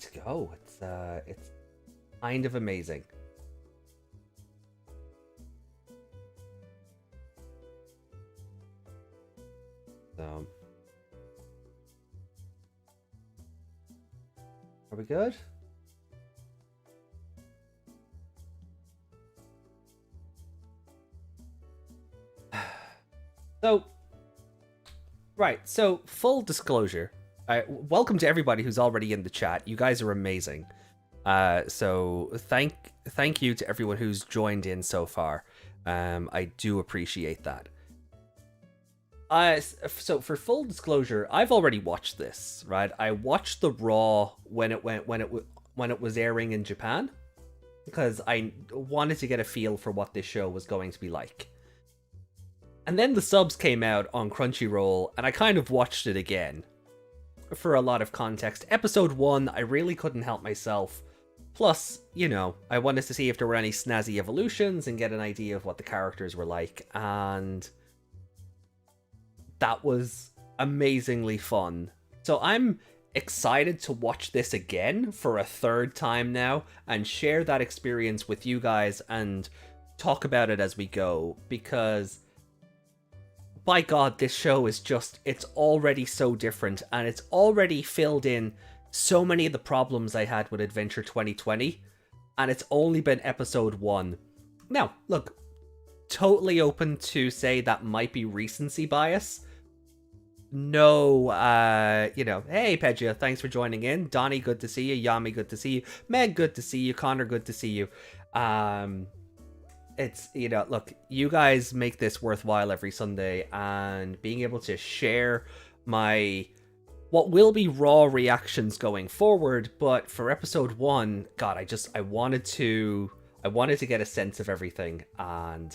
to go. It's kind of amazing. So, are we good? So, right. So, full disclosure. Welcome to everybody who's already in the chat. You guys are amazing. So thank you to everyone who's joined in so far. I do appreciate that. So for full disclosure, I've already watched this. Right, I watched the Raw when it was airing in Japan because I wanted to get a feel for what this show was going to be like. And then the subs came out on Crunchyroll, and I kind of watched it again. For a lot of context, episode 1, I really couldn't help myself. Plus, you know, I wanted to see if there were any snazzy evolutions and get an idea of what the characters were like, and that was amazingly fun. So I'm excited to watch this again for a third time now and share that experience with you guys and talk about it as we go, because by God, this show is just, it's already so different, and it's already filled in so many of the problems I had with Adventure 2020, and it's only been episode 1. Now, look, totally open to say that might be recency bias. No, you know, hey, Pedja, thanks for joining in. Donnie, good to see you. Yami, good to see you. Meg, good to see you. Connor, good to see you. It's, you know, look, you guys make this worthwhile every Sunday, and being able to share my what will be raw reactions going forward, but for episode 1, God, I wanted to get a sense of everything. And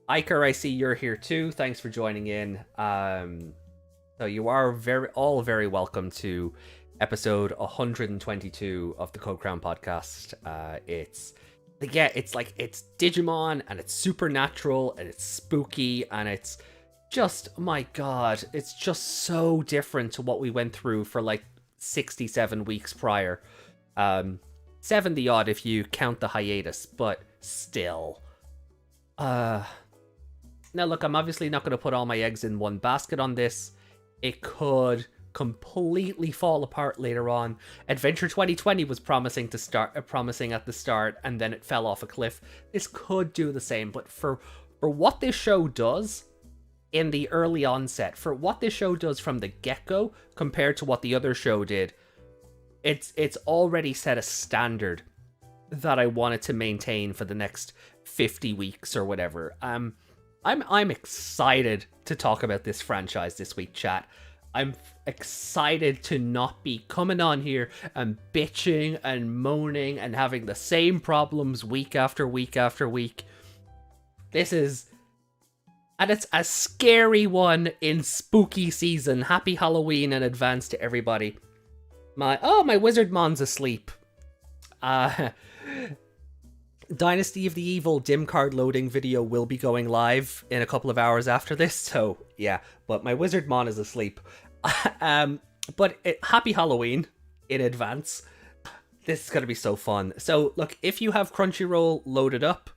Iker, I see you're here too. Thanks for joining in. So you are all very welcome to episode 122 of the Code Crown podcast. It's Digimon, and it's supernatural, and it's spooky, and it's just, my God, it's just so different to what we went through for like 67 weeks prior. 70 odd if you count the hiatus, but still. Now look, I'm obviously not going to put all my eggs in one basket on this. It could completely fall apart later on. Adventure 2020 was promising at the start, and then it fell off a cliff. This could do the same, but for what this show does in the early onset, for what this show does from the get-go compared to what the other show did, it's already set a standard that I wanted to maintain for the next 50 weeks or whatever. I'm excited to talk about this franchise this week, chat. I'm excited to not be coming on here and bitching and moaning and having the same problems week after week after week. And it's a scary one in spooky season. Happy Halloween in advance to everybody. My Wizardmon's asleep. Dynasty of the Evil dim card loading video will be going live in a couple of hours after this, so yeah, but my Wizardmon is asleep. Happy Halloween in advance. This is going to be so fun. So look, if you have Crunchyroll loaded up,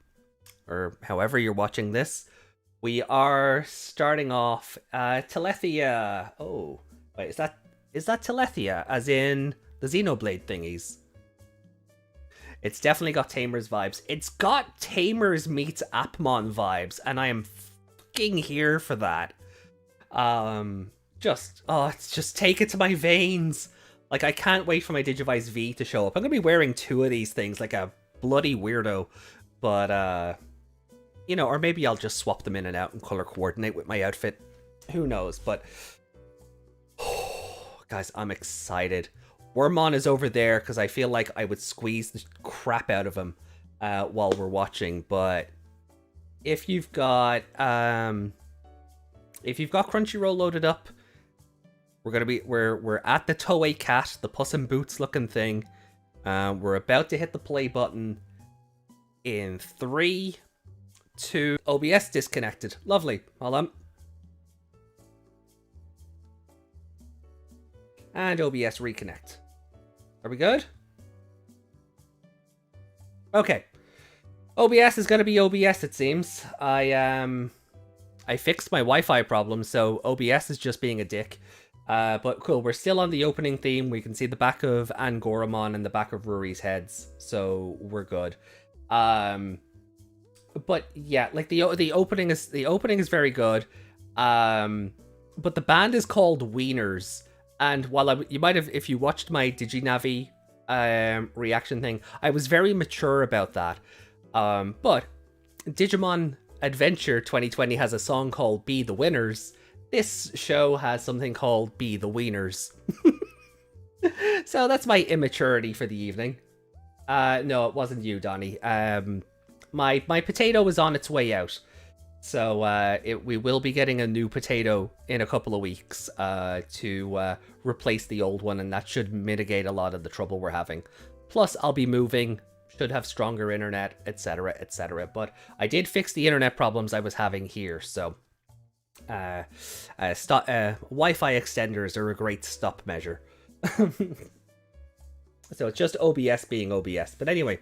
or however you're watching this, we are starting off Telethia. Oh, wait, is that Telethia, as in the Xenoblade thingies? It's definitely got Tamers vibes. It's got Tamers meets Appmon vibes, and I am fucking here for that. It's just take it to my veins. Like, I can't wait for my Digivice V to show up. I'm gonna be wearing 2 of these things like a bloody weirdo, but you know, or maybe I'll just swap them in and out and color coordinate with my outfit. Who knows? But guys, I'm excited. Wormmon is over there because I feel like I would squeeze the crap out of him while we're watching. But if you've got Crunchyroll loaded up, we're at the Toei Cat, the Puss in Boots looking thing. We're about to hit the play button in 3, 2. OBS disconnected. Lovely. Hold on. And OBS reconnect. Are we good? Okay. OBS is gonna be OBS, it seems. I fixed my Wi-Fi problem, so OBS is just being a dick. But cool, we're still on the opening theme. We can see the back of Gammamon and the back of Ruri's heads, so we're good. But yeah, like the opening is very good. But the band is called Wieners, and while you might have, if you watched my DigiNavi reaction thing, I was very mature about that. But Digimon Adventure 2020 has a song called Be the Winners. This show has something called Be the Wieners. So that's my immaturity for the evening. No, it wasn't you, Donnie. My potato is on its way out. So we will be getting a new potato in a couple of weeks to replace the old one, and that should mitigate a lot of the trouble we're having. Plus, I'll be moving, should have stronger internet, etc., etc. But I did fix the internet problems I was having here, so Wi-Fi extenders are a great stop measure. So it's just OBS being OBS. But anyway,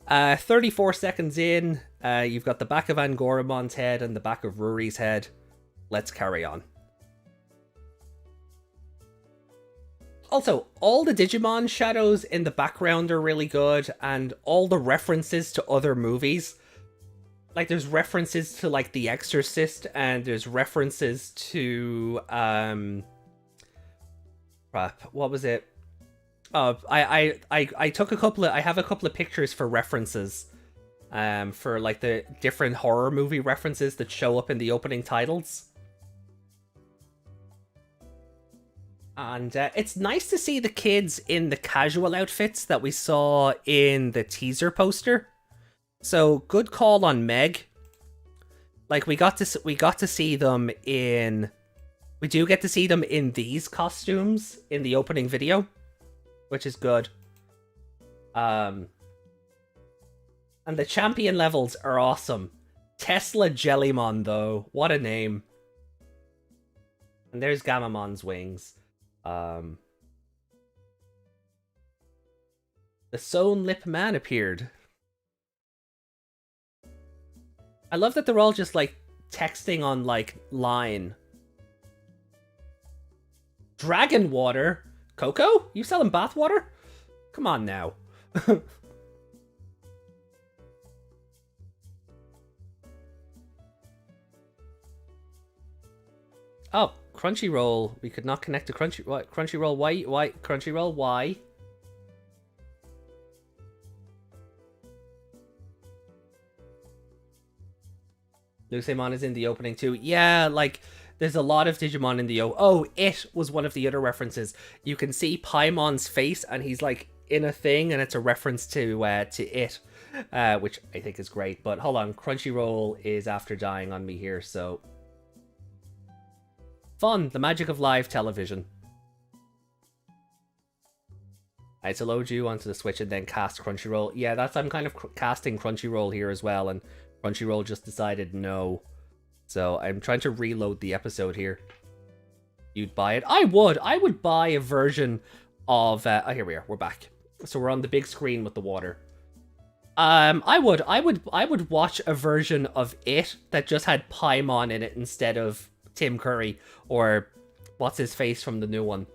34 seconds in, you've got the back of Gammammon's head and the back of Ruri's head. Let's carry on. Also, all the Digimon shadows in the background are really good, and all the references to other movies. Like, there's references to, like, The Exorcist, and there's references to, crap, what was it? Oh, I took a couple of, I have a couple of pictures for references, for, like, the different horror movie references that show up in the opening titles. And it's nice to see the kids in the casual outfits that we saw in the teaser poster. So good call on Meg. Like, we got to see them in, we do get to see them in these costumes in the opening video, which is good. And the champion levels are awesome. Tesla Jellymon, though, what a name. And there's Gammamon's wings. The sewn lip man appeared. I love that they're all just, like, texting on, like, line. Dragon water? Coco? You selling bath water? Come on now. Oh, Crunchyroll. We could not connect to Crunchyroll. Why? Crunchyroll, why? Lucemon is in the opening too. Yeah, like, there's a lot of Digimon in the Oh, It was one of the other references. You can see Paimon's face, and he's, like, in a thing, and it's a reference to It, which I think is great. But hold on, Crunchyroll is after dying on me here, so... Fun, the magic of live television. I had to load you onto the Switch and then cast Crunchyroll. Yeah, that's, I'm kind of casting Crunchyroll here as well, and Crunchyroll just decided no. So I'm trying to reload the episode here. You'd buy it? I would buy a version of, oh, here we are, we're back. So we're on the big screen with the water. I would watch a version of It that just had Paimon in it instead of Tim Curry, or what's his face from the new one.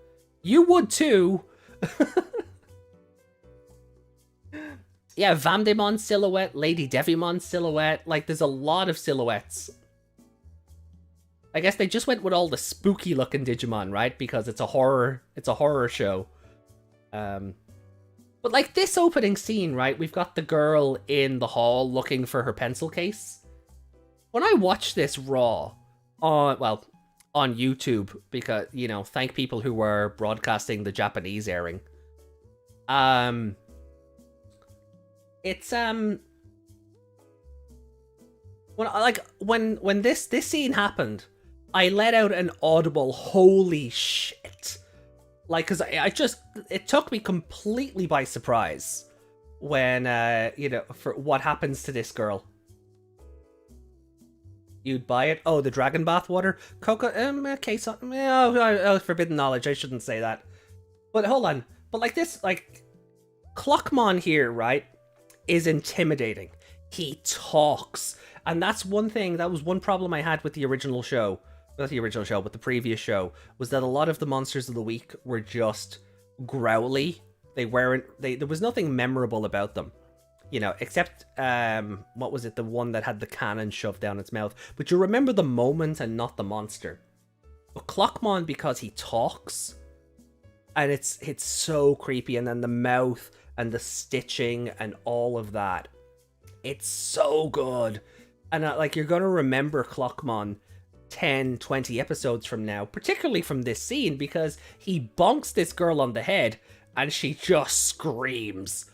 You would too. Yeah, Vamdemon silhouette, Lady Devimon silhouette. Like, there's a lot of silhouettes. I guess they just went with all the spooky looking Digimon, right? Because it's a horror show. But like this opening scene, right? We've got the girl in the hall looking for her pencil case. When I watched this raw on YouTube, because, you know, thank people who were broadcasting the Japanese airing. It's when this scene happened, I let out an audible holy shit. Like, cause it took me completely by surprise when you know, for what happens to this girl. You'd buy it? Oh, the dragon bath water? Coco, okay, so, forbidden knowledge, I shouldn't say that. But hold on, But like this, like Clockmon here, right, is intimidating. He talks, and that's one thing. That was one problem I had with the original show. Not the original show, but the previous show, was that a lot of the monsters of the week were just growly. They weren't. There was nothing memorable about them, you know, except what was it? The one that had the cannon shoved down its mouth. But you remember the moment and not the monster. But Clockmon, because he talks, and it's so creepy, and then the mouth and the stitching and all of that, it's so good. And like, you're gonna remember Clockmon 10, 20 episodes from now, particularly from this scene, because he bonks this girl on the head and she just screams.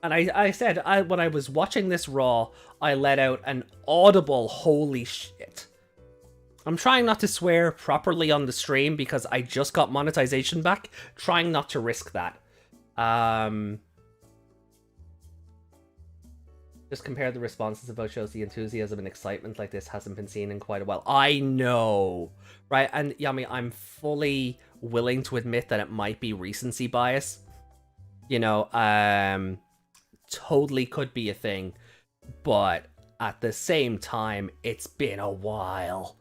And I said, when I was watching this raw, I let out an audible holy shit. I'm trying not to swear properly on the stream because I just got monetization back, trying not to risk that. Just compare the responses of both shows. The enthusiasm and excitement like this hasn't been seen in quite a while. I know, right? And Yami, I'm fully willing to admit that it might be recency bias. You know, totally could be a thing. But at the same time, it's been a while.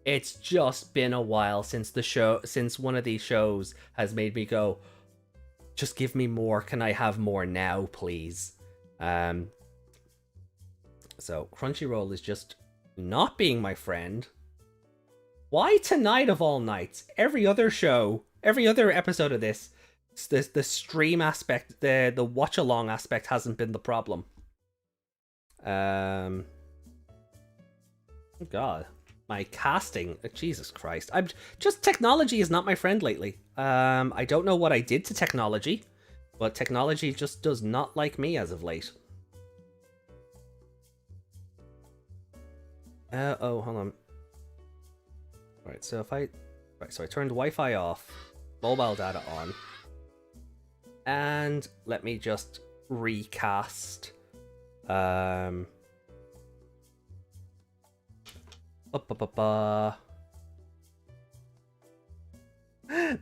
It's just been a while since one of these shows has made me go, just give me more. Can I have more now, please? So Crunchyroll is just not being my friend. Why tonight of all nights? Every other show, every other episode of this, the stream aspect, the watch along aspect hasn't been the problem. God, my casting, Jesus Christ! Technology is not my friend lately. I don't know what I did to technology, but technology just does not like me as of late. Oh, hold on. Right, so I turned Wi-Fi off, mobile data on, and let me just recast. The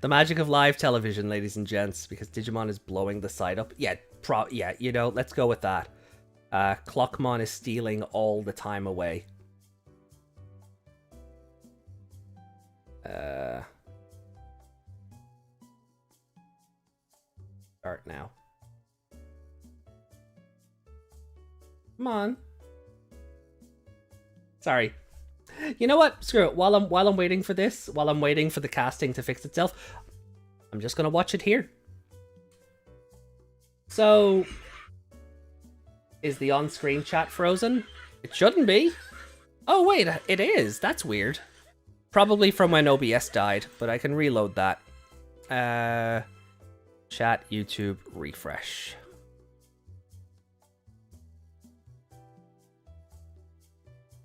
magic of live television, ladies and gents, because Digimon is blowing the site up. Yeah, you know, let's go with that. Clockmon is stealing all the time away. Start now. Come on. Sorry. You know what? Screw it. While I'm waiting for this, while I'm waiting for the casting to fix itself, I'm just gonna watch it here. So, is the on-screen chat frozen? It shouldn't be. Oh wait, it is. That's weird. Probably from when OBS died, but I can reload that. Chat, YouTube, refresh.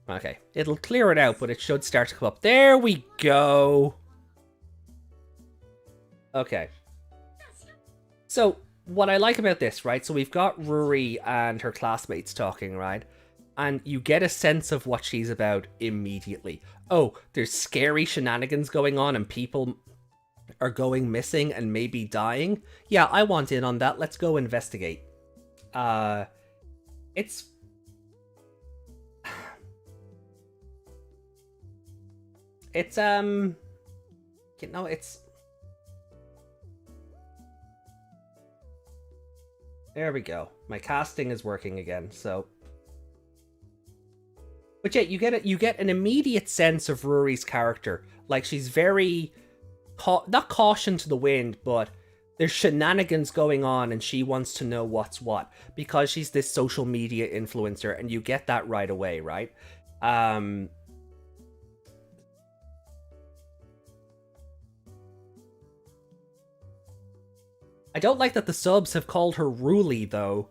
Okay, it'll clear it out, but it should start to come up. There we go. Okay. So, what I like about this, right? So we've got Ruri and her classmates talking, right? And you get a sense of what she's about immediately. Oh, there's scary shenanigans going on and people are going missing and maybe dying. Yeah, I want in on that. Let's go investigate. It's... It's, you know, it's... There we go. My casting is working again, so... But yeah, you get an immediate sense of Ruri's character. Like, she's very... not caution to the wind, but there's shenanigans going on and she wants to know what's what. Because she's this social media influencer, and you get that right away, right? I don't like that the subs have called her Ruli, though.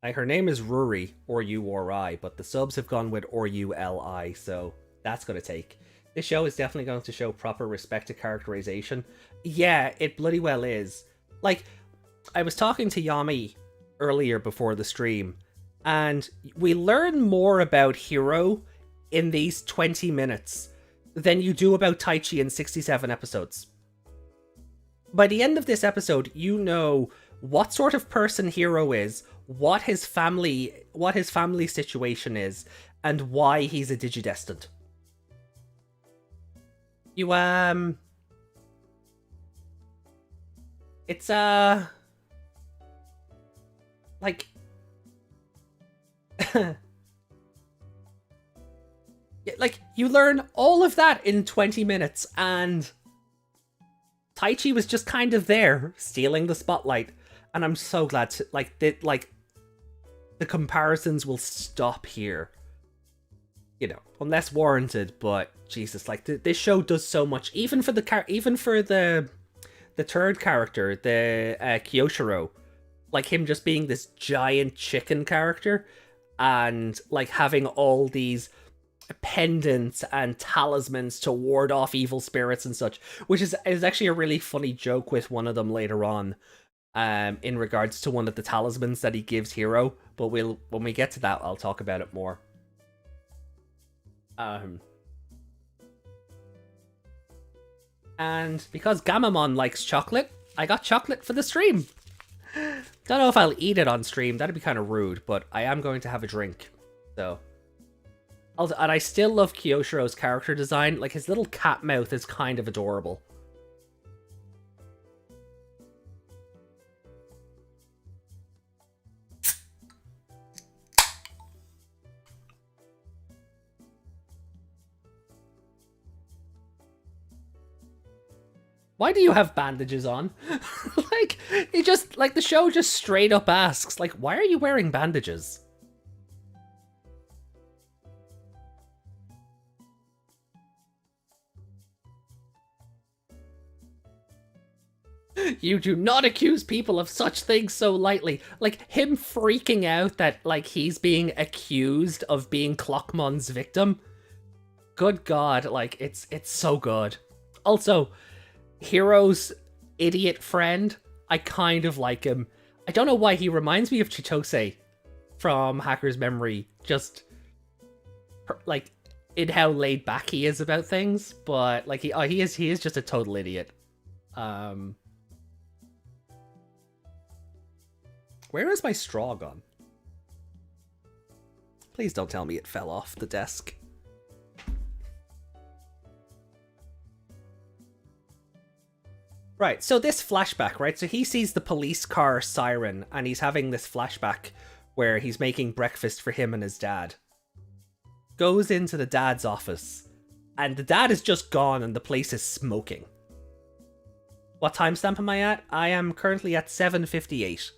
Like, her name is Ruri, or U-R-I, but the subs have gone with or U-L-I, so that's gonna take. This show is definitely going to show proper respect to characterization. Yeah, it bloody well is. Like, I was talking to Yami earlier before the stream, and we learn more about Hiro in these 20 minutes than you do about Taichi in 67 episodes. By the end of this episode, you know what sort of person Hiro is, what his family situation is, and why he's a Digidestined. You, it's, like, like, you learn all of that in 20 minutes, and Taichi was just kind of there, stealing the spotlight, and I'm so glad to, the comparisons will stop here. You know, unless warranted, but Jesus, like, this show does so much, even for the third character, the Kyoshiro, like him just being this giant chicken character, and like having all these pendants and talismans to ward off evil spirits and such, which is actually a really funny joke with one of them later on, in regards to one of the talismans that he gives Hiro. But when we get to that, I'll talk about it more. And because Gammamon likes chocolate, I got chocolate for the stream. Don't know if I'll eat it on stream, that'd be kind of rude, but I am going to have a drink, so. And I still love Kyoshiro's character design, like his little cat mouth is kind of adorable. Why do you have bandages on? Like, it just, like, the show just straight up asks, like, why are you wearing bandages? You do not accuse people of such things so lightly. Like, him freaking out that, like, he's being accused of being Clockmon's victim. Good God, like, it's so good. Also, Hiro's idiot friend, I kind of like him. I don't know why, he reminds me of Chitose from Hacker's Memory, just, like, in how laid back he is about things, but, like, he is just a total idiot. Where is my straw gone? Please don't tell me it fell off the desk. Right, so this flashback, right? So he sees the police car siren, and he's having this flashback where he's making breakfast for him and his dad. Goes into the dad's office, and the dad is just gone and the place is smoking. What timestamp am I at? I am currently at 7:58.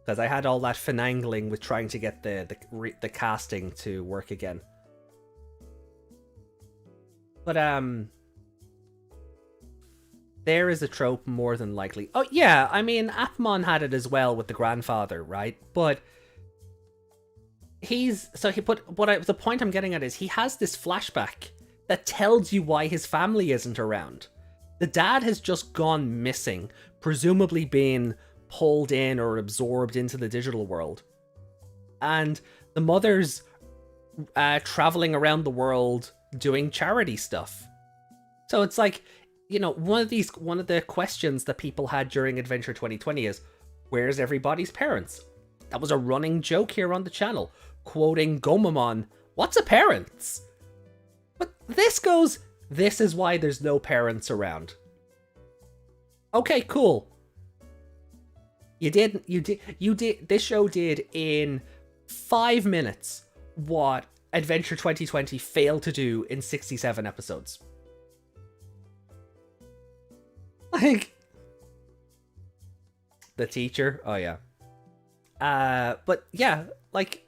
Because I had all that finagling with trying to get the casting to work again. But, there is a trope more than likely. Oh, yeah, I mean, Appmon had it as well with the grandfather, right? But the point I'm getting at is he has this flashback that tells you why his family isn't around. The dad has just gone missing, presumably being pulled in or absorbed into the digital world. And the mother's traveling around the world doing charity stuff. So it's like, you know, one of the questions that people had during Adventure 2020 is, where's everybody's parents? That was a running joke here on the channel, quoting Gammamon, what's a parents? But this goes, this is why there's no parents around. Okay, cool. This show did in 5 minutes what Adventure 2020 failed to do in 67 episodes. Like, the teacher, oh yeah. But yeah, like,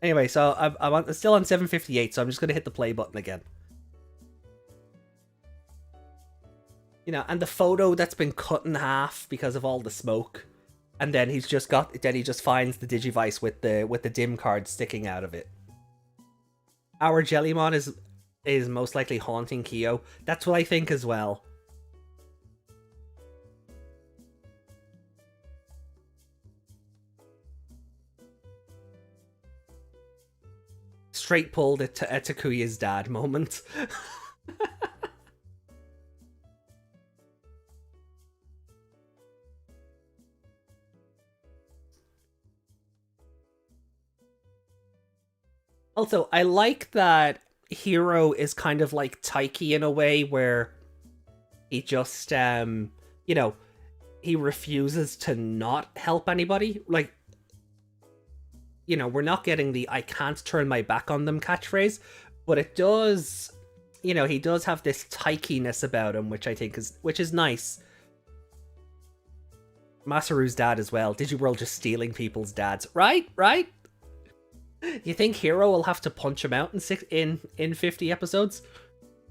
anyway, so I'm still on 7:58, so I'm just gonna hit the play button again. You know, and the photo that's been cut in half because of all the smoke, and then he just finds the Digivice with the dim card sticking out of it. Our Jellymon is most likely haunting Kyo. That's what I think as well. straight pulled it to Takuya's dad moment. Also, I like that Hiro is kind of like Taiki in a way where he just, you know, he refuses to not help anybody. Like, you know, we're not getting the I can't turn my back on them catchphrase, but it does, you know, he does have this Taikiness about him, which I think is nice. Masaru's dad as well. Digiworld just stealing people's dads. Right? You think Hiro will have to punch him out in 50 episodes?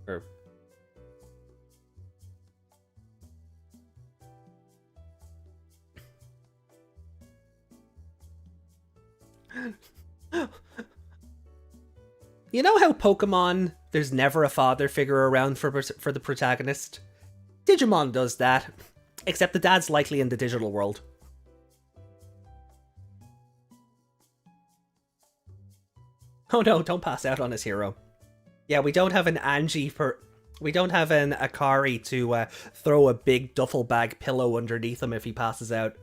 Or you know how Pokemon, there's never a father figure around for the protagonist? Digimon does that, except the dad's likely in the digital world. Oh no, don't pass out on his Hiro. Yeah, we don't have an we don't have an Akari to throw a big duffel bag pillow underneath him if he passes out.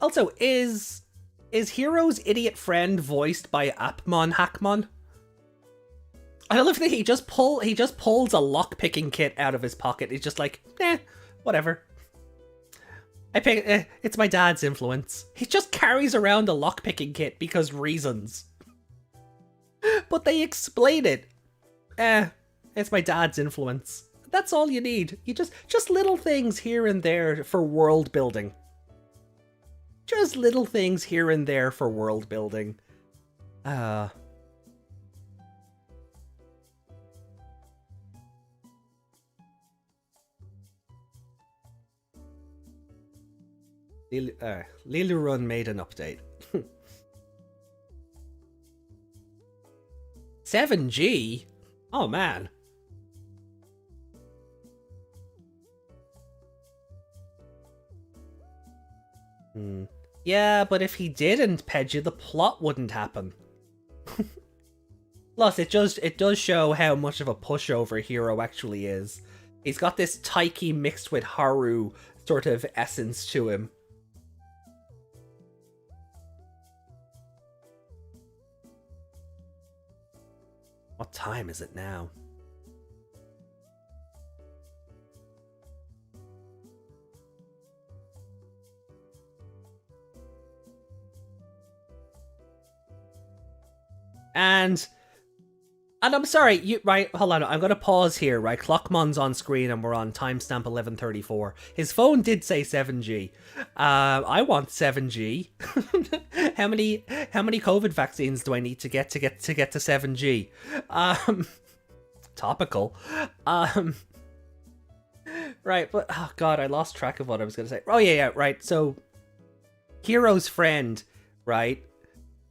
Also, is Hiro's idiot friend voiced by Appmon Hackmon? I love that he just pulls a lockpicking kit out of his pocket. He's just like, whatever. It's my dad's influence. He just carries around a lockpicking kit because reasons. But they explain it. It's my dad's influence. That's all you need. You just little things here and there for world building. Just little things here and there for world building. Lilurun made an update. 7G? Oh man. Yeah, but if he didn't, Pidgey, the plot wouldn't happen. Plus, it does show how much of a pushover Hiro actually is. He's got this Taiki mixed with Haru sort of essence to him. What time is it now? And I'm sorry, right, hold on, I'm gonna pause here, right? Clockmon's on screen and we're on timestamp 11:34. His phone did say 7G. I want 7G. How many COVID vaccines do I need to get to 7G? Topical. Right, but oh god, I lost track of what I was gonna say. Oh yeah, right. So Hiro's friend, right,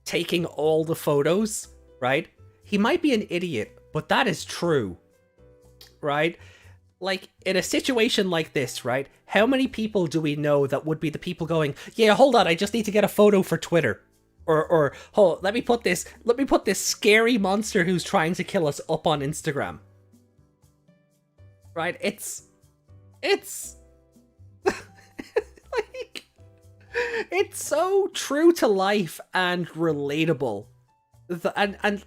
taking all the photos, right? He might be an idiot, but that is true, right? Like, in a situation like this, right? How many people do we know that would be the people going, yeah, hold on, I just need to get a photo for Twitter. Or hold, let me put this scary monster who's trying to kill us up on Instagram. Right? It's like, it's so true to life and relatable. And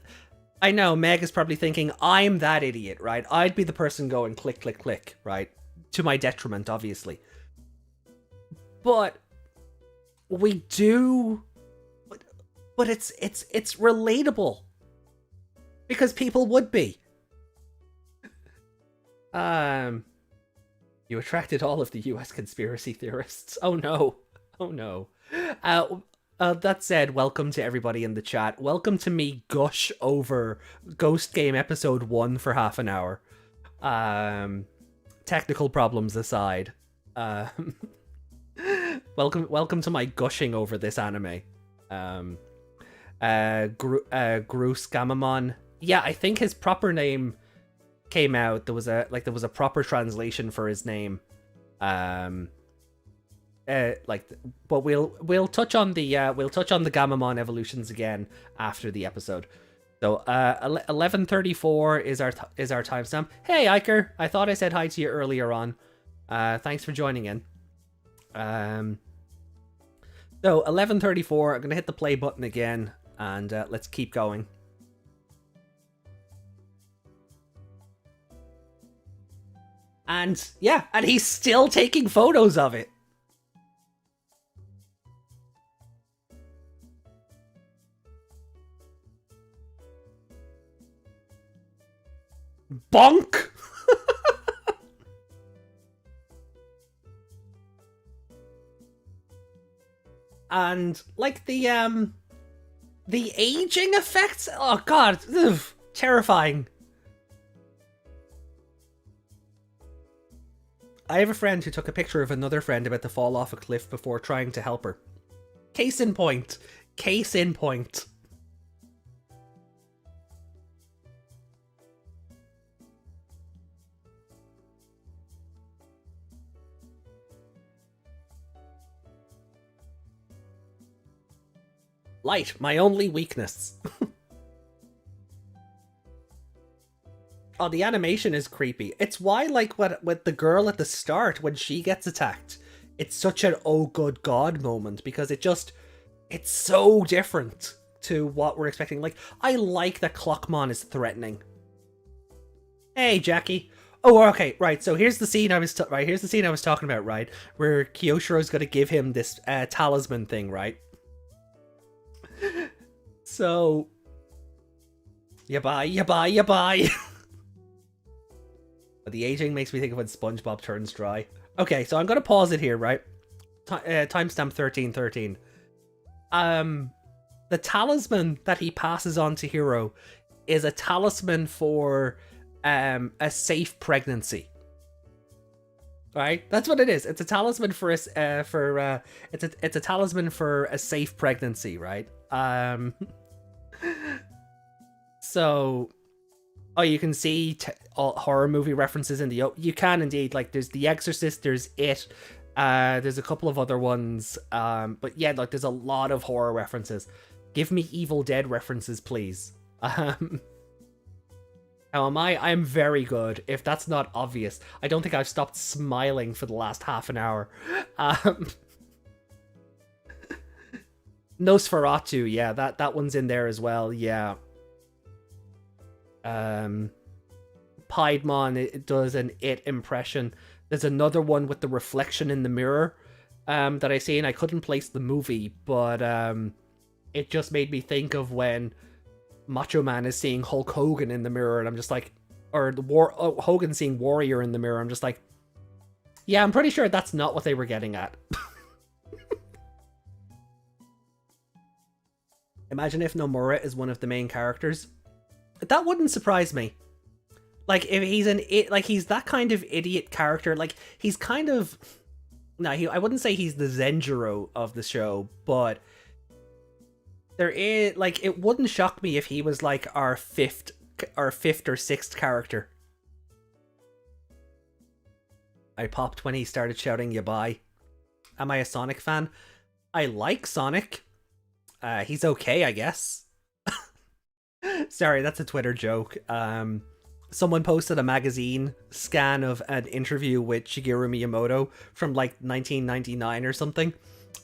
I know Meg is probably thinking, I'm that idiot, right? I'd be the person going click, click, click, right? To my detriment, obviously. But we do, but it's relatable because people would be. You attracted all of the US conspiracy theorists. Oh no. Oh no. That said, welcome to everybody in the chat. Welcome to me gush over Ghost Game episode 1 for half an hour. Technical problems aside. Welcome to my gushing over this anime. Groose Gammamon. Yeah, I think his proper name came out. There was a proper translation for his name. like, but we'll touch on the Gammamon evolutions again after the episode. So 11:34 is our timestamp. Hey Iker, I thought I said hi to you earlier on. Thanks for joining in. So 11:34, I'm gonna hit the play button again, and let's keep going. And yeah, and he's still taking photos of it. Bonk! And like the aging effects, oh god, ugh, terrifying. I have a friend who took a picture of another friend about to fall off a cliff before trying to help her. Case in point. Case in point. Light, my only weakness. Oh, the animation is creepy. It's why, like, with the girl at the start, when she gets attacked, it's such an oh good god moment, because it's so different to what we're expecting. Like, I like that Clockmon is threatening. Hey, Jackie. Oh, okay, right. So here's the scene I was talking about, right? Where Kyoshiro's gonna give him this talisman thing, right? So, you buy. The aging makes me think of when SpongeBob turns dry. Okay, so I'm gonna pause it here, right? Timestamp 1313. The talisman that he passes on to Hiro is a talisman for a safe pregnancy. Right? That's what it is. It's a talisman for it's a talisman for a safe pregnancy, right? So, oh, you can see all horror movie references in the... You can indeed. Like, there's The Exorcist, there's It, there's a couple of other ones. But yeah, like, there's a lot of horror references. Give me Evil Dead references, please. How am I? I'm very good. If that's not obvious. I don't think I've stopped smiling for the last half an hour. Nosferatu, yeah, that one's in there as well, yeah. Piedmon, it does an It impression. There's another one with the reflection in the mirror that I seen. I couldn't place the movie, but it just made me think of when Macho Man is seeing Hulk Hogan in the mirror, and I'm just like, or Hogan seeing Warrior in the mirror. I'm just like, yeah, I'm pretty sure that's not what they were getting at. Imagine if Nomura is one of the main characters. That wouldn't surprise me. Like, if he's he's that kind of idiot character. Like, he's kind of... No, I wouldn't say he's the Zenjiro of the show, but there is, like, it wouldn't shock me if he was like our fifth or sixth character. I popped when he started shouting "Yabai." Am I a Sonic fan? I like Sonic. He's okay, I guess. Sorry, that's a Twitter joke. Someone posted a magazine scan of an interview with Shigeru Miyamoto from like 1999 or something,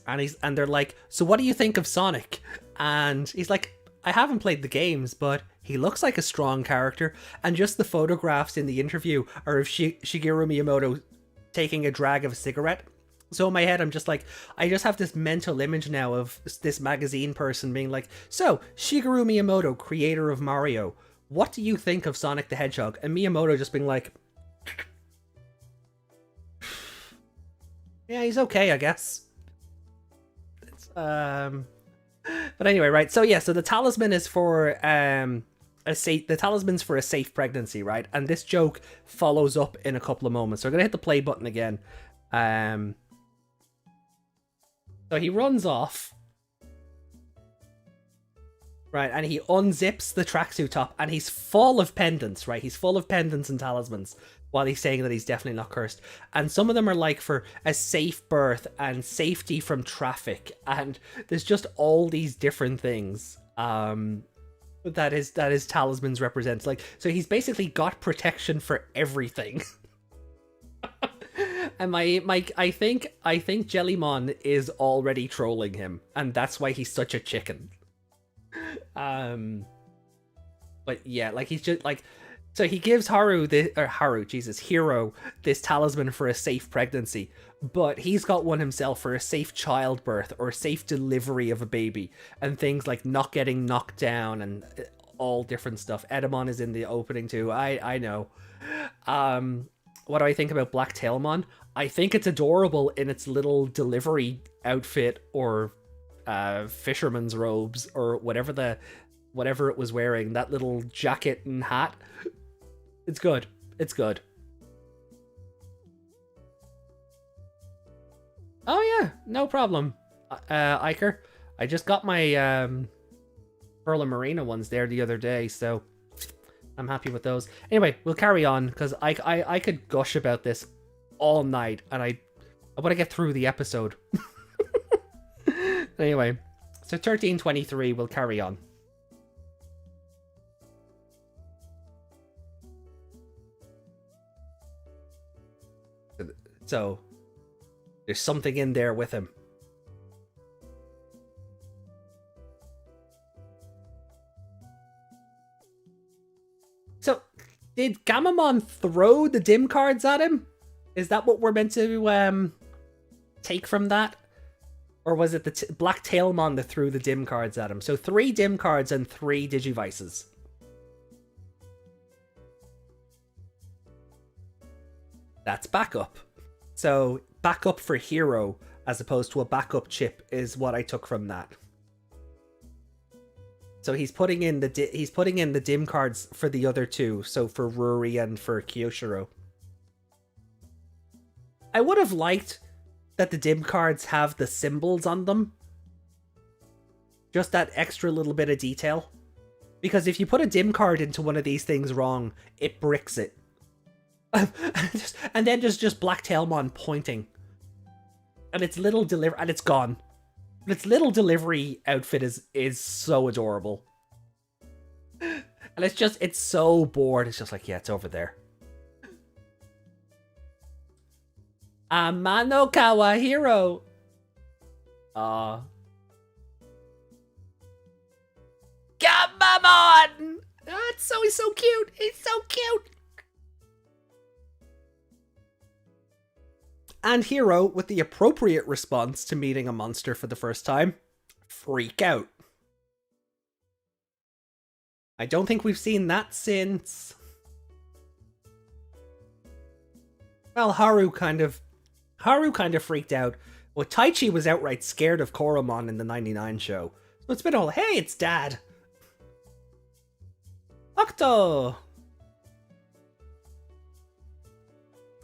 and they're like, "So what do you think of Sonic?" And he's like, "I haven't played the games, but he looks like a strong character." And just the photographs in the interview are of Shigeru Miyamoto taking a drag of a cigarette. So in my head, I'm just like, I just have this mental image now of this magazine person being like, "So, Shigeru Miyamoto, creator of Mario, what do you think of Sonic the Hedgehog?" And Miyamoto just being like, "Yeah, he's okay, I guess." But anyway, right? So yeah, so the talisman is for the talisman's for a safe pregnancy, right? And this joke follows up in a couple of moments. So I'm gonna hit the play button again. So he runs off. Right, and he unzips the tracksuit top, and he's full of pendants, right? He's full of pendants and talismans, while he's saying that he's definitely not cursed. And some of them are like for a safe birth and safety from traffic, and there's just all these different things that his talismans represent. Like, so he's basically got protection for everything. And I think Jellymon is already trolling him, and that's why he's such a chicken. But yeah, like he's just like, so he gives Hiro this talisman for a safe pregnancy, but he's got one himself for a safe childbirth or safe delivery of a baby, and things like not getting knocked down and all different stuff. Edamon is in the opening too. I know. What do I think about Black Tailmon? I think it's adorable in its little delivery outfit or fisherman's robes or whatever it was wearing, that little jacket and hat. It's good. It's good. Oh yeah, no problem, Iker. I just got my Pearl and Marina ones there the other day, so I'm happy with those. Anyway, we'll carry on, because I could gush about this all night, and I want to get through the episode. Anyway, so 1323, we'll carry on. So, there's something in there with him. So, did Gammamon throw the dim cards at him? Is that what we're meant to take from that? Or was it the Black Tailmon that threw the dim cards at him? So 3 dim cards and 3 Digivices. That's backup. So backup for Hiro as opposed to a backup chip is what I took from that. So he's putting in the dim cards for the other 2, so for Ruri and for Kyoshiro. I would have liked that the dim cards have the symbols on them. Just that extra little bit of detail. Because if you put a dim card into one of these things wrong, it bricks it. And then there's just Black Tailmon pointing. And its little delivery, and it's gone. But its little delivery outfit is so adorable. And it's so bored. It's just like, yeah, it's over there. Amanokawa Hiro. Gammamon! Oh, he's so cute. He's so cute. And Hiro, with the appropriate response to meeting a monster for the first time, freak out. I don't think we've seen that since... Well, Haru kind of freaked out. Well, Taichi was outright scared of Koromon in the 99 show. So it's been all, hey, it's Dad. Octo!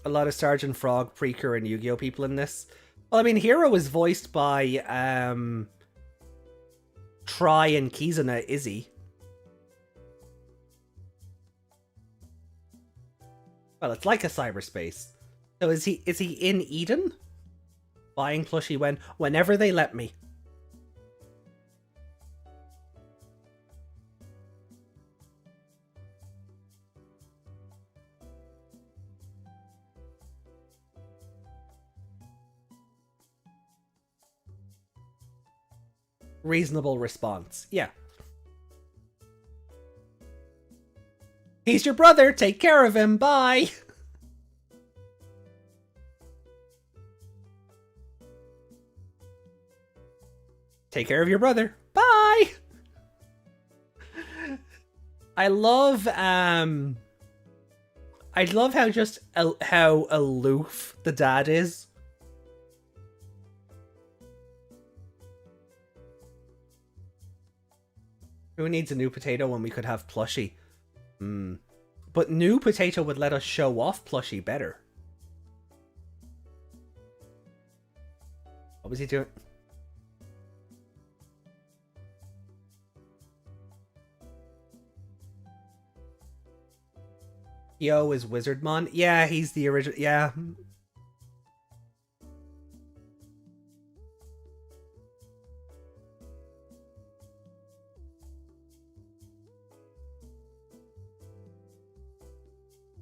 A lot of Sergeant Frog, Preacher, and Yu-Gi-Oh! People in this. Well, I mean, Hiro is voiced by Try and Kizuna Izzy. Well, it's like a cyberspace. So is he in Eden? Buying plushie whenever they let me. Reasonable response. Yeah. He's your brother. Take care of him. Bye. Take care of your brother. Bye. I love how aloof the dad is. Who needs a new potato when we could have plushie? But new potato would let us show off plushie better. What was he doing? Yo is Wizardmon. Yeah, he's the original. Yeah.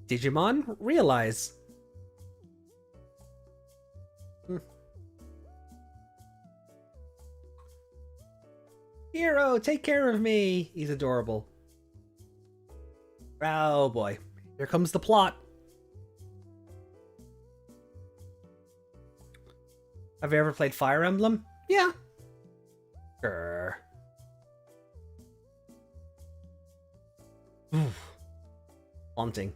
Digimon, realize. Hiro, take care of me. He's adorable. Oh boy. Here comes the plot. Have you ever played Fire Emblem? Yeah. Grr. Haunting.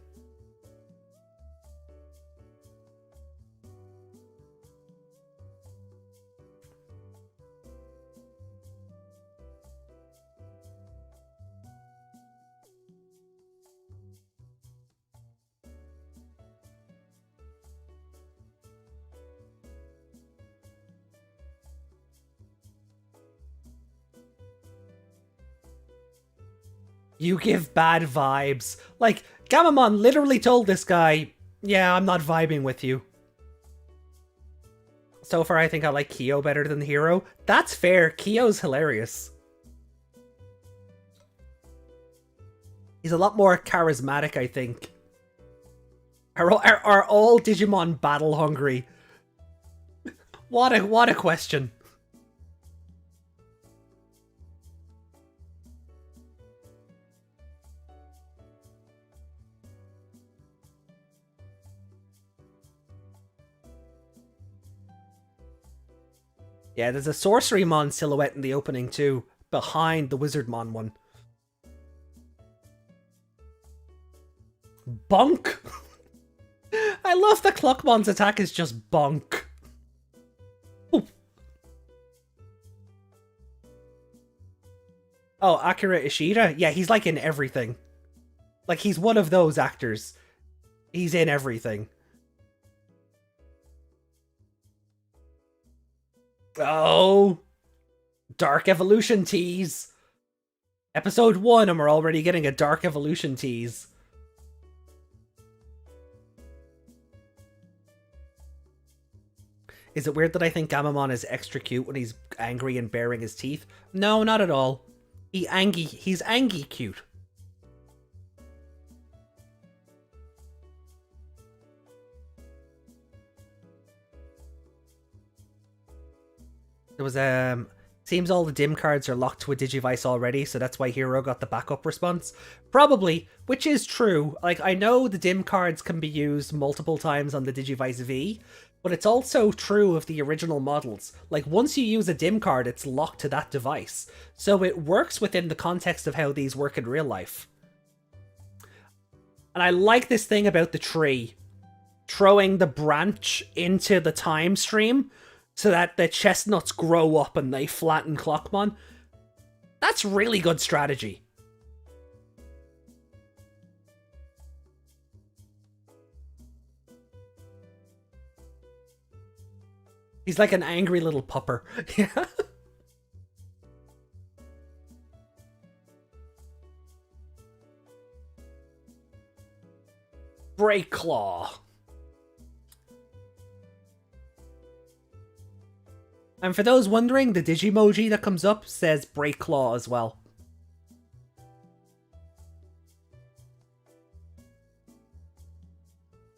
You give bad vibes. Like, Gammamon literally told this guy, yeah, I'm not vibing with you. So far, I think I like Kyo better than Hiro. That's fair. Kyo's hilarious. He's a lot more charismatic, I think. Are all Digimon battle hungry? What a question. Yeah, there's a Sorcerymon silhouette in the opening too, behind the Wizardmon one. Bonk! I love that Clockmon's attack is just bonk. Ooh. Oh, Akira Ishida? Yeah, he's like in everything. Like, he's one of those actors. He's in everything. Oh! Dark Evolution tease! Episode 1 and we're already getting a Dark Evolution tease. Is it weird that I think Gammamon is extra cute when he's angry and baring his teeth? No, not at all. He's angy cute. There was seems all the dim cards are locked to a Digivice already, so that's why Hiro got the backup response. Probably, which is true. Like, I know the dim cards can be used multiple times on the Digivice V, but it's also true of the original models. Like, once you use a dim card, it's locked to that device. So it works within the context of how these work in real life. And I like this thing about the tree. Throwing the branch into the time stream so that the chestnuts grow up and they flatten Clockmon. That's really good strategy. He's like an angry little pupper. Yeah. Break Claw. And for those wondering, the Digimoji that comes up says Break Claw as well.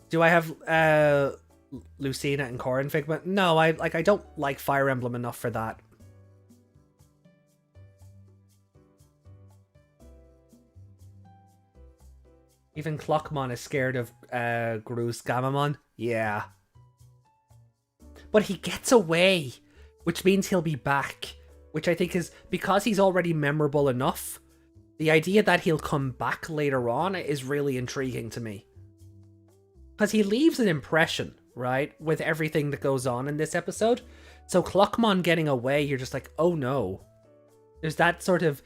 Do I have Lucina and Corrin Figment? No, I don't like Fire Emblem enough for that. Even Clockmon is scared of Gru's Gammamon. Yeah. But he gets away, which means he'll be back. Which I think is, because he's already memorable enough, the idea that he'll come back later on is really intriguing to me. Because he leaves an impression, right, with everything that goes on in this episode. So Clockmon getting away, you're just like, oh no. There's that sort of...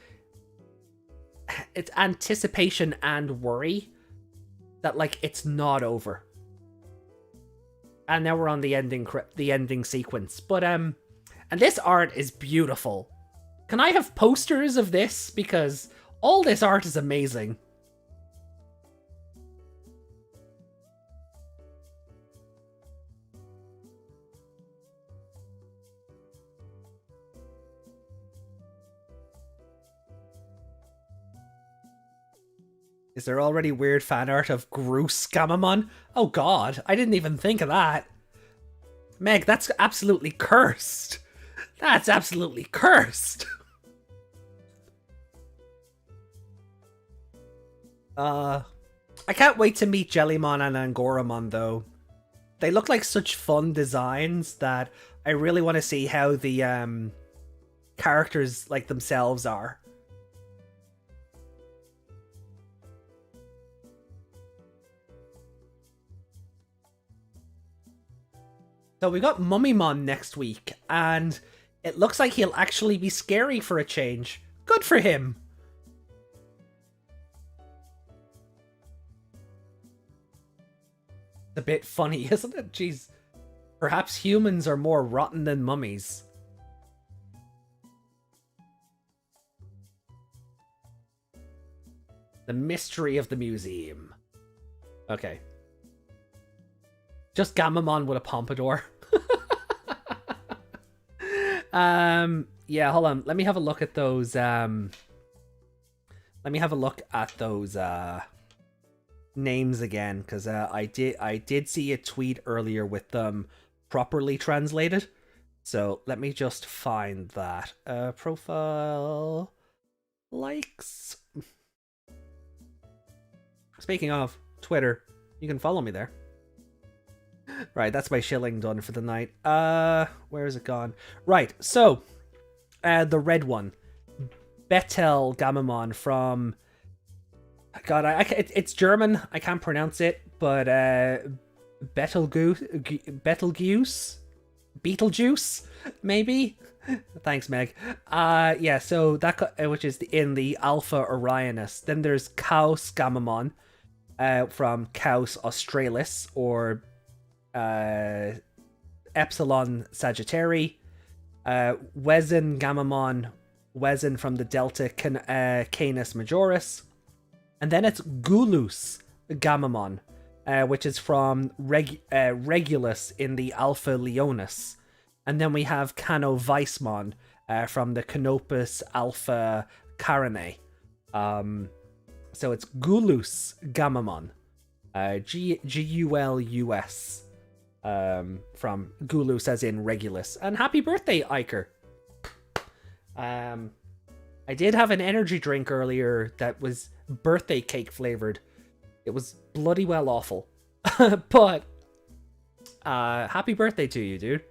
It's anticipation and worry that, like, it's not over. And now we're on the ending sequence. But, and this art is beautiful. Can I have posters of this? Because all this art is amazing. Is there already weird fan art of Groose Gammamon? Oh god, I didn't even think of that. Meg, that's absolutely cursed. That's absolutely cursed. I can't wait to meet Jellymon and Angoramon, though. They look like such fun designs that I really want to see how the characters like themselves are. So we got Mummymon next week, and it looks like he'll actually be scary for a change. Good for him! A bit funny, isn't it? Jeez. Perhaps humans are more rotten than mummies. The mystery of the museum. Okay. Just Gammamon with a pompadour. Yeah, hold on. Let me have a look at those, let me have a look at those, names again, because I did see a tweet earlier with them properly translated. So let me just find that. Profile likes. Speaking of Twitter, you can follow me there. Right, that's my shilling done for the night. Where is it gone? Right, so the red one, Betel Gammamon from. God, it's German. I can't pronounce it, but Betelgeuse, maybe. Thanks, Meg. Yeah. So that which is in the Alpha Orionis. Then there's Chaos Gammamon, from Chaos Australis or Epsilon Sagittarii. Wezen Gammamon, Wezen from the Delta Canis Majoris. And then it's Gulus Gammamon, which is from Regulus in the Alpha Leonis. And then we have Canovismon from the Canopus Alpha Carinae. So it's Gulus Gammamon. Gulus. From Gulus as in Regulus. And happy birthday, Iker. I did have an energy drink earlier that was birthday cake flavored. It was bloody well awful. But happy birthday to you, dude.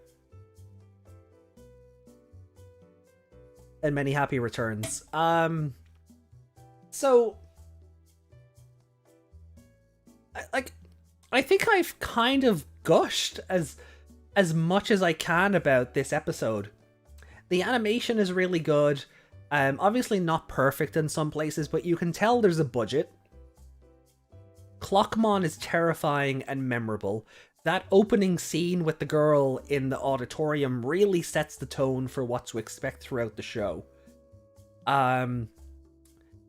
And many happy returns. So I think I've kind of gushed as much as I can about this episode. The animation is really good. Obviously not perfect in some places, but you can tell there's a budget. Clockmon is terrifying and memorable. That opening scene with the girl in the auditorium really sets the tone for what to expect throughout the show.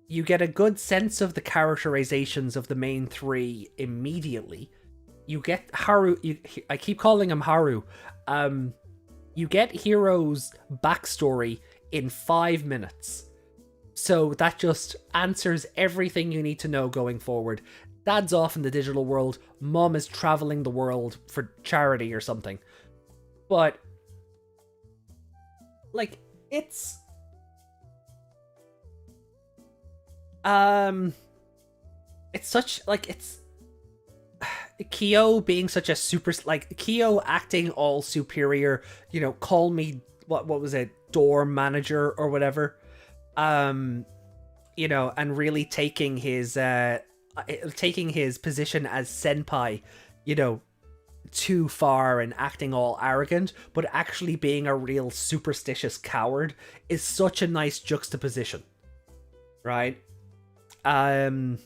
You get a good sense of the characterizations of the main three immediately. You get Haru, I keep calling him Haru. You get Hiro's backstory in 5 minutes. So that just answers everything you need to know going forward. Dad's off in the digital world. Mom is traveling the world for charity or something. But like, it's such, like, it's Kyo being such a super, like, Kyo acting all superior, you know, call me, what was it, door manager or whatever, you know, and really taking his position as senpai, you know, too far and acting all arrogant, but actually being a real superstitious coward is such a nice juxtaposition, right? And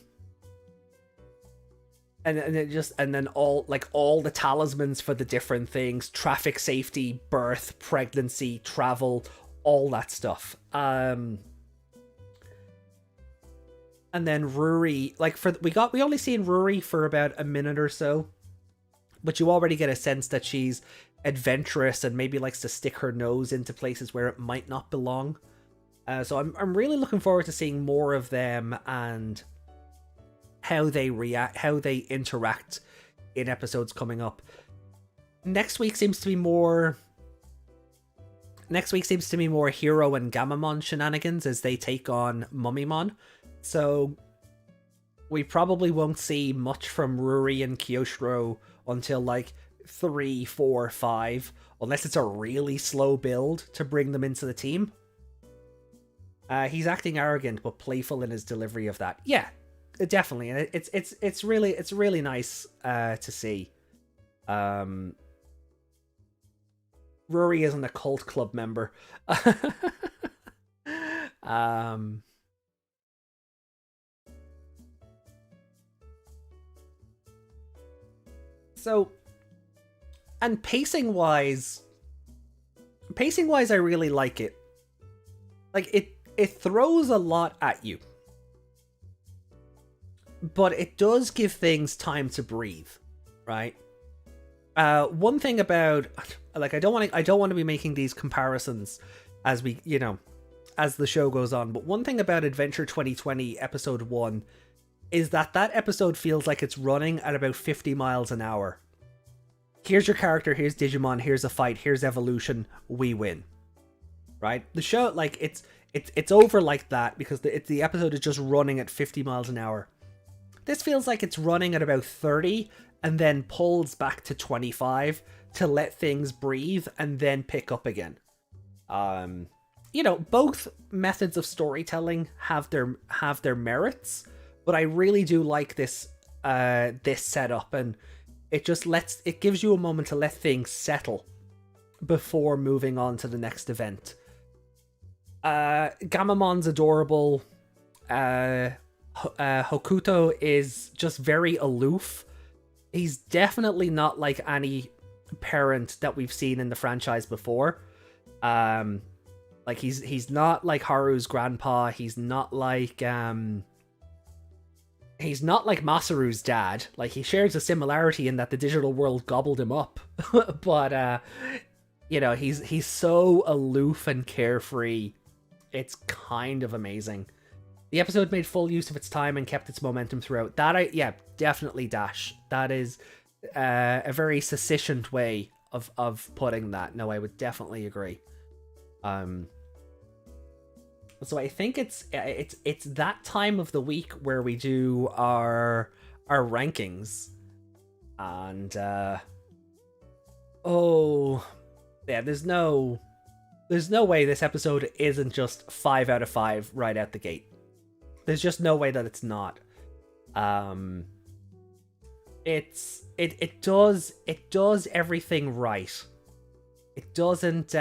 then all the talismans for the different things, traffic safety, birth, pregnancy, travel, all that stuff. And then Ruri, like, we only seen Ruri for about a minute or so, but you already get a sense that she's adventurous and maybe likes to stick her nose into places where it might not belong. So I'm really looking forward to seeing more of them and how they react, how they interact in episodes coming up. Next week seems to be more Hiro and Gammamon shenanigans as they take on Mummymon. So we probably won't see much from Ruri and Kyoshiro until like 3, 4, 5, unless it's a really slow build to bring them into the team. He's acting arrogant but playful in his delivery of that. Yeah, definitely, and it's really nice to see. Ruri isn't a cult club member. So, and pacing wise, I really like it. Like, it throws a lot at you, but it does give things time to breathe, right? One thing about, like, I don't want to be making these comparisons as we, as the show goes on, but one thing about Adventure 2020 episode 1 is that episode feels like it's running at about 50 miles an hour. Here's your character, here's Digimon, here's a fight, here's evolution, we win. Right? The show, like, it's over like that because the episode is just running at 50 miles an hour. This feels like it's running at about 30 and then pulls back to 25 to let things breathe and then pick up again. Both methods of storytelling have their merits, but I really do like this setup, and it gives you a moment to let things settle before moving on to the next event. Gammamon's adorable. Hokuto is just very aloof. He's definitely not like any parent that we've seen in the franchise before. Like he's not like Haru's grandpa. He's not like Masaru's dad. Like, he shares a similarity in that the digital world gobbled him up. But he's so aloof and carefree. It's kind of amazing. The episode made full use of its time and kept its momentum throughout. Definitely Dash. That is a very succinct way of putting that. No, I would definitely agree. So I think it's that time of the week where we do our rankings, and there's no way this episode isn't just 5 out of 5 right out the gate. There's just no way that it's not. It does everything right. It doesn't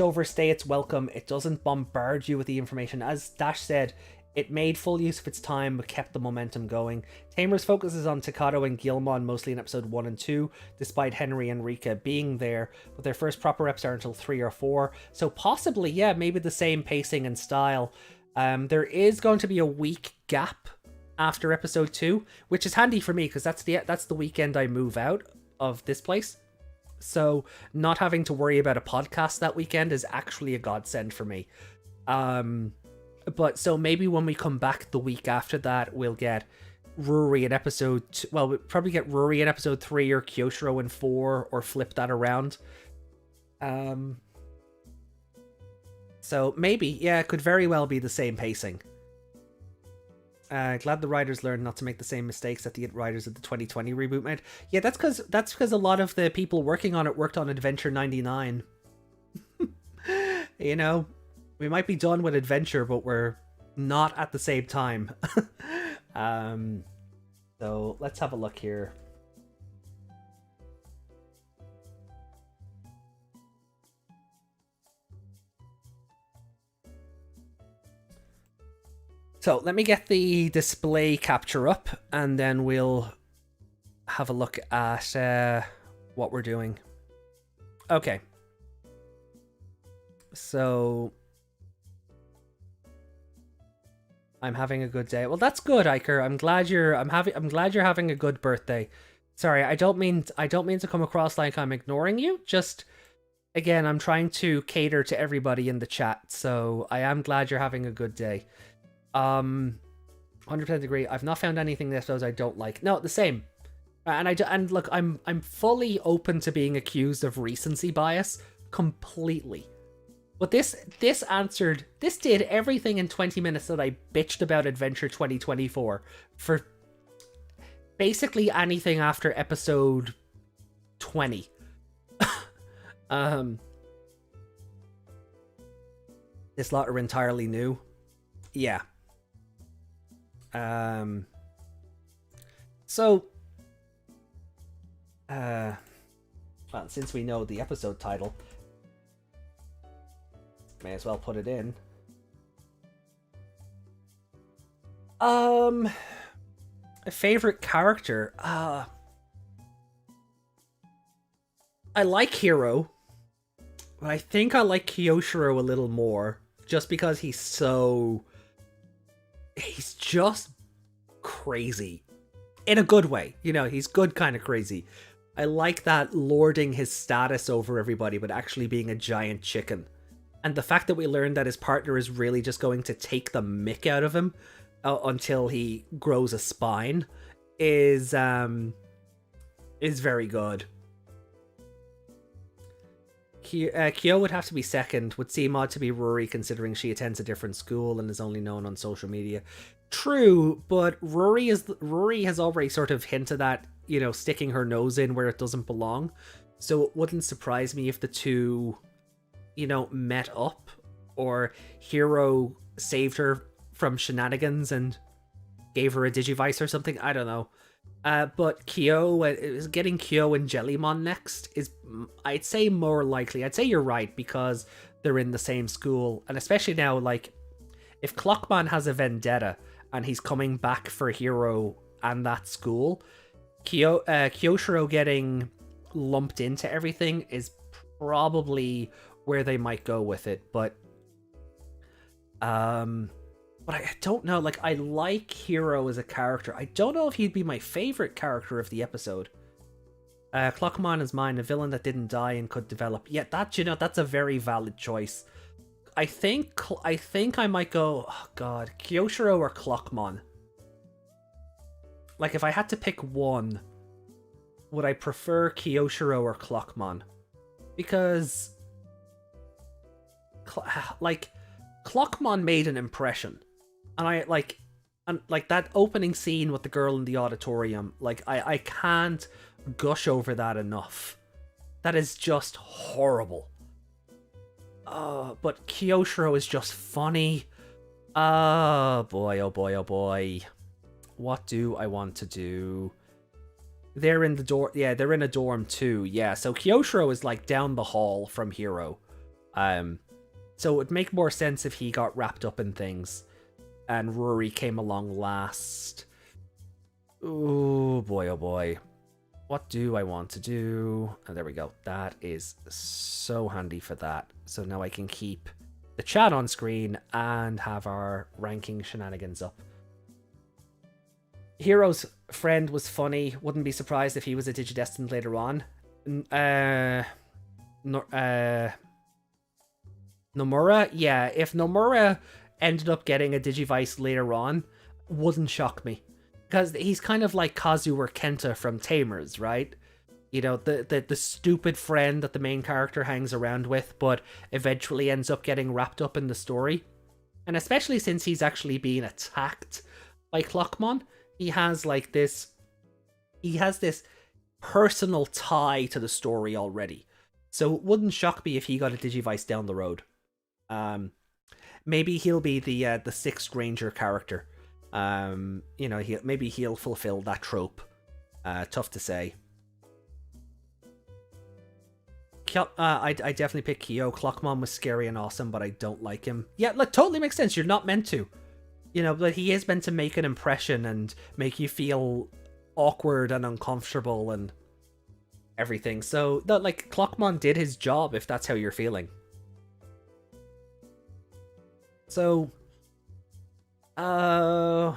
overstay its welcome. It doesn't bombard you with the information. As Dash said, it made full use of its time but kept the momentum going. Tamers focuses on Takato and Guilmon mostly in episode 1 and 2, despite Henry and Rika being there, but their first proper reps are until 3 or 4, so possibly, maybe the same pacing and style. There is going to be a week gap after episode 2, which is handy for me because that's the weekend I move out of this place. So not having to worry about a podcast that weekend is actually a godsend for me. But so maybe when we come back the week after that, we'll get Ruri in episode 2. Well, we'll probably get Ruri in episode 3 or Kyoshiro in 4, or flip that around. So maybe, it could very well be the same pacing. Glad the writers learned not to make the same mistakes that the writers of the 2020 reboot made. Yeah, that's because a lot of the people working on it worked on Adventure 99. We might be done with Adventure, but we're not at the same time. So let's have a look here. So let me get the display capture up, and then we'll have a look at what we're doing. Okay. So I'm having a good day. Well, that's good, Iker. I'm glad you're having a good birthday. Sorry, I don't mean to come across like I'm ignoring you. Just, again, I'm trying to cater to everybody in the chat, so I am glad you're having a good day. 100% agree. I've not found anything in this episode I don't like. No, the same. And look, I'm fully open to being accused of recency bias completely. But this did everything in 20 minutes that I bitched about Adventure 2024 for basically anything after episode 20. This lot are entirely new. Yeah. So, well, since we know the episode title, may as well put it in. A favorite character? I like Hiro, but I think I like Kyoshiro a little more, just because he's just crazy. In a good way. You know, he's good kind of crazy. I like that lording his status over everybody, but actually being a giant chicken. And the fact that we learned that his partner is really just going to take the mick out of him until he grows a spine is very good. Kyo would have to be second, would seem odd to be Rory considering she attends a different school and is only known on social media. True, but Rory has already sort of hinted at, you know, sticking her nose in where it doesn't belong. So it wouldn't surprise me if the two, you know, met up, or Hiro saved her from shenanigans and gave her a Digivice or something. I don't know. But getting Kyo and Jellymon next is, I'd say, more likely. I'd say you're right, because they're in the same school. And especially now, like, if Clockmon has a vendetta and he's coming back for Hiro and that school, Kyoshiro getting lumped into everything is probably where they might go with it. But I don't know. Like, I like Hiro as a character. I don't know if he'd be my favorite character of the episode. Clockmon is mine, a villain that didn't die and could develop. Yeah, that's a very valid choice. I think I might go, oh god, Kyoshiro or Clockmon. Like, if I had to pick one, would I prefer Kyoshiro or Clockmon? Because, like, Clockmon made an impression. And that opening scene with the girl in the auditorium, like, I can't gush over that enough. That is just horrible. But Kyoshiro is just funny. Oh boy, oh boy, oh boy. What do I want to do? They're in the door. Yeah, they're in a dorm too. Yeah, so Kyoshiro is like down the hall from Hiro. So it would make more sense if he got wrapped up in things and Rory came along last. Oh boy, oh boy. What do I want to do? Oh, there we go. That is so handy for that. So now I can keep the chat on screen and have our ranking shenanigans up. Hiro's friend was funny. Wouldn't be surprised if he was a Digidestined later on. Nomura? Yeah, if Nomura ended up getting a Digivice later on, wouldn't shock me. Because he's kind of like Kazu or Kenta from Tamers, right? You know, the stupid friend that the main character hangs around with, but eventually ends up getting wrapped up in the story. And especially since he's actually being attacked by Clockmon, he has this personal tie to the story already. So it wouldn't shock me if he got a Digivice down the road. Maybe he'll be the sixth ranger character. You know, maybe he'll fulfill that trope. Tough to say. I definitely pick Kyo. Clockmon was scary and awesome, but I don't like him. Yeah, like, totally makes sense. You're not meant to. You know, but he is meant to make an impression and make you feel awkward and uncomfortable and everything. So, like, Clockmon did his job if that's how you're feeling. So, God,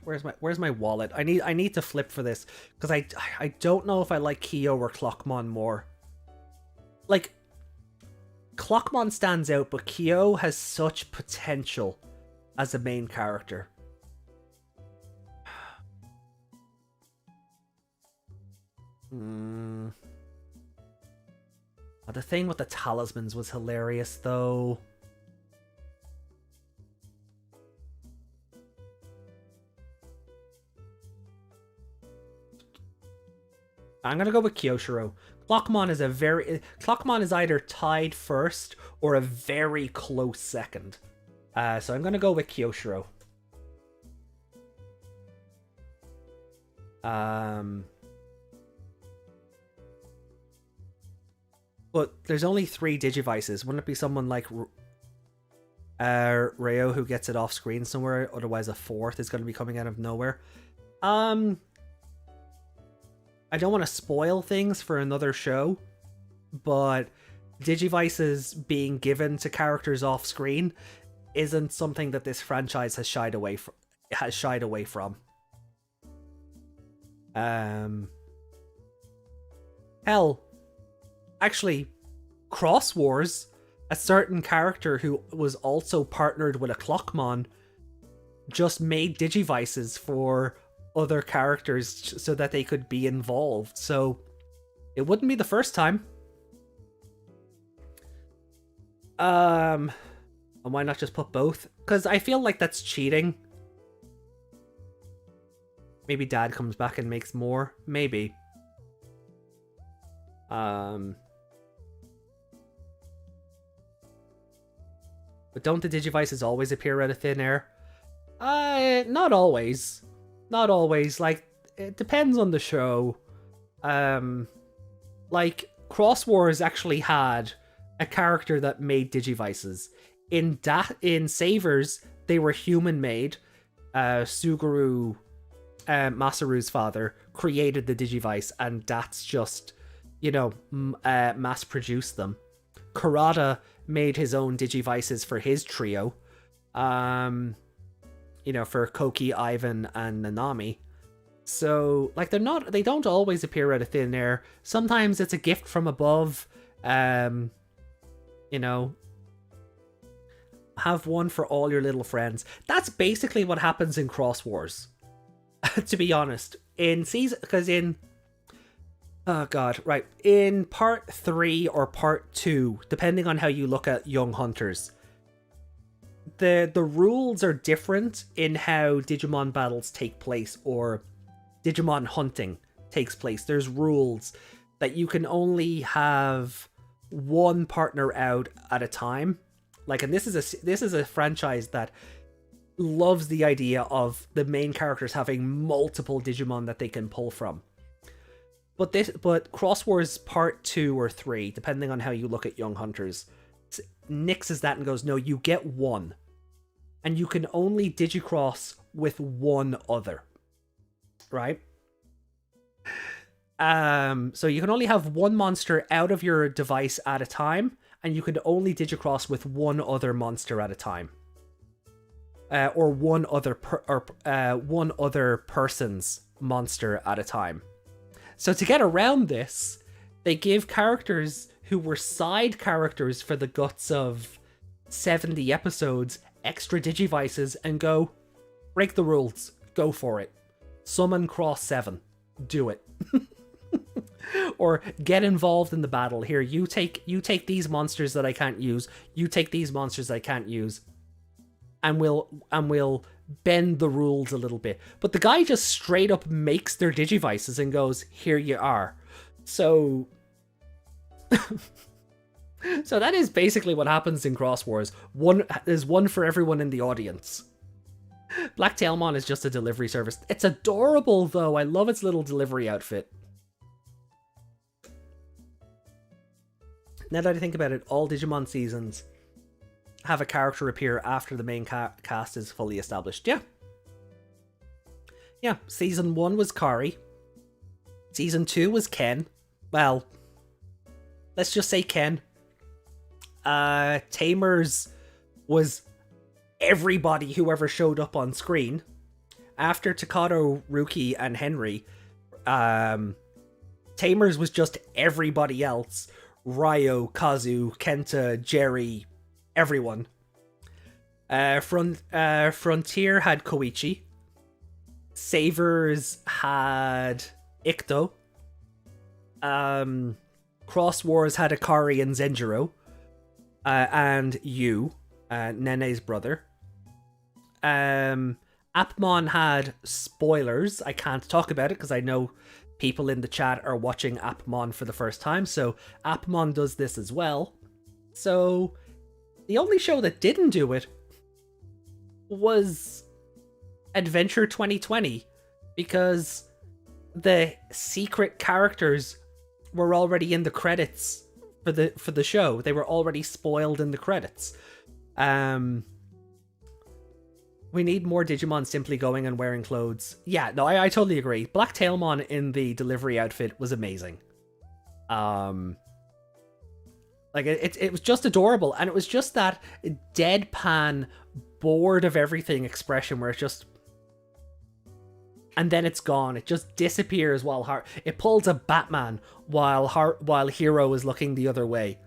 where's my wallet? I need to flip for this because I don't know if I like Kyo or Clockmon more. Like, Clockmon stands out, but Kyo has such potential as a main character. Oh, the thing with the talismans was hilarious, though. I'm gonna go with Kyoshiro. Clockmon is either tied first or a very close second. So I'm gonna go with Kyoshiro. But there's only 3 Digivices. Wouldn't it be someone like Ryo who gets it off screen somewhere? Otherwise a 4th is going to be coming out of nowhere. I don't want to spoil things for another show, but Digivices being given to characters off screen isn't something that this franchise has shied away from. Hell, actually, Cross Wars, a certain character who was also partnered with a Clockmon, just made Digivices for other characters so that they could be involved. So it wouldn't be the first time. And why not just put both? Because I feel like that's cheating. Maybe Dad comes back and makes more. Maybe. But don't the Digivices always appear out of thin air? Not always. Not always. Like, it depends on the show. Like, Cross Wars actually had a character that made Digivices. In Savers, they were human-made. Suguru, Masaru's father, created the Digivice, and that's just, you know, mass-produced them. Kurata made his own Digivices for his trio. You know, for Koki, Ivan, and Nanami. So, like, they don't always appear out of thin air. Sometimes it's a gift from above. You know, have one for all your little friends. That's basically what happens in Cross Wars. To be honest. Oh god, right. In part 3 or part 2, depending on how you look at Young Hunters, the rules are different in how Digimon battles take place or Digimon hunting takes place. There's rules that you can only have one partner out at a time. Like, and this is a franchise that loves the idea of the main characters having multiple Digimon that they can pull from. But Cross Wars part 2 or 3, depending on how you look at Young Hunters, nixes that and goes, no, you get one. And you can only Digicross with one other. Right? So you can only have one monster out of your device at a time, and you can only Digicross with one other monster at a time. Or one other person's monster at a time. So to get around this, they give characters who were side characters for the guts of 70 episodes extra Digivices and go, break the rules, go for it. Summon Cross 7, do it. Or get involved in the battle. Here, you take these monsters that I can't use, you take these monsters I can't use, and we'll bend the rules a little bit. But the guy just straight up makes their Digivices and goes, here you are. So so that is basically what happens in Cross Wars. There's one for everyone in the audience. Black Tailmon is just a delivery service. It's adorable though. I love its little delivery outfit. Now that I think about it, all Digimon seasons have a character appear after the main cast is fully established. Yeah, season 1 was Kari. Season 2 was Ken. Well, let's just say Ken. Tamers was everybody who ever showed up on screen. After Takato, Ruki, and Henry, Tamers was just everybody else. Ryo, Kazu, Kenta, Jerry, everyone. Frontier had Koichi. Savers had Ikto. Cross Wars had Akari and Zenjiro. And Yu, Nene's brother. Appmon had spoilers. I can't talk about it because I know people in the chat are watching Appmon for the first time, so Appmon does this as well. So the only show that didn't do it was Adventure 2020, because the secret characters were already in the credits for the show. They were already spoiled in the credits. We need more Digimon simply going and wearing clothes. Yeah, no, I totally agree. Black Tailmon in the delivery outfit was amazing. Like, it was just adorable, and it was just that deadpan, bored of everything expression where it's just... And then it's gone. It just disappears while it pulls a Batman while Hiro is looking the other way.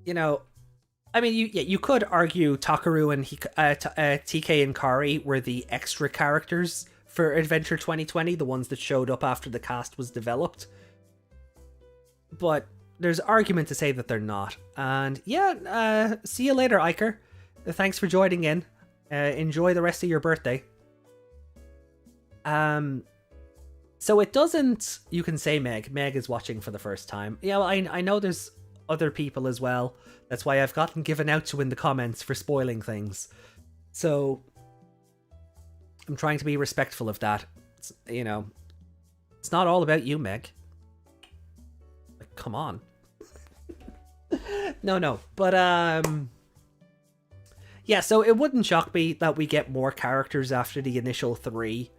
You know, I mean, you could argue Takaru and TK and Kari were the extra characters for Adventure 2020, the ones that showed up after the cast was developed. But there's argument to say that they're not. And yeah, see you later, Iker. Thanks for joining in. Enjoy the rest of your birthday. So it doesn't... You can say Meg. Meg is watching for the first time. Yeah, well, I know there's other people as well. That's why I've gotten given out to in the comments for spoiling things. So I'm trying to be respectful of that. It's, you know, it's not all about you, Meg. Like, come on. No. But, yeah, so it wouldn't shock me that we get more characters after the initial 3,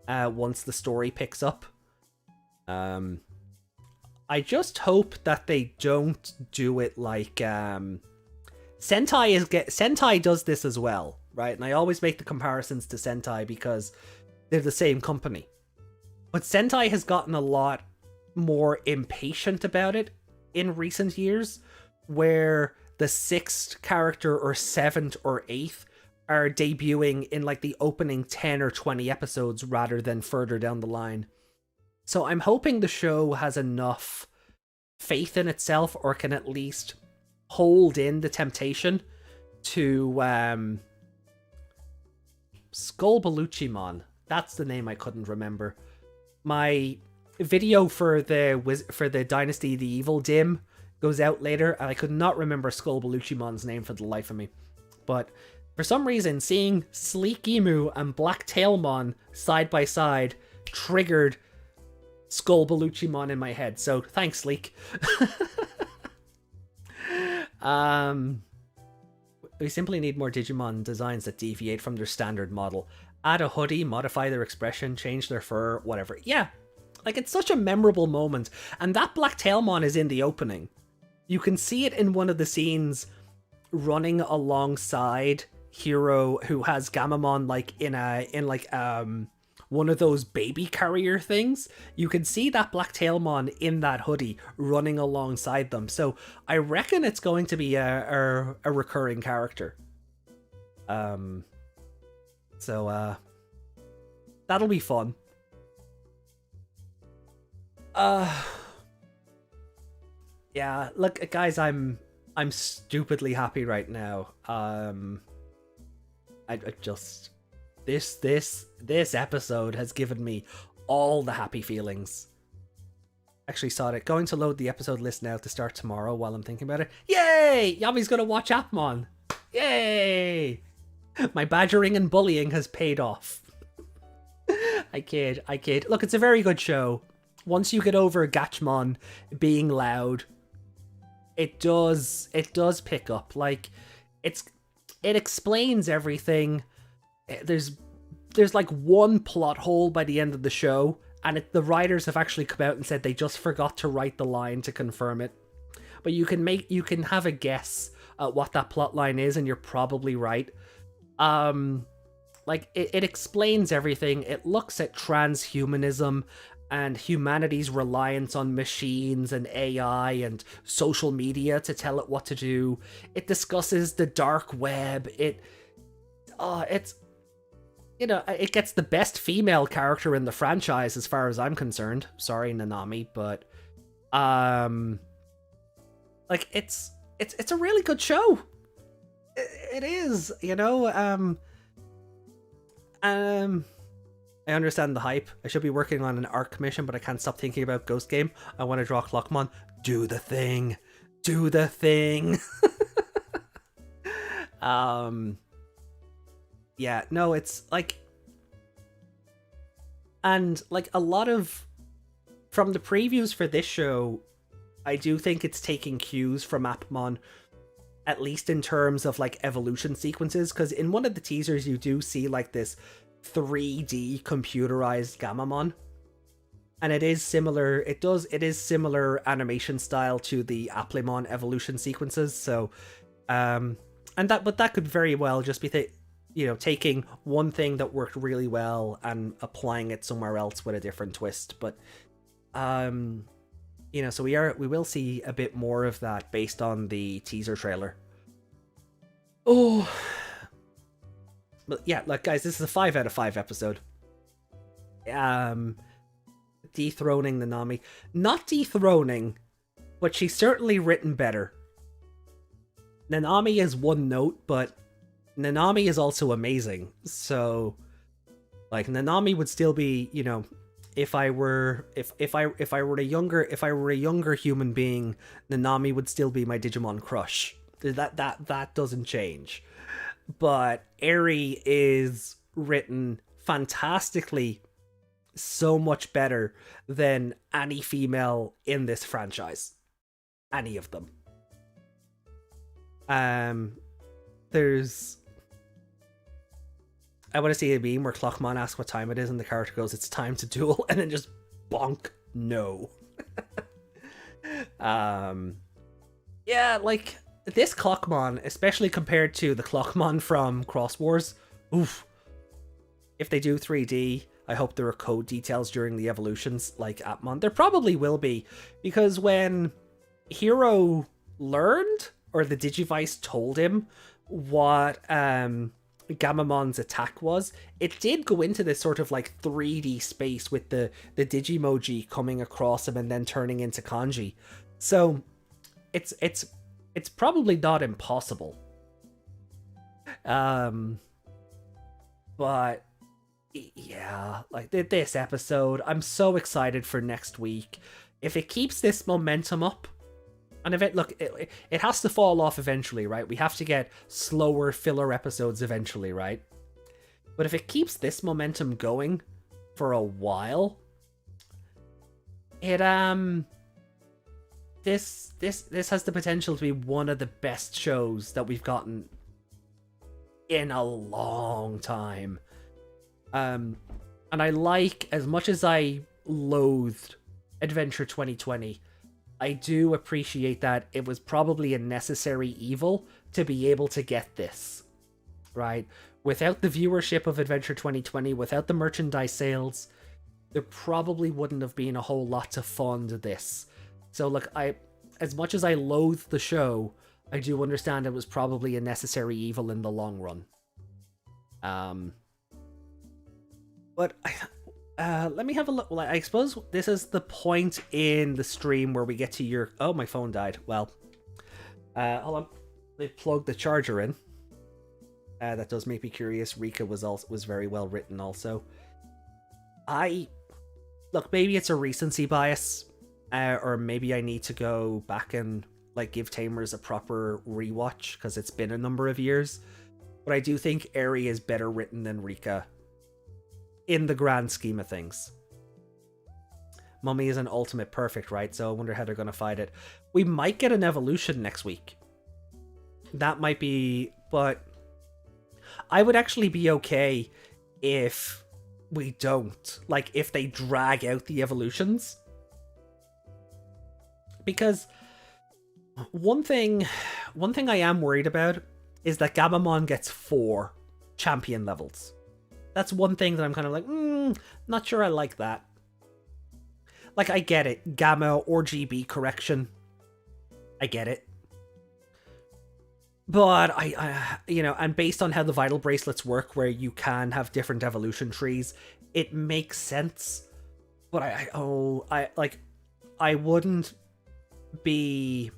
once the story picks up. I just hope that they don't do it like, Sentai does this as well, right? And I always make the comparisons to Sentai because they're the same company. But Sentai has gotten a lot more impatient about it in recent years, where the 6th character or 7th or 8th are debuting in like the opening 10 or 20 episodes rather than further down the line. So I'm hoping the show has enough faith in itself, or can at least hold in the temptation to Skullbaluchimon. That's the name I couldn't remember. My video for the Dynasty the Evil Dim goes out later, and I could not remember Skullbaluchimon's name for the life of me. But for some reason, seeing Sleek Emu and Black Tailmon side by side triggered Skullbaluchimon in my head. So thanks, Sleek. We simply need more Digimon designs that deviate from their standard model. Add a hoodie, modify their expression, change their fur, whatever. Yeah, like, it's such a memorable moment. And that Black Tailmon is in the opening. You can see it in one of the scenes running alongside Hiro, who has Gammamon like in one of those baby carrier things. You can see that Black Tailmon in that hoodie running alongside them. So I reckon it's going to be a recurring character. So that'll be fun. Yeah, look, guys, I'm stupidly happy right now. I just... This episode has given me all the happy feelings. Actually saw it. Going to load the episode list now to start tomorrow while I'm thinking about it. Yay! Yami's gonna watch Appmon. Yay! My badgering and bullying has paid off. I kid. Look, it's a very good show. Once you get over Gatchmon being loud, it does pick up. Like, it explains everything. There's like one plot hole by the end of the show, and the writers have actually come out and said they just forgot to write the line to confirm it. But you can have a guess at what that plot line is, and you're probably right. Like, it explains everything. It looks at transhumanism and humanity's reliance on machines and AI and social media to tell it what to do. It discusses the dark web. It's it gets the best female character in the franchise as far as I'm concerned. Sorry, Nanami, but like it's a really good show. It is, I understand the hype. I should be working on an art commission, but I can't stop thinking about Ghost Game. I want to draw Clockmon. Do the thing. Do the thing. Yeah, no, it's like, and like a lot of, from the previews for this show, I do think it's taking cues from Appmon, at least in terms of like evolution sequences, because in one of the teasers you do see like this 3D computerized Gammamon, and it is similar. It is similar animation style to the Applemon evolution sequences. So, but that could very well just be taking one thing that worked really well and applying it somewhere else with a different twist. But so we will see a bit more of that based on the teaser trailer. Oh. But yeah, look, guys, this is a 5 out of 5 episode. Dethroning Nanami. Not dethroning, but she's certainly written better. Nanami is one note, but Nanami is also amazing. So, like, Nanami would still be, if I were a younger human being, Nanami would still be my Digimon crush. That doesn't change. But Eri is written fantastically, so much better than any female in this franchise. Any of them. There's, I want to see a meme where Clockmon asks what time it is and the character goes, "It's time to duel," and then just bonk, no. Yeah, like, this Clockmon, especially compared to the Clockmon from Cross Wars, oof. If they do 3D, I hope there are code details during the evolutions like Appmon. There probably will be, because when Hiro learned, or the Digivice told him what Gammamon's attack was, it did go into this sort of like 3D space with the Digimoji coming across him and then turning into kanji. So it's probably not impossible. But yeah, like this episode, I'm so excited for next week. If it keeps this momentum up, and if it has to fall off eventually, right? We have to get slower filler episodes eventually, right? But if it keeps this momentum going for a while, it this has the potential to be one of the best shows that we've gotten in a long time. And I like, as much as I loathed Adventure 2020, I do appreciate that it was probably a necessary evil to be able to get this, right? Without the viewership of Adventure 2020, without the merchandise sales, there probably wouldn't have been a whole lot to fund this. So look, as much as I loathe the show, I do understand it was probably a necessary evil in the long run. But let me have a look. Well, I suppose this is the point in the stream where we get to your... Oh, my phone died. Well, hold on. They plugged the charger in. That does make me curious. Rika was very well written also. Look, maybe it's a recency bias, or maybe I need to go back and like give Tamers a proper rewatch because it's been a number of years. But I do think Eri is better written than Rika in the grand scheme of things. Mummy is an ultimate perfect, right? So I wonder how they're going to fight it. We might get an evolution next week. That might be... But I would actually be okay if we don't. Like, if they drag out the evolutions. Because one thing I am worried about is that Gammamon gets 4 champion levels. That's one thing that I'm kind of like, not sure I like that. Like, I get it. Gamma or GB correction. I get it. But you know, and based on how the vital bracelets work, where you can have different evolution trees, it makes sense. But I wouldn't be,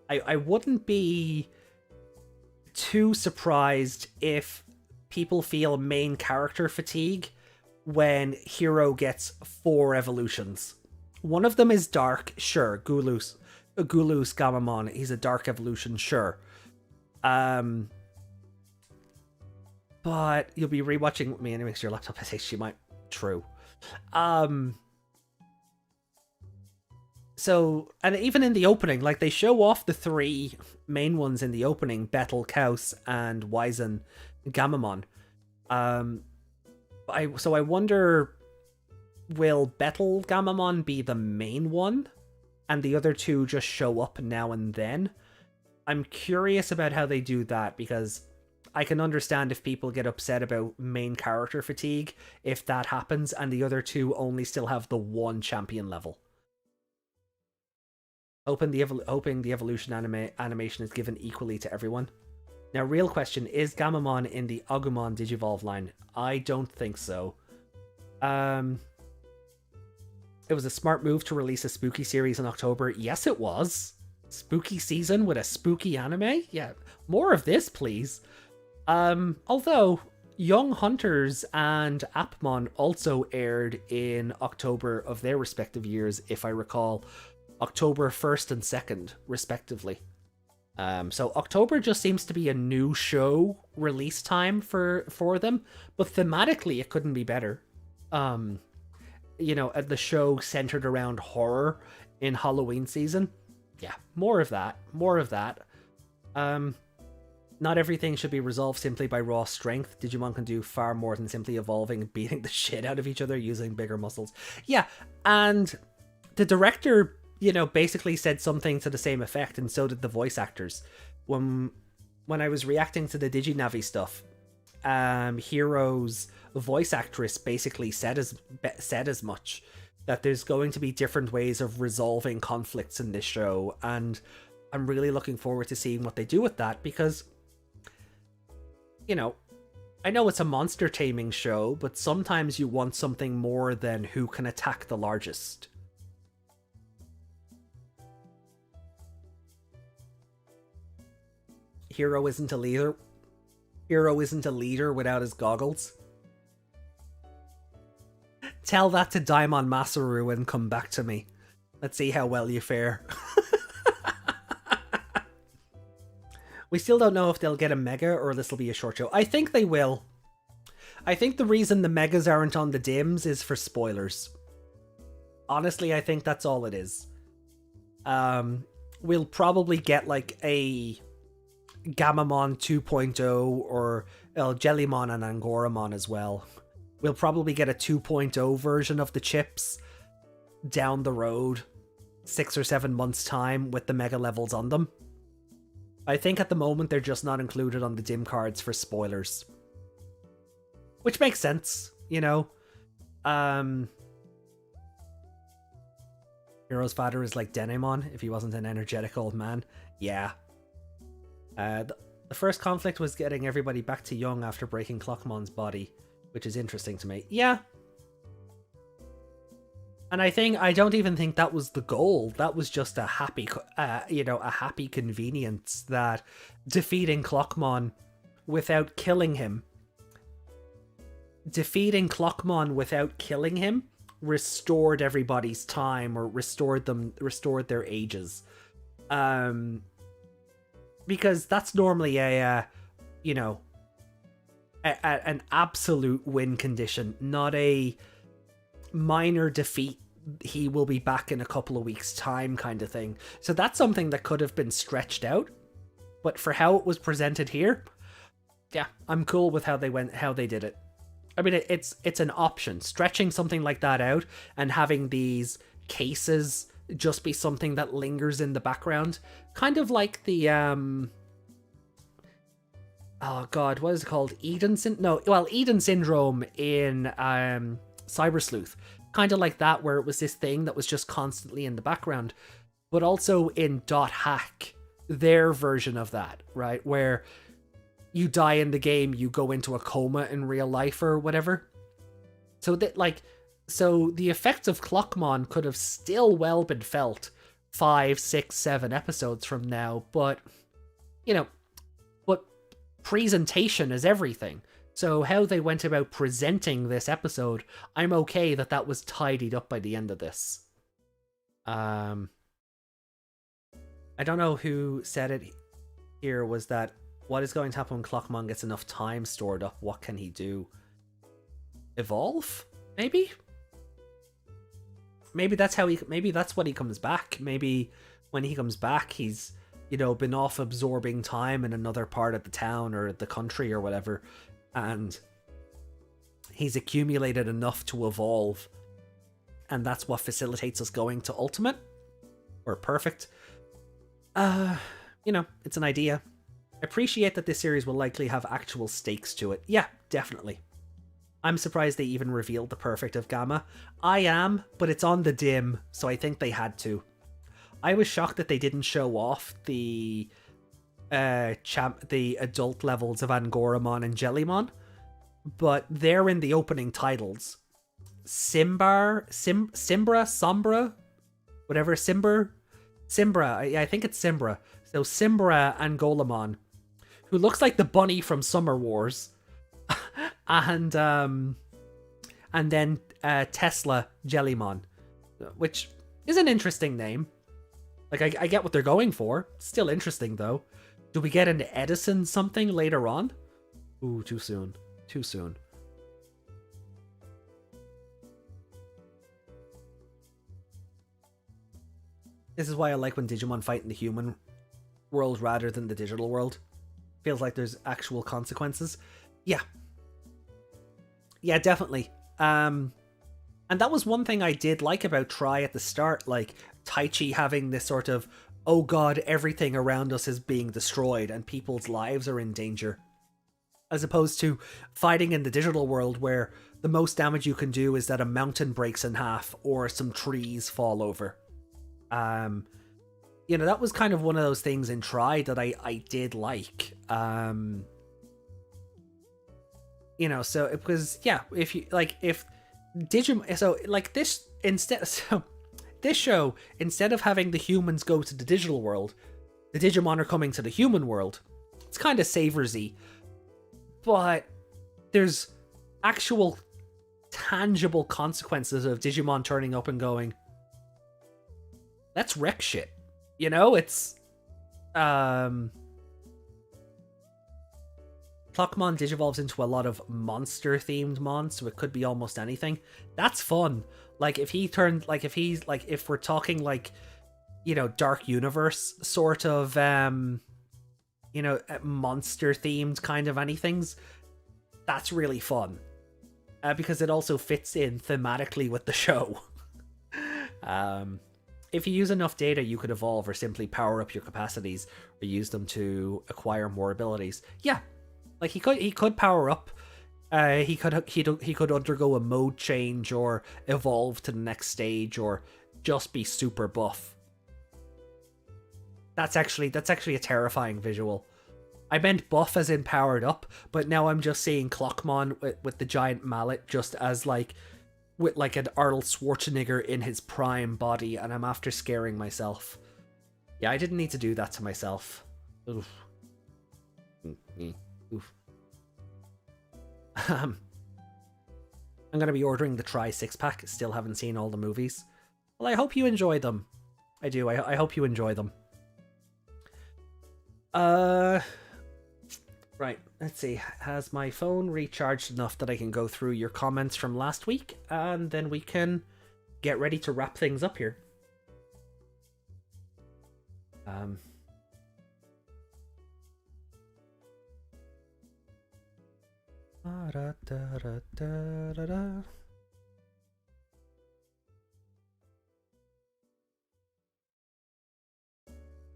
I wouldn't be too surprised if people feel main character fatigue when Hiro gets 4 evolutions. One of them is dark, sure. Gulus Gammamon, he's a dark evolution, sure. But you'll be rewatching me and it makes your laptop she might. True. So, and even in the opening, like, they show off the 3 main ones in the opening, Betel, Kaus, and Wizen Gammamon. So I wonder, will Betel Gammamon be the main one, and the other 2 just show up now and then? I'm curious about how they do that, because I can understand if people get upset about main character fatigue if that happens and the other 2 only still have the 1 champion level. Hoping the evolution animation is given equally to everyone. Now, real question, is Gammamon in the Agumon Digivolve line? I don't think so. It was a smart move to release a spooky series in October. Yes, it was. Spooky season with a spooky anime? Yeah, more of this, please. Although, Young Hunters and Appmon also aired in October of their respective years, if I recall. October 1st and 2nd, respectively. So October just seems to be a new show release time for them, but thematically it couldn't be better. You know, the show centered around horror in Halloween season. Yeah, more of that. Not everything should be resolved simply by raw strength. Digimon can do far more than simply evolving and beating the shit out of each other using bigger muscles. Yeah, and the director, you know, basically said something to the same effect, and so did the voice actors. When I was reacting to the DigiNavi stuff, Hiro's voice actress basically said as much, that there's going to be different ways of resolving conflicts in this show, and I'm really looking forward to seeing what they do with that, because, you know, I know it's a monster taming show, but sometimes you want something more than who can attack the largest. Hiro isn't a leader. Hiro isn't a leader without his goggles. Tell that to Daimon Masaru and come back to me. Let's see how well you fare. We still don't know if they'll get a mega or this will be a short show. I think they will. I think the reason the megas aren't on the dims is for spoilers. Honestly, I think that's all it is. We'll probably get like a Gammamon 2.0 or Jellymon and Angoramon as well. We'll probably get a 2.0 version of the chips down the road, 6 or 7 months time with the mega levels on them. I think at the moment they're just not included on the dim cards for spoilers. Which makes sense, you know. Hiro's father is like Denimon if he wasn't an energetic old man. Yeah. The first conflict was getting everybody back to young after breaking Clockmon's body, which is interesting to me. Yeah. And I don't even think that was the goal. That was just a happy, a happy convenience that defeating Clockmon without killing him. Defeating Clockmon without killing him restored everybody's time, or restored their ages. Because that's normally an absolute win condition, not a minor defeat, he will be back in a couple of weeks' time kind of thing. So that's something that could have been stretched out. But for how it was presented here, yeah, I'm cool with how they did it. I mean, it's an option. Stretching something like that out and having these cases just be something that lingers in the background. Kind of like the, oh god, what is it called? Eden Syndrome in Cyber Sleuth. kind of like that, where it was this thing that was just constantly in the background. But also in Dot Hack, their version of that, right? Where you die in the game, you go into a coma in real life or whatever. So that, like, so the effects of Clockmon could have still well been felt 5, 6, 7 episodes from now, but, you know, but presentation is everything. So how they went about presenting this episode, I'm okay that that was tidied up by the end of this. I don't know who said it here, was that what is going to happen when Clockmon gets enough time stored up? What can he do? Evolve? Maybe? Maybe that's how he, maybe that's when he comes back. Maybe when he comes back, he's, you know, been off absorbing time in another part of the town or the country or whatever, and he's accumulated enough to evolve, and that's what facilitates us going to Ultimate or Perfect. You know, it's an idea. I appreciate that this series will likely have actual stakes to it. Yeah, definitely. I'm surprised they even revealed the Perfect of Gamma. I am, but it's on the dim, so I think they had to. I was shocked that they didn't show off the adult levels of Angoramon and Jellymon, but they're in the opening titles. Simbra, whatever, Simbra, I think it's Simbra. So Simbra Angolamon, who looks like the bunny from Summer Wars, and then Tesla Jellymon, which is an interesting name. Like, I get what they're going for. Still interesting, though. Do we get an Edison something later on? Ooh, too soon. Too soon. This is why I like when Digimon fight in the human world rather than the digital world. Feels like there's actual consequences. Yeah. Yeah, definitely. And that was one thing I did like about Tri at the start, like Taichi having this sort of, oh god, everything around us is being destroyed and people's lives are in danger. As opposed to fighting in the digital world where the most damage you can do is that a mountain breaks in half or some trees fall over. You know, that was kind of one of those things in Tri that I did like. You know, so it was, yeah, if you, like, if Digimon, so, like, this, instead, so, this show, instead of having the humans go to the digital world, the Digimon are coming to the human world. It's kind of Savorsy, but there's actual tangible consequences of Digimon turning up and going, let's wreck shit. You know, it's, Clockmon digivolves into a lot of monster-themed mon, so it could be almost anything. That's fun. Like, if he turned, like, if he's, like, if we're talking, like, you know, Dark Universe sort of, you know, monster-themed kind of anythings, that's really fun. Because it also fits in thematically with the show. If you use enough data, you could evolve or simply power up your capacities or use them to acquire more abilities. Yeah. Like, he could power up. He could undergo a mode change or evolve to the next stage or just be super buff. That's actually a terrifying visual. I meant buff as in powered up, but now I'm just seeing Clockmon with the giant mallet just as like with like an Arnold Schwarzenegger in his prime body, and I'm after scaring myself. Yeah, I didn't need to do that to myself. Oof. Oof. I'm gonna be ordering the Tri 6-pack. Still haven't seen all the movies. Well, I hope you enjoy them. I do. I hope you enjoy them. Right, let's see. Has my phone recharged enough that I can go through your comments from last week, and then we can get ready to wrap things up here.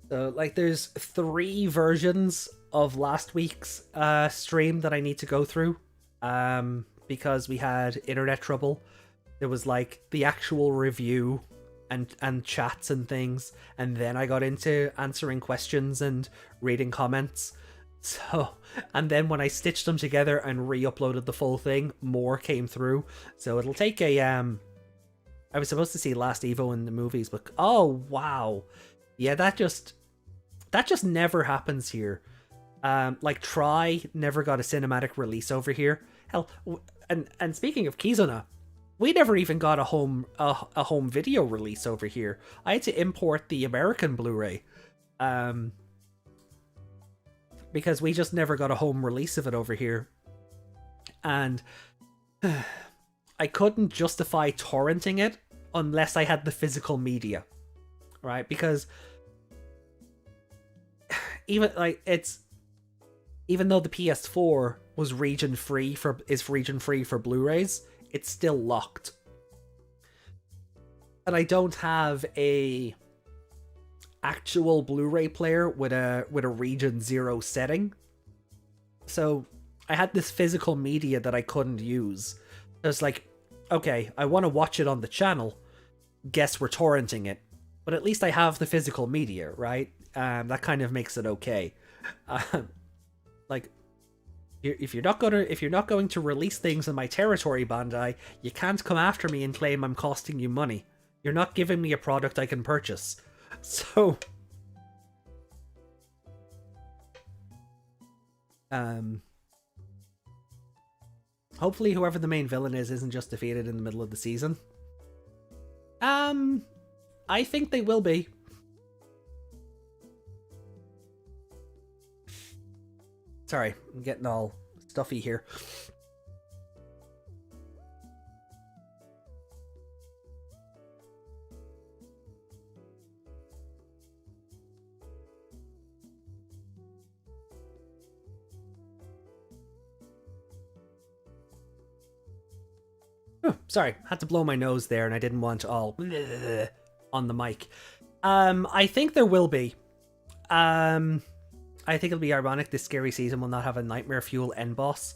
So, like, there's 3 versions of last week's stream that I need to go through, because we had internet trouble. There was like the actual review and chats and things, and then I got into answering questions and reading comments. So, and then when I stitched them together and re-uploaded the full thing, more came through. So it'll take a I was supposed to see Last Evo in the movies, but oh wow. Yeah, that just never happens here. Like Try never got a cinematic release over here. Hell, and speaking of Kizuna, we never even got a home video release over here. I had to import the American Blu-ray, because we just never got a home release of it over here, and I couldn't justify torrenting it unless I had the physical media, right? Because even though the PS4 was region free for Blu-rays, it's still locked. And I don't have a actual Blu-ray player with a region 0 setting. So I had this physical media that I couldn't use. I was like, okay, I want to watch it on the channel. Guess we're torrenting it. But at least I have the physical media, right? That kind of makes it okay. Like, if you're not going to release things in my territory, Bandai, you can't come after me and claim I'm costing you money. You're not giving me a product I can purchase. So, hopefully whoever the main villain is isn't just defeated in the middle of the season. I think they will be. Sorry, I'm getting all stuffy here. Oh, sorry, had to blow my nose there, and I didn't want all on the mic. I think there will be. I think it'll be ironic this scary season will not have a Nightmare Fuel end boss.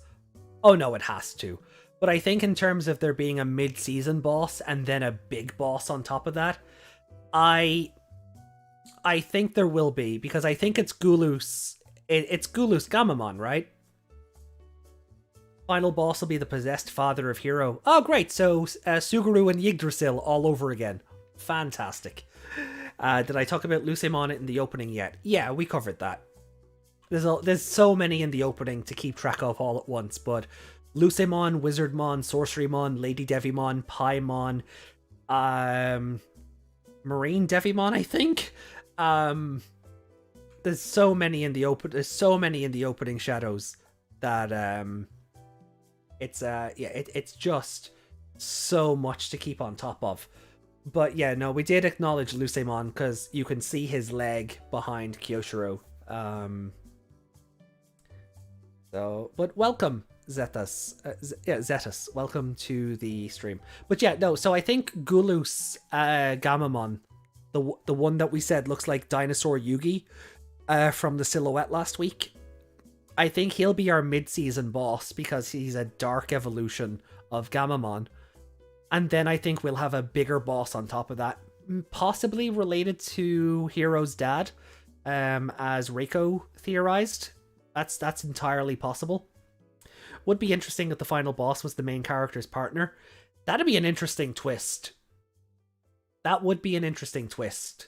Oh no, it has to. But I think in terms of there being a mid-season boss and then a big boss on top of that, I think there will be, because I think it's Gulus. It's Gulus Gammamon, right? Final boss will be the possessed father of Hiro. Oh great, so Suguru and Yggdrasil all over again. Fantastic. Did I talk about Lucemon in the opening yet? Yeah, we covered that. There's so many in the opening to keep track of all at once, but Lucemon, Wizardmon, Sorcerymon, Lady Devimon, Paimon, Marine Devimon, I think. There's so many in the opening shadows that it's just so much to keep on top of. But yeah, no, we did acknowledge Lucemon because you can see his leg behind Kyoshiro. So, but welcome, Zetas. Zetas, welcome to the stream. But yeah, no, so I think Gulus Gammamon, the one that we said looks like Dinosaur Yugi from the silhouette last week, I think he'll be our mid-season boss because he's a dark evolution of Gammamon. And then I think we'll have a bigger boss on top of that, possibly related to Hiro's dad, as Reiko theorized. That's entirely possible. Would be interesting if the final boss was the main character's partner. That'd be an interesting twist. That would be an interesting twist.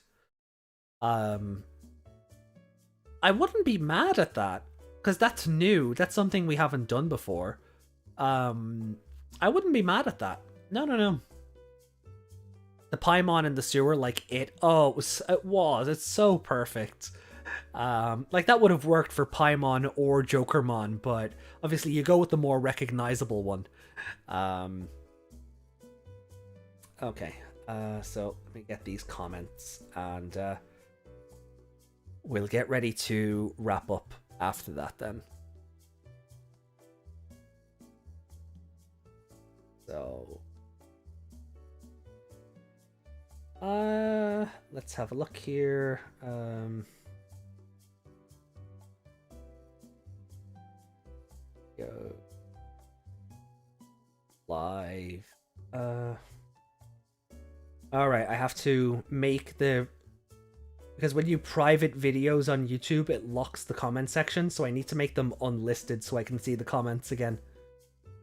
I wouldn't be mad at that, because that's new. That's something we haven't done before. I wouldn't be mad at that. No. The Paimon in the sewer, like it was. It's so perfect. Like that would have worked for Paimon or Jokermon, but obviously you go with the more recognizable one. Okay, so let me get these comments and we'll get ready to wrap up after that then. So let's have a look here. Go live Uh, Alright, I have to make the... Because when you private videos on YouTube, it locks the comment section, so I need to make them unlisted so I can see the comments again.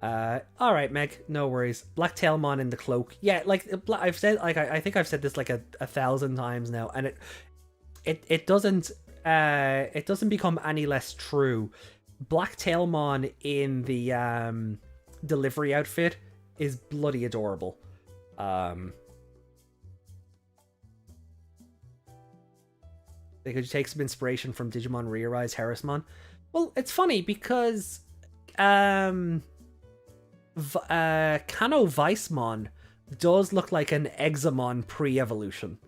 Alright, Meg, no worries. Black Tailmon in the cloak. Yeah, like, I've said, like, I think I've said this like a 1,000 times now, and it doesn't become any less true. Black Tailmon in the, delivery outfit is bloody adorable. They could take some inspiration from Digimon Rearise Harrismon. Well, it's funny because Kano Vicemon does look like an Examon pre-evolution,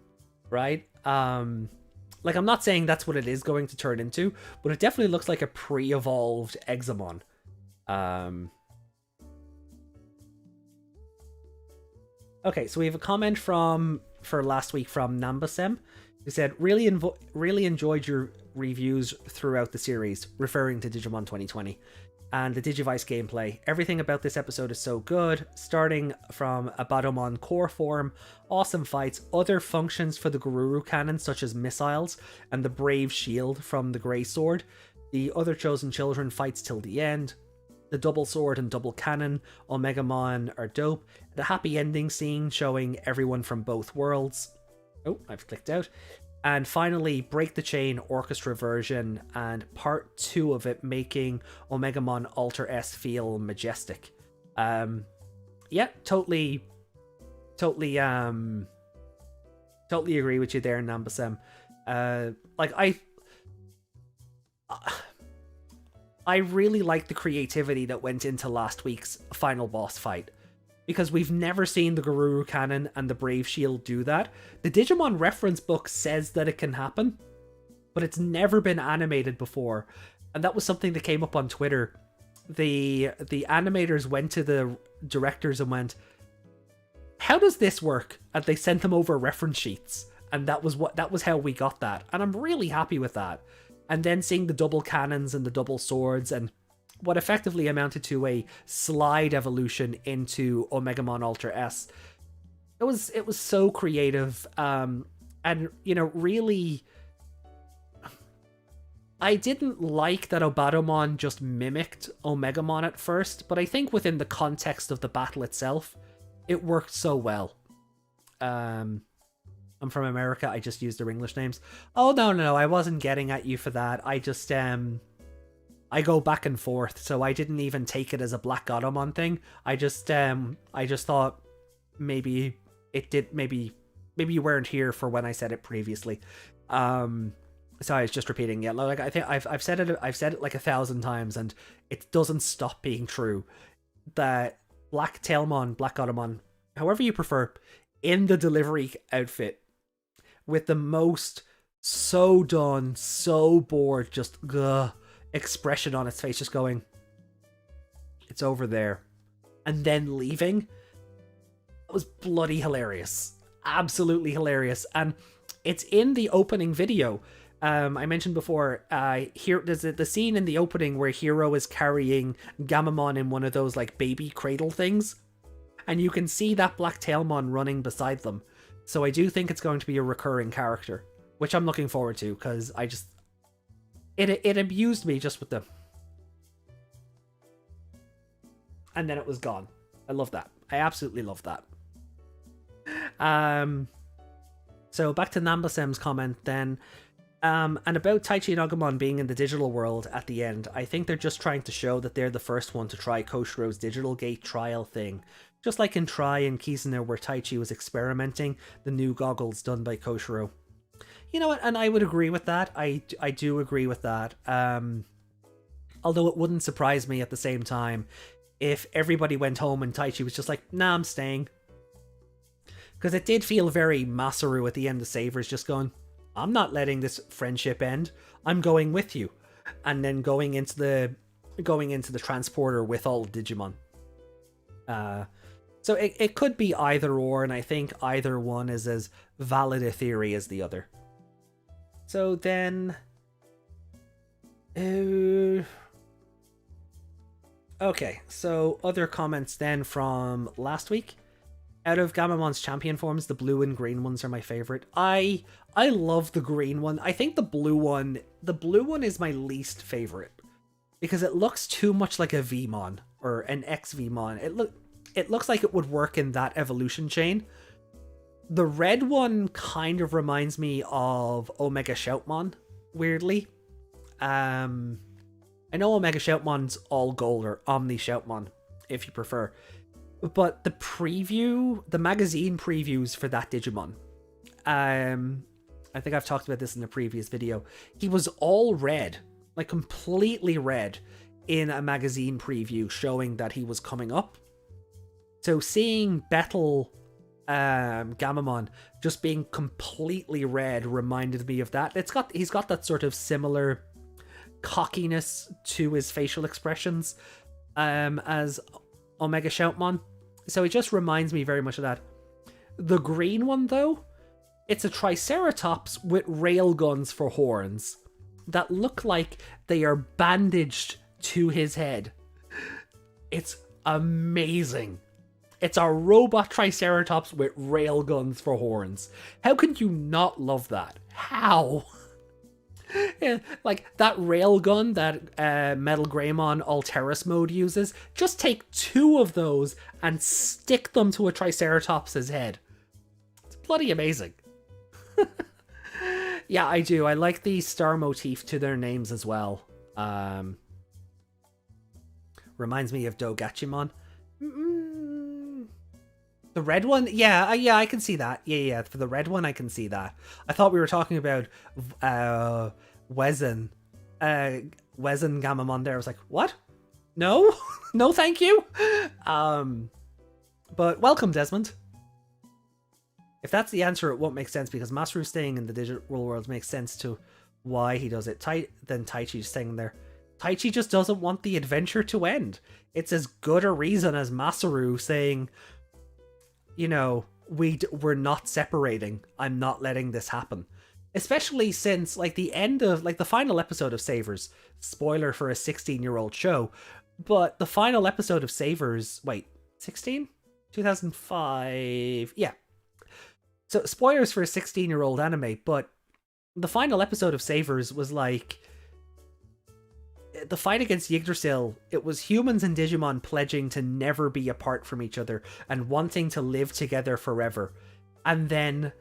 right? Like, I'm not saying that's what it is going to turn into, but it definitely looks like a pre-evolved Examon. Okay, so we have a comment for last week from Nambasem, who said, really enjoyed your reviews throughout the series, referring to Digimon 2020, and the Digivice gameplay. Everything about this episode is so good, starting from a Badomon core form, awesome fights, other functions for the Garuru cannon, such as missiles, and the Brave Shield from the Grey Sword, the other Chosen Children fights till the end, the double sword and double cannon, Omegamon are dope, the happy ending scene showing everyone from both worlds. Oh, I've clicked out. And finally, Break the Chain orchestra version and part 2 of it making Omegamon Alter S feel majestic. Yeah, totally agree with you there, Nambasem. Like, I really like the creativity that went into last week's final boss fight, because we've never seen the Garuru Cannon and the Brave Shield do that. The Digimon reference book says that it can happen, but it's never been animated before. And that was something that came up on Twitter. The animators went to the directors and went, how does this work? And they sent them over reference sheets. And that was how we got that. And I'm really happy with that. And then seeing the double cannons and the double swords and what effectively amounted to a slide evolution into Omegamon Alter S. It was so creative, and, you know, really, I didn't like that Obadomon just mimicked Omegamon at first, but I think within the context of the battle itself, it worked so well. I'm from America, I just used their English names. Oh, no, I wasn't getting at you for that. I just, I go back and forth, so I didn't even take it as a Black Godamon thing. I just thought maybe you weren't here for when I said it previously. So I was just repeating it. Like, I think I've said it like 1,000 times, and it doesn't stop being true. That Black Tailmon, Black Godamon, however you prefer, in the delivery outfit, with the most so done, so bored, just expression on its face, just going, it's over there, and then leaving. It was bloody hilarious, absolutely hilarious. And it's in the opening video. I mentioned before, here there's the scene in the opening where Hiro is carrying Gammamon in one of those like baby cradle things, and you can see that Black Tailmon running beside them. So I do think it's going to be a recurring character, which I'm looking forward to, because I just it amused me just with the, and then it was gone. I love that. I absolutely love that. So back to Nambasem's comment then. And about Taichi and Agumon being in the digital world at the end, I think they're just trying to show that they're the first one to try Koshiro's digital gate trial thing. Just like in Try and Kizuna, where Taichi was experimenting the new goggles done by Koshiro. You know what, and I would agree with that. I do agree with that. Although it wouldn't surprise me at the same time if everybody went home and Taichi was just like, nah, I'm staying. Because it did feel very Masaru at the end of Savers, just going, I'm not letting this friendship end. I'm going with you. And then going into the transporter with all Digimon. So it could be either or, and I think either one is as valid a theory as the other. So then... okay, so other comments then from last week. Out of Gammamon's champion forms, the blue and green ones are my favorite. I love the green one. I think the blue one is my least favorite because it looks too much like a Vmon or an X-Vmon. It looks like it would work in that evolution chain. The red one kind of reminds me of Omega Shoutmon, weirdly. I know Omega Shoutmon's all gold, or Omni Shoutmon, if you prefer. But the magazine previews for that Digimon, I think I've talked about this in a previous video. He was all red, like completely red, in a magazine preview showing that he was coming up. So seeing Battle Gammamon just being completely red reminded me of that. He's got that sort of similar cockiness to his facial expressions as Omega Shoutmon. So it just reminds me very much of that. The green one, though, it's a Triceratops with railguns for horns that look like they are bandaged to his head. It's amazing. It's a robot Triceratops with railguns for horns. How can you not love that? How? Yeah, like that railgun that Metal Greymon Alteris mode uses, just take 2 of those and stick them to a Triceratops' head. It's bloody amazing. Yeah, I do. I like the star motif to their names as well. Reminds me of Dogachimon. The red one? Yeah, I can see that. Yeah, for the red one, I can see that. I thought we were talking about Wezen Gammamon there. I was like, what? No? No, thank you? But welcome, Desmond. If that's the answer, it won't make sense, because Masaru staying in the digital world makes sense to why he does it. Then Taichi's staying there. Taichi just doesn't want the adventure to end. It's as good a reason as Masaru saying, you know, we're not separating. I'm not letting this happen. Especially since, like, the end of, like, the final episode of Savers, spoiler for a 16-year-old show, but the final episode of Savers, wait, 16? 2005? Yeah. So, spoilers for a 16-year-old anime, but the final episode of Savers was, like, the fight against Yggdrasil, it was humans and Digimon pledging to never be apart from each other and wanting to live together forever. And then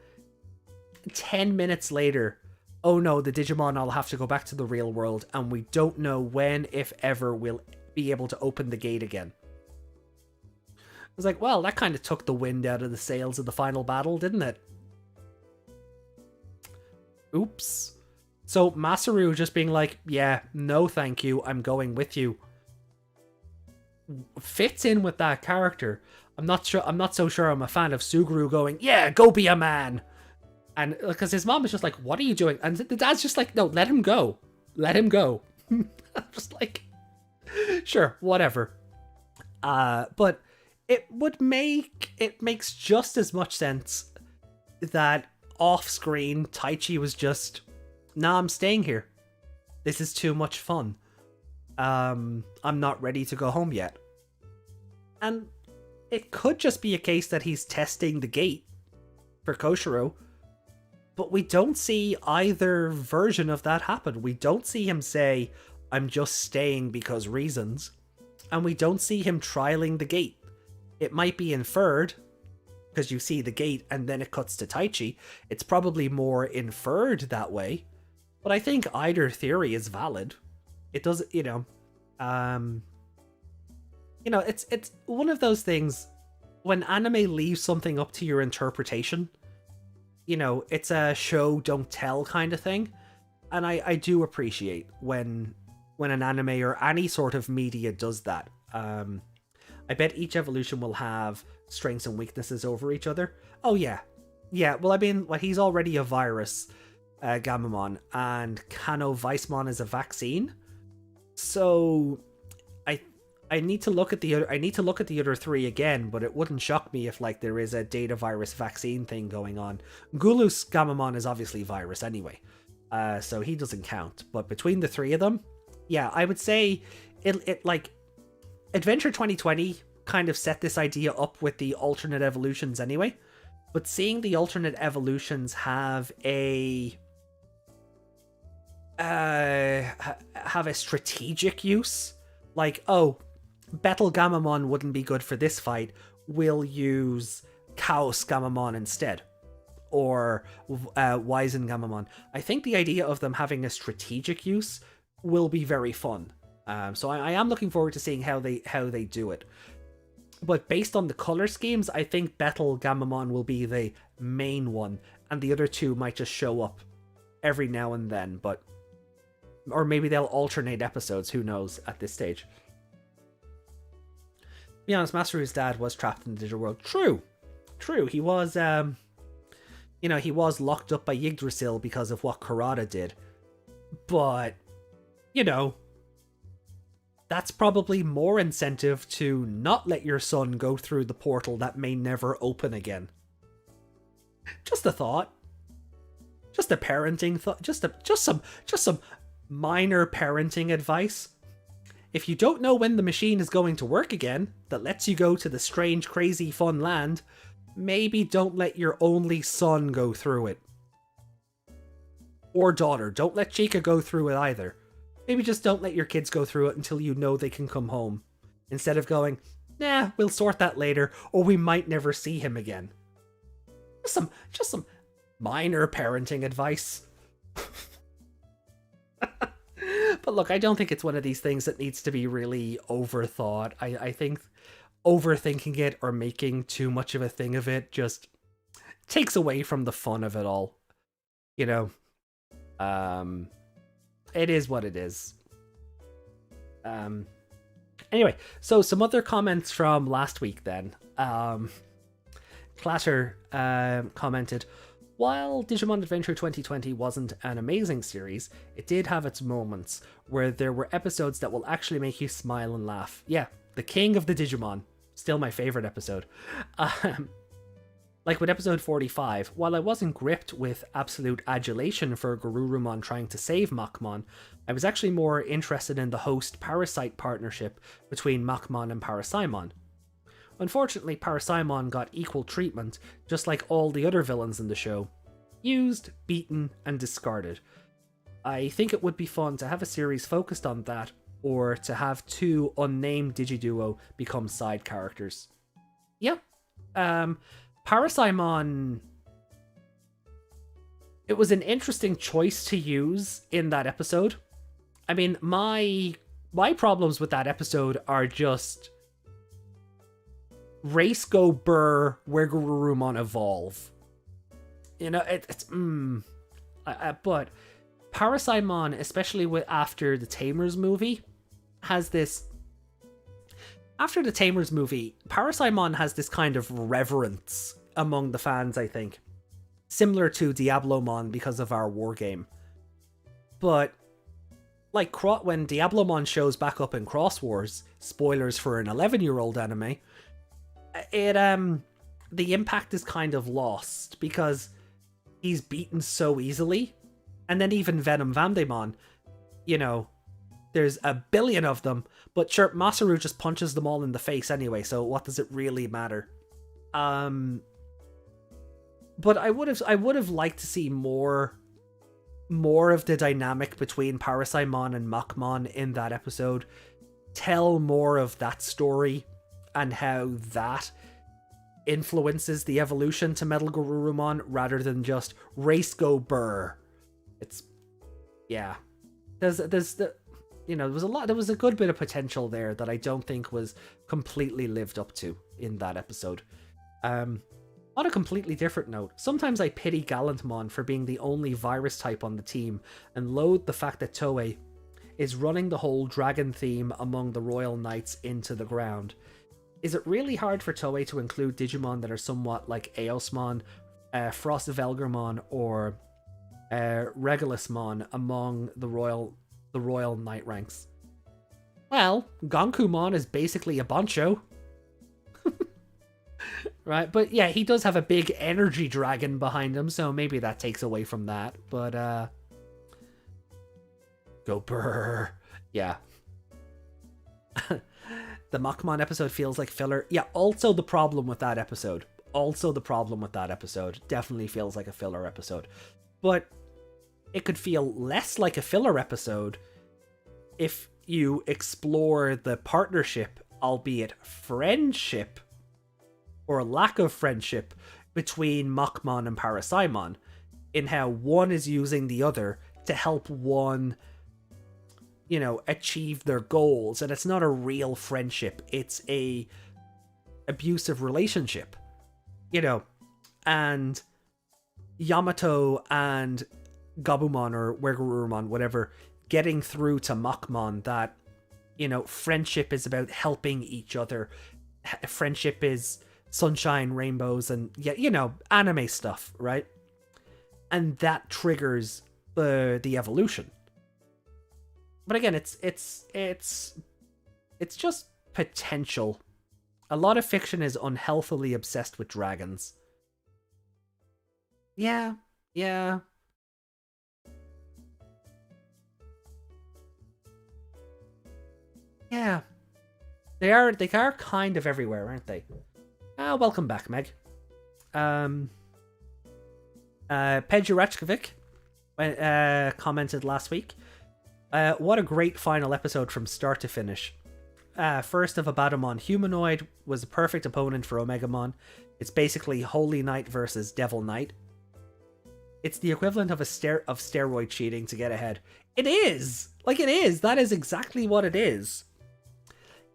10 minutes later, oh no, the Digimon all have to go back to the real world, and we don't know when, if ever, we'll be able to open the gate again. I was like, well, that kind of took the wind out of the sails of the final battle, didn't it? Oops. So Masaru just being like, yeah, no thank you, I'm going with you, fits in with that character. I'm not so sure I'm a fan of Suguru going, yeah, go be a man. And because his mom is just like, what are you doing? And the dad's just like, no, let him go. Let him go. I'm just like, sure, whatever. But it makes just as much sense that off screen Taichi was just, nah, I'm staying here. This is too much fun. I'm not ready to go home yet. And it could just be a case that he's testing the gate for Koshiro, but we don't see either version of that happen. We don't see him say, I'm just staying because reasons, and we don't see him trialing the gate. It might be inferred, because you see the gate and then it cuts to Taichi. It's probably more inferred that way, but I think either theory is valid. It does, it's one of those things, when anime leaves something up to your interpretation, it's a show don't tell kind of thing, and I do appreciate when an anime or any sort of media does that. I bet each evolution will have strengths and weaknesses over each other. Oh yeah, well, I mean, he's already a virus, Gammamon, and Kano Vicemon is a vaccine, so I need to look at the other three again, but it wouldn't shock me if there is a data virus vaccine thing going on. Gulus Gammamon is obviously virus anyway, so he doesn't count. But between the three of them, yeah, I would say it Adventure 2020 kind of set this idea up with the alternate evolutions anyway. But seeing the alternate evolutions have a strategic use, like, oh, Battle Gammamon wouldn't be good for this fight, we'll use Chaos Gammamon instead, or Wizen Gammamon. I think the idea of them having a strategic use will be very fun. So I am looking forward to seeing how they do it. But based on the color schemes, I think Battle Gammamon will be the main one, and the other two might just show up every now and then, but or maybe they'll alternate episodes, who knows at this stage. To be honest, Masaru's dad was trapped in the digital world. True. He was, he was locked up by Yggdrasil because of what Kurata did. But, that's probably more incentive to not let your son go through the portal that may never open again. Just a thought. Just a parenting thought. Just some minor parenting advice. If you don't know when the machine is going to work again, that lets you go to the strange, crazy, fun land, maybe don't let your only son go through it. Or daughter. Don't let Chica go through it either. Maybe just don't let your kids go through it until you know they can come home. Instead of going, we'll sort that later, or we might never see him again. Just some minor parenting advice. But look, I don't think it's one of these things that needs to be really overthought. I think overthinking it or making too much of a thing of it just takes away from the fun of it all. It is what it is. Anyway, so some other comments from last week then. Clatter commented, while Digimon Adventure 2020 wasn't an amazing series, it did have its moments where there were episodes that will actually make you smile and laugh. Yeah, the king of the Digimon. Still my favorite episode. Like with episode 45, while I wasn't gripped with absolute adulation for Garurumon trying to save Clockmon, I was actually more interested in the host-parasite partnership between Clockmon and Parasaimon. Unfortunately, Parasaimon got equal treatment, just like all the other villains in the show. Used, beaten, and discarded. I think it would be fun to have a series focused on that, or to have two unnamed Digiduo become side characters. Yeah. Parasaimon, it was an interesting choice to use in that episode. I mean, my problems with that episode are just race go burr, where Garurumon evolve. But Parasaimon, especially after the Tamers movie, has this. After the Tamers movie, Parasaimon has this kind of reverence among the fans, I think. Similar to Diablomon because of our war game. But, like, when Diablomon shows back up in Cross Wars, spoilers for an 11-year-old anime, the impact is kind of lost because he's beaten so easily. And then even Venom Vandemon, there's a billion of them, but sure, Masaru just punches them all in the face anyway, so what does it really matter? But I would have liked to see more of the dynamic between Parasaimon and Clockmon in that episode. Tell more of that story and how that influences the evolution to Metal Garurumon rather than just race go burr. There was a good bit of potential there that I don't think was completely lived up to in that episode. On a completely different note, sometimes I pity Gallantmon for being the only virus type on the team and loathe the fact that Toei is running the whole dragon theme among the Royal Knights into the ground. Is it really hard for Toei to include Digimon that are somewhat like Eosmon, Frostvelgermon, or Regulusmon among the Royal Knight ranks? Well, Gonkumon is basically a Boncho. Right, but yeah, he does have a big energy dragon behind him, so maybe that takes away from that, but go brr. Yeah. The Machmon episode feels like filler. Yeah, also the problem with that episode. Definitely feels like a filler episode. But it could feel less like a filler episode if you explore the partnership, albeit friendship, or lack of friendship, between Machmon and Parasaimon, in how one is using the other to help one, achieve their goals. And it's not a real friendship, it's a abusive relationship, and Yamato and Gammamon, or Wegurumon, whatever, getting through to Machmon that, friendship is about helping each other. Friendship is sunshine, rainbows, and anime stuff, right? And that triggers the evolution. But again, it's just potential. A lot of fiction is unhealthily obsessed with dragons. Yeah. Yeah, they are kind of everywhere, aren't they? Welcome back, Meg. Pedjurachkovic commented last week. What a great final episode from start to finish. First of Abaddamon Humanoid was a perfect opponent for Omegamon. It's basically Holy Knight versus Devil Knight. It's the equivalent of steroid cheating to get ahead. It is! It is! That is exactly what it is.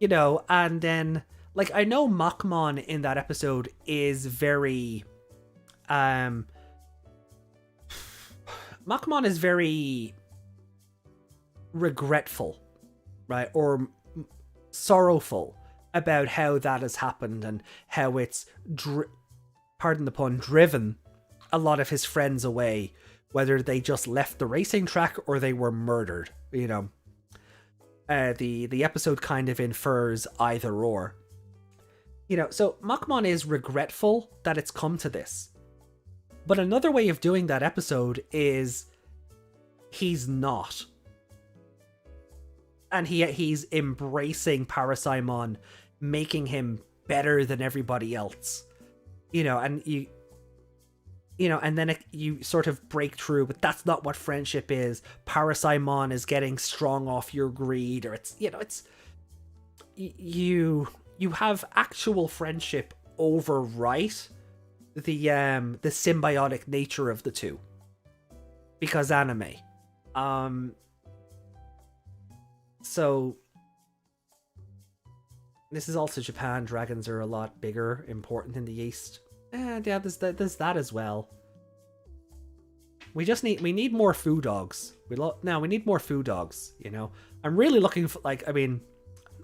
And then, I know Machmon in that episode is very... Machmon is very regretful, right? Or sorrowful about how that has happened and how it's, pardon the pun, driven a lot of his friends away, whether they just left the racing track or they were murdered, The episode kind of infers either or. So Machmon is regretful that it's come to this. But another way of doing that episode is he's not. And he's embracing Parasaimon, making him better than everybody else. And and then you sort of break through, but that's not what friendship is. Parasaimon is getting strong off your greed, or it's you have actual friendship overwrite the symbiotic nature of the two, because anime. So this is also Japan. Dragons are a lot bigger, important in the East. Yeah, there's that as well. We need more foo dogs. We need more foo dogs. I'm really looking for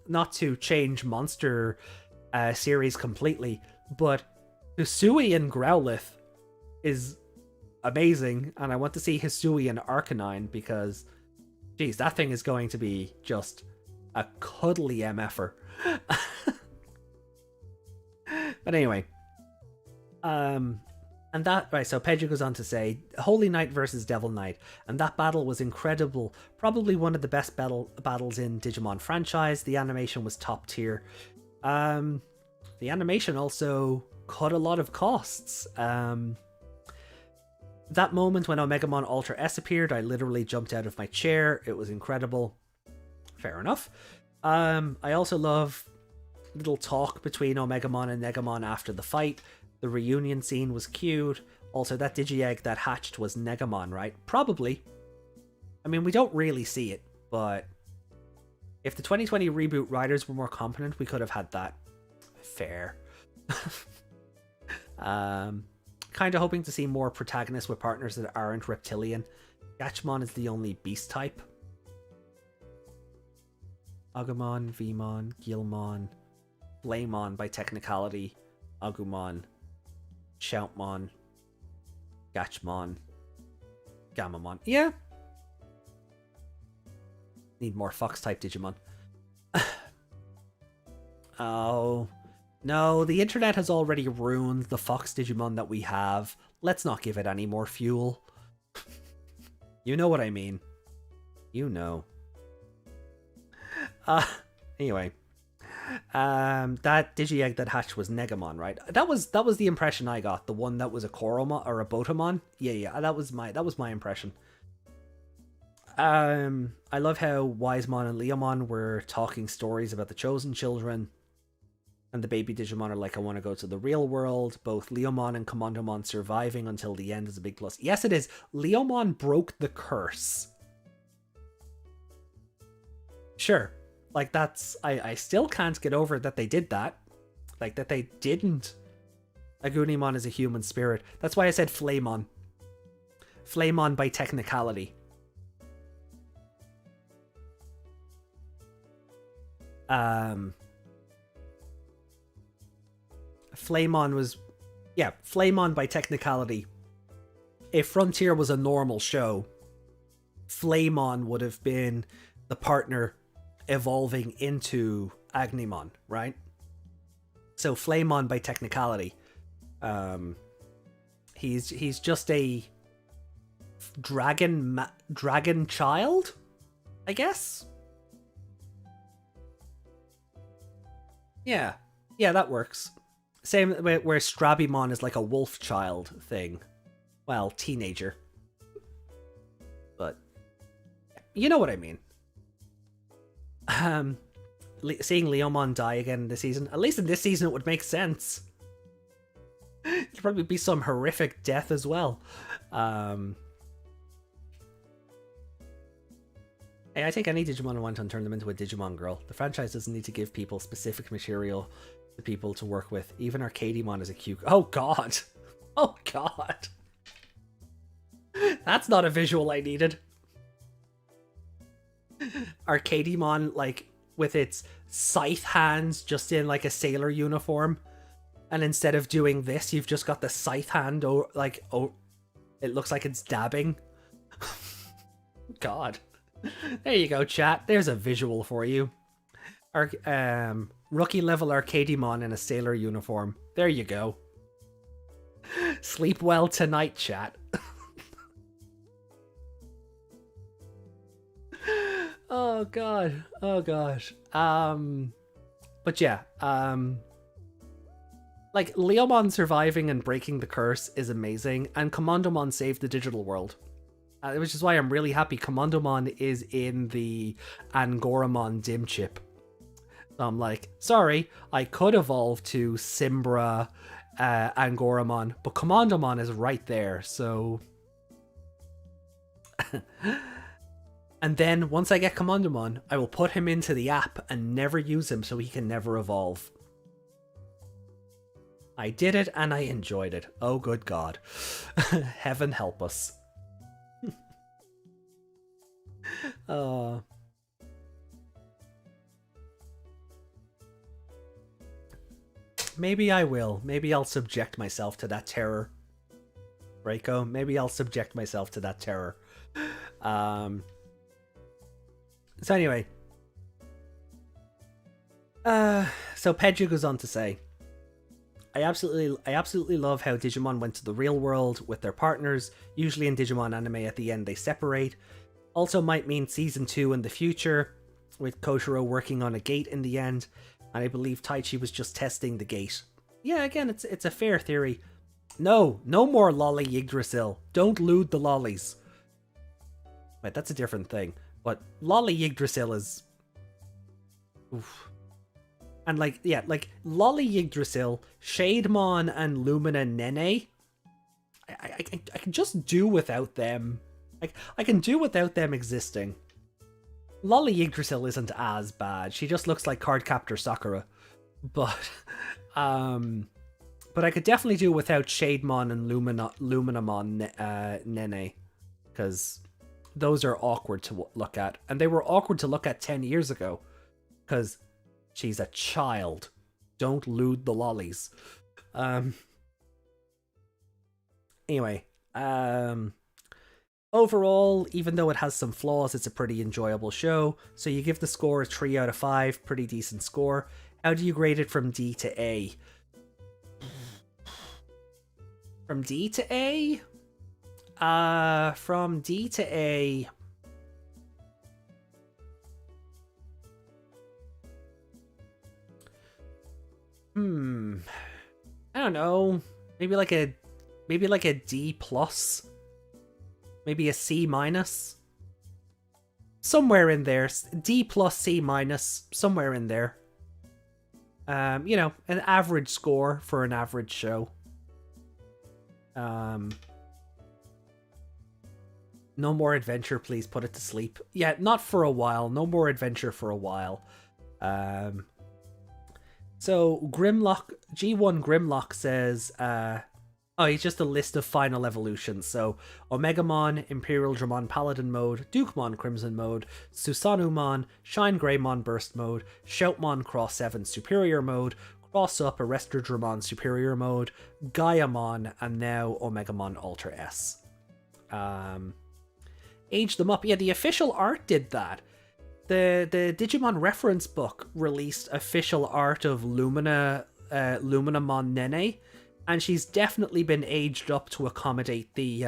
not to change monster series completely, but Hisui and Growlithe is amazing, and I want to see Hisui and Arcanine because, geez, that thing is going to be just a cuddly MFer. But anyway. And that, right, so Pedro goes on to say, Holy Knight versus Devil Knight, and that battle was incredible. Probably one of the best battles in Digimon franchise. The animation was top tier. The animation also cut a lot of costs. That moment when Omegamon Ultra S appeared, I literally jumped out of my chair. It was incredible. Fair enough. I also love little talk between Omegamon and Negamon after the fight. The reunion scene was cute. Also, that Digi-Egg that hatched was Negamon, right? Probably. I mean, we don't really see it, but if the 2020 reboot writers were more competent, we could have had that. Fair. Kind of hoping to see more protagonists with partners that aren't reptilian. Gatchmon is the only beast type. Agumon, Vmon, Gilmon, Blaemon by technicality, Agumon, Shoutmon, Gatchmon, Gammamon. Yeah. Need more Fox-type Digimon. Oh. No, the internet has already ruined the Fox Digimon that we have. Let's not give it any more fuel. You know what I mean. You know. Anyway. That Digi-Egg that hatched was Negamon, right? That was the impression I got. The one that was a Koromon or a Botamon. Yeah, that was my impression. I love how Wisemon and Leomon were talking stories about the chosen children. And the baby Digimon are like, I want to go to the real world. Both Leomon and Commandomon surviving until the end is a big plus. Yes, it is. Leomon broke the curse. Sure. Like, that's... I still can't get over that they did that. Like, that they didn't. Agunimon is a human spirit. That's why I said Flamon. Flamon by technicality. Flamon was... Yeah, Flamon by technicality. If Frontier was a normal show, Flamon would have been the partner evolving into Agnimon, right? So Flamon by technicality. He's just a dragon child, I guess? Yeah, that works. Same where Strabimon is like a wolf child thing. Well, teenager. But you know what I mean. Seeing Leomon die again this season, at least in this season it would make sense. It'd probably be some horrific death as well. Hey, I think any Digimon went and turn them into a Digimon girl. The franchise doesn't need to give people specific material to people to work with. Even Arcadimon is a cute... Oh god! Oh god! That's not a visual I needed. Arcadimon, like, with its scythe hands just in, like, a sailor uniform. And instead of doing this, you've just got the scythe hand, it looks like it's dabbing. God. There you go, chat. There's a visual for you. Rookie level Arcadimon in a sailor uniform. There you go. Sleep well tonight, chat. Oh god. Oh gosh. But yeah, like, Leomon surviving and breaking the curse is amazing, and Commandomon saved the digital world. Which is why I'm really happy Commandomon is in the Angoramon dim chip. So I'm like, sorry, I could evolve to Simbra Angoramon, but Commandomon is right there, so... And then, once I get Commandomon, I will put him into the app and never use him so he can never evolve. I did it and I enjoyed it. Oh good god. Heaven help us. Maybe I will. Maybe I'll subject myself to that terror. Reiko, maybe I'll subject myself to that terror. So anyway. So Pedro goes on to say, I absolutely love how Digimon went to the real world with their partners. Usually in Digimon anime at the end they separate. Also might mean season 2 in the future, with Koshiro working on a gate in the end, and I believe Taichi was just testing the gate. Yeah, again, it's a fair theory. No more lolly Yggdrasil. Don't lewd the lollies. Wait, that's a different thing. But lolly Yggdrasil is... Oof. And like, yeah, like lolly Yggdrasil, Shademon and Lumina Nene, I can just do without them. Like, I can do without them existing. Lolly Yggdrasil isn't as bad. She just looks like Cardcaptor Sakura. But I could definitely do without Shademon and Luminamon Nene. Because those are awkward to look at. And they were awkward to look at 10 years ago. Because she's a child. Don't lewd the lollies. Anyway, overall, even though it has some flaws, it's a pretty enjoyable show. So you give the score a 3 out of 5, pretty decent score. How do you grade it from D to A? From D to A? From D to A... I don't know. Maybe like a D plus. Maybe a C minus. Somewhere in there. D plus, C minus, somewhere in there. You know, an average score for an average show. No more adventure, please put it to sleep. Yeah, not for a while. No more adventure for a while. So Grimlock, G1 Grimlock says, oh, he's just a list of final evolutions. So Omegamon, Imperial Dramon Paladin mode, Dukemon Crimson mode, Susanumon, Shine Greymon Burst mode, Shoutmon Cross 7 Superior mode, Cross Up Arrestor Dramon Superior mode, Gammamon, and now Omegamon Ultra S. Age them up. Yeah, the official art did that. The Digimon reference book released official art of Luminamon Nene, and she's definitely been aged up to accommodate the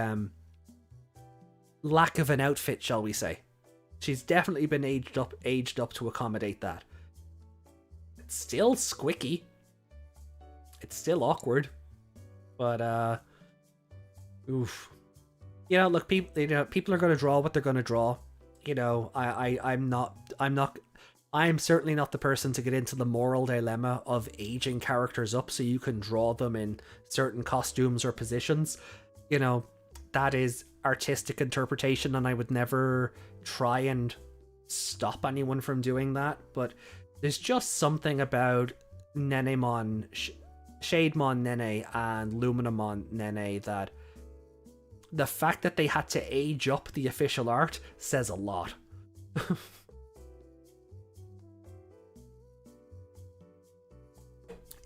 lack of an outfit, shall we say. She's definitely been aged up to accommodate that. It's still squicky. It's still awkward. But oof. You know, look, people are going to draw what they're going to draw. You know, I'm certainly not the person to get into the moral dilemma of aging characters up so you can draw them in certain costumes or positions. You know, that is artistic interpretation, and I would never try and stop anyone from doing that. But there's just something about Nenemon, Shademon Nene and Luminamon Nene that the fact that they had to age up the official art says a lot.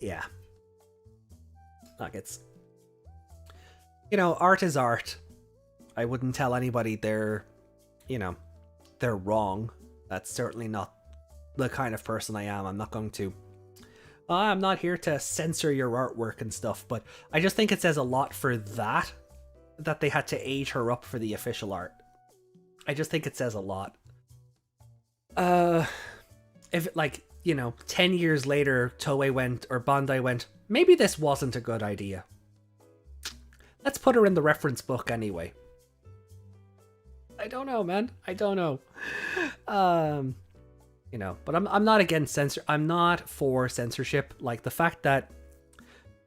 Yeah. Like, it's... You know, art is art. I wouldn't tell anybody they're wrong. That's certainly not the kind of person I am. I'm not going to... I'm not here to censor your artwork and stuff, but I just think it says a lot for that they had to age her up for the official art. I just think it says a lot. If, like, you know, 10 years later, Toei went, or Bandai went, maybe this wasn't a good idea. Let's put her in the reference book anyway. I don't know, man. I don't know. You know, but I'm not against I'm not for censorship. Like, the fact that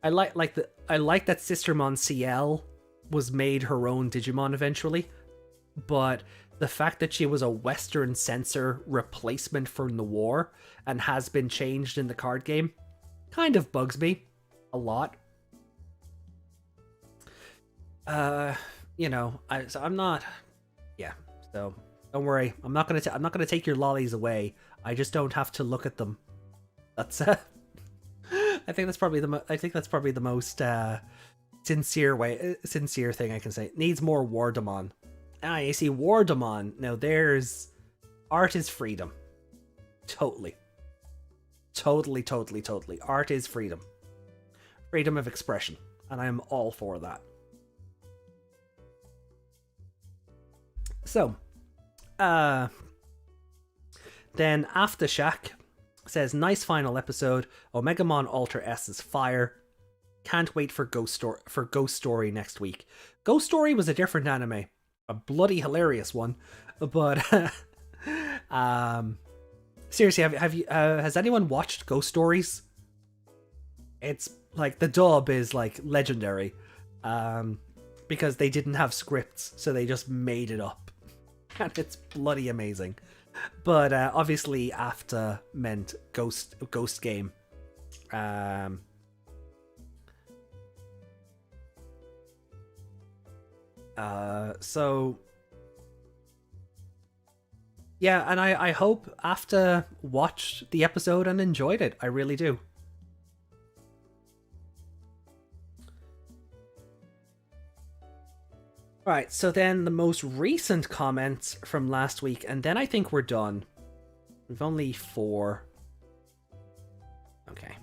I like that Sistermon CL was made her own Digimon eventually, but the fact that she was a Western censor replacement for Noir and has been changed in the card game kind of bugs me a lot. You know, I'm not. Yeah, so don't worry. I'm not gonna take your lollies away. I just don't have to look at them. That's I think that's probably the most sincere thing I can say. It needs more Wardamon. You see, Wardamon, now there's... Art is freedom. Totally. Art is freedom. Freedom of expression. And I'm all for that. So, then Aftershack says, nice final episode. Omegamon Ultra S is fire. Can't wait for Ghost Story next week. Ghost Story was a different anime. A bloody hilarious one. But seriously, has anyone watched Ghost Stories? It's like, the dub is like legendary. Because they didn't have scripts, so they just made it up. And it's bloody amazing. But obviously after meant Ghost Game. So yeah, and I hope after watched the episode and enjoyed it. I really do. Right, so then the most recent comments from last week, and then I think we're done. We've only 4. Okay.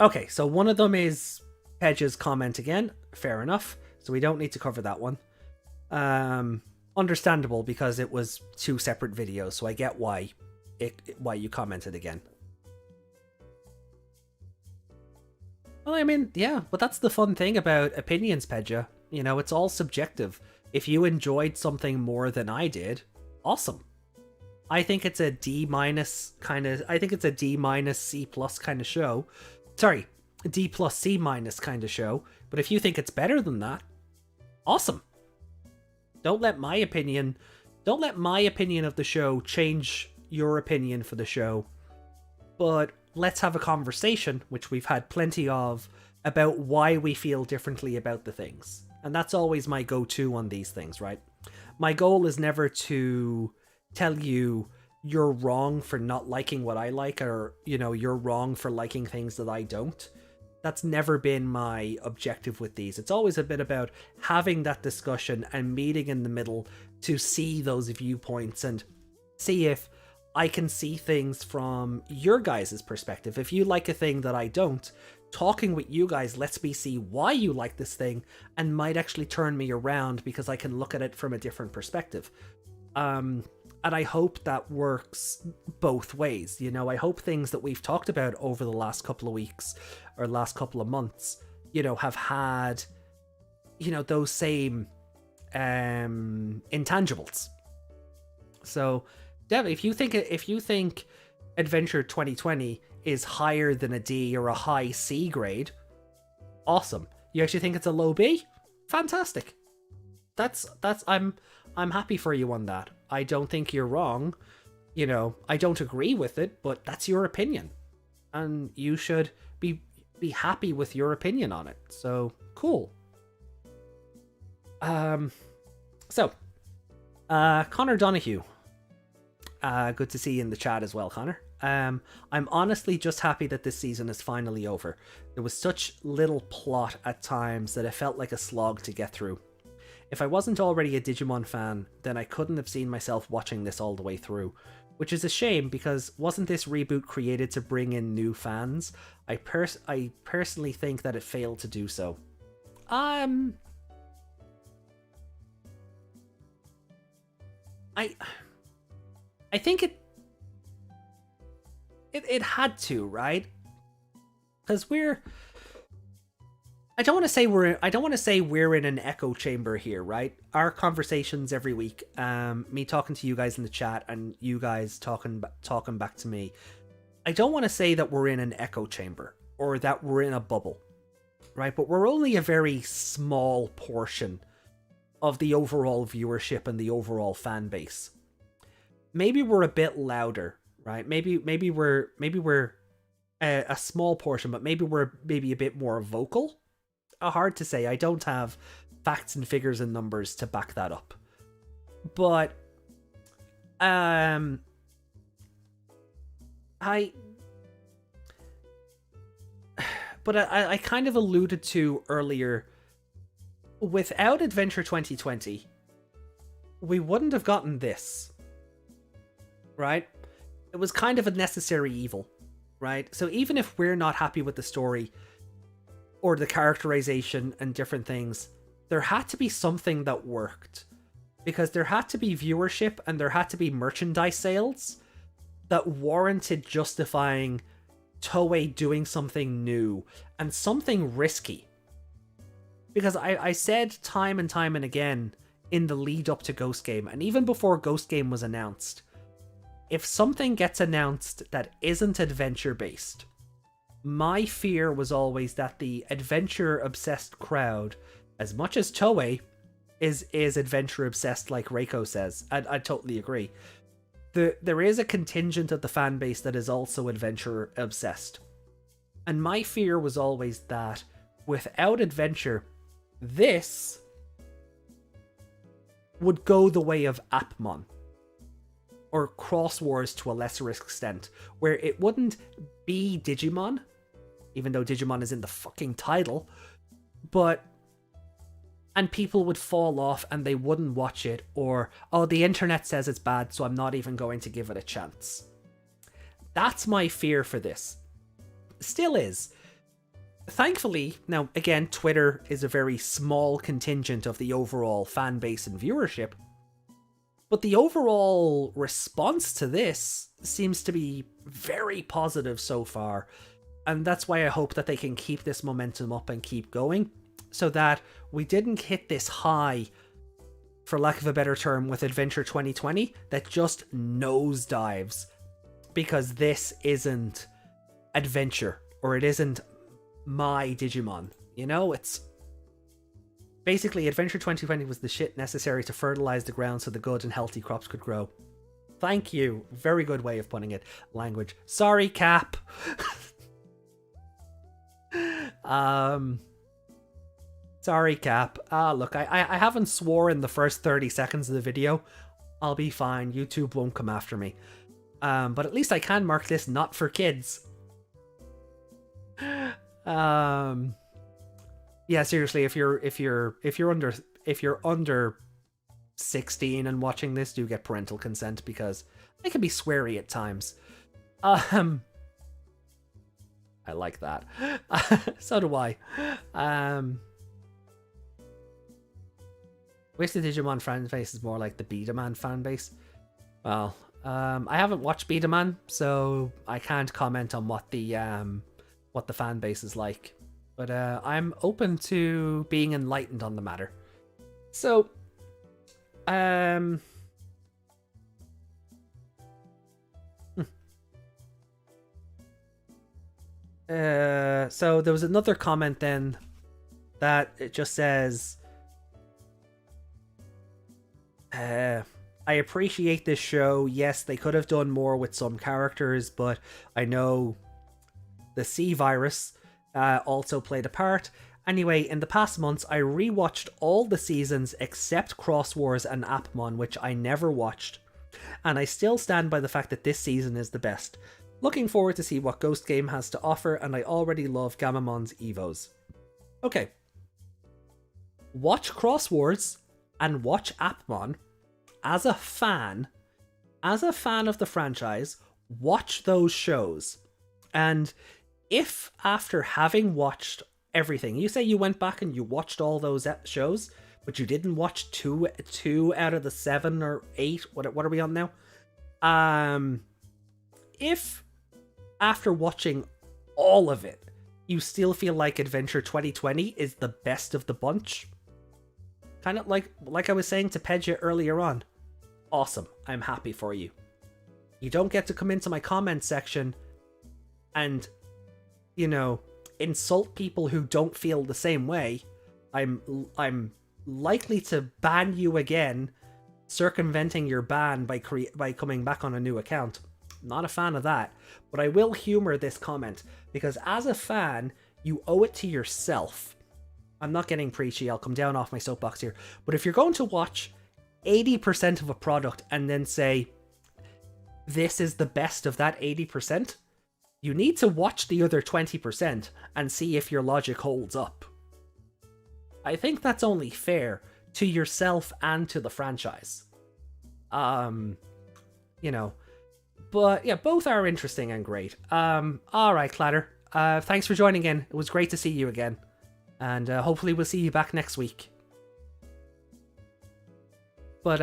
Okay, so one of them is Hedge's comment again. Fair enough. So we don't need to cover that one. Understandable, because it was 2 separate videos, so I get why why you commented again. Well, I mean, yeah, but that's the fun thing about opinions, Pedja. You know, it's all subjective. If you enjoyed something more than I did, awesome. I think it's a D minus kind of. I think it's a D minus C plus kind of show. Sorry, D plus C minus kind of show. But if you think it's better than that, awesome. Don't let my opinion of the show change your opinion for the show. But let's have a conversation, which we've had plenty of, about why we feel differently about the things. And that's always my go-to on these things, right? My goal is never to tell you you're wrong for not liking what I like, or, you know, you're wrong for liking things that I don't. That's never been my objective with these. It's always a bit about having that discussion and meeting in the middle to see those viewpoints and see if I can see things from your guys' perspective. If you like a thing that I don't, talking with you guys lets me see why you like this thing and might actually turn me around because I can look at it from a different perspective. And I hope that works both ways. You know, I hope things that we've talked about over the last couple of weeks or last couple of months, you know, have had, you know, those same intangibles. So, Dev, if you think Adventure 2020 is higher than a D or a high C grade, awesome. You actually think it's a low B? Fantastic. That's I'm happy for you on that. I don't think you're wrong. You know, I don't agree with it, but that's your opinion. And you should be happy with your opinion on it. So, cool. Connor Donahue. Good to see you in the chat as well, Connor. I'm honestly just happy that this season is finally over. There was such little plot at times that it felt like a slog to get through. If I wasn't already a Digimon fan, then I couldn't have seen myself watching this all the way through. Which is a shame, because wasn't this reboot created to bring in new fans? I personally think that it failed to do so. I think it had to, right? Because I don't want to say we're in an echo chamber here, right? Our conversations every week, me talking to you guys in the chat and you guys talking back to me. I don't want to say that we're in an echo chamber or that we're in a bubble, right? But we're only a very small portion of the overall viewership and the overall fan base. Maybe we're a bit louder, right? Maybe we're a small portion, but maybe we're a bit more vocal. Hard to say. I don't have facts and figures and numbers to back that up. But I kind of alluded to earlier, without Adventure 2020, we wouldn't have gotten this. Right? It was kind of a necessary evil, right? So even if we're not happy with the story or the characterization and different things, there had to be something that worked. Because there had to be viewership and there had to be merchandise sales that warranted justifying Toei doing something new and something risky. Because I said time and time and again in the lead up to Ghost Game, and even before Ghost Game was announced, if something gets announced that isn't adventure-based, my fear was always that the adventure-obsessed crowd, as much as Toei is adventure-obsessed like Reiko says, I totally agree, there is a contingent of the fan base that is also adventure-obsessed. And my fear was always that without adventure, this would go the way of Appmon. Or Cross Wars to a lesser extent, where it wouldn't be Digimon, even though Digimon is in the fucking title, and people would fall off and they wouldn't watch it, or, oh, the internet says it's bad, so I'm not even going to give it a chance. That's my fear for this. Still is. Thankfully, now, again, Twitter is a very small contingent of the overall fan base and viewership, But the overall response to this seems to be very positive so far. And that's why I hope that they can keep this momentum up and keep going, so that we didn't hit this high, for lack of a better term, with Adventure 2020 that just nosedives because this isn't Adventure, or it isn't my Digimon. You know, it's basically Adventure 2020 was the shit necessary to fertilize the ground so the good and healthy crops could grow. Thank you. Very good way of putting it. Language. Sorry, Cap. Sorry, Cap. Look, I haven't swore in the first 30 seconds of the video. I'll be fine. YouTube won't come after me. But at least I can mark this not for kids. Yeah, seriously, if you're under 16 and watching this, do get parental consent, because they can be sweary at times. I like that. So do I. Wish the Digimon fan base is more like the Beatman fan base. Well, I haven't watched Beatman, so I can't comment on what the fan base is like. But I'm open to being enlightened on the matter. So, so there was another comment then that it just says, I appreciate this show. Yes, they could have done more with some characters, but I know the C virus also played a part. Anyway, in the past months, I rewatched all the seasons except Cross Wars and Appmon, which I never watched. And I still stand by the fact that this season is the best. Looking forward to see what Ghost Game has to offer, and I already love Gammamon's Evos. Okay. Watch Cross Wars and watch Appmon. As a fan of the franchise, watch those shows. And if after having watched everything, you say you went back and you watched all those shows, but you didn't watch two out of the 7 or 8, what are we on now? If after watching all of it, you still feel like Adventure 2020 is the best of the bunch, kind of like I was saying to Pedja earlier on, awesome, I'm happy for you. You don't get to come into my comment section and, you know, insult people who don't feel the same way. I'm likely to ban you again, circumventing your ban by coming back on a new account. Not a fan of that, but I will humor this comment, because as a fan, you owe it to yourself. I'm not getting preachy, I'll come down off my soapbox here, but if you're going to watch 80% of a product and then say, this is the best of that 80%, you need to watch the other 20% and see if your logic holds up. I think that's only fair to yourself and to the franchise. You know, but yeah, both are interesting and great. Alright, Clatter. Thanks for joining in. It was great to see you again. And hopefully we'll see you back next week. But,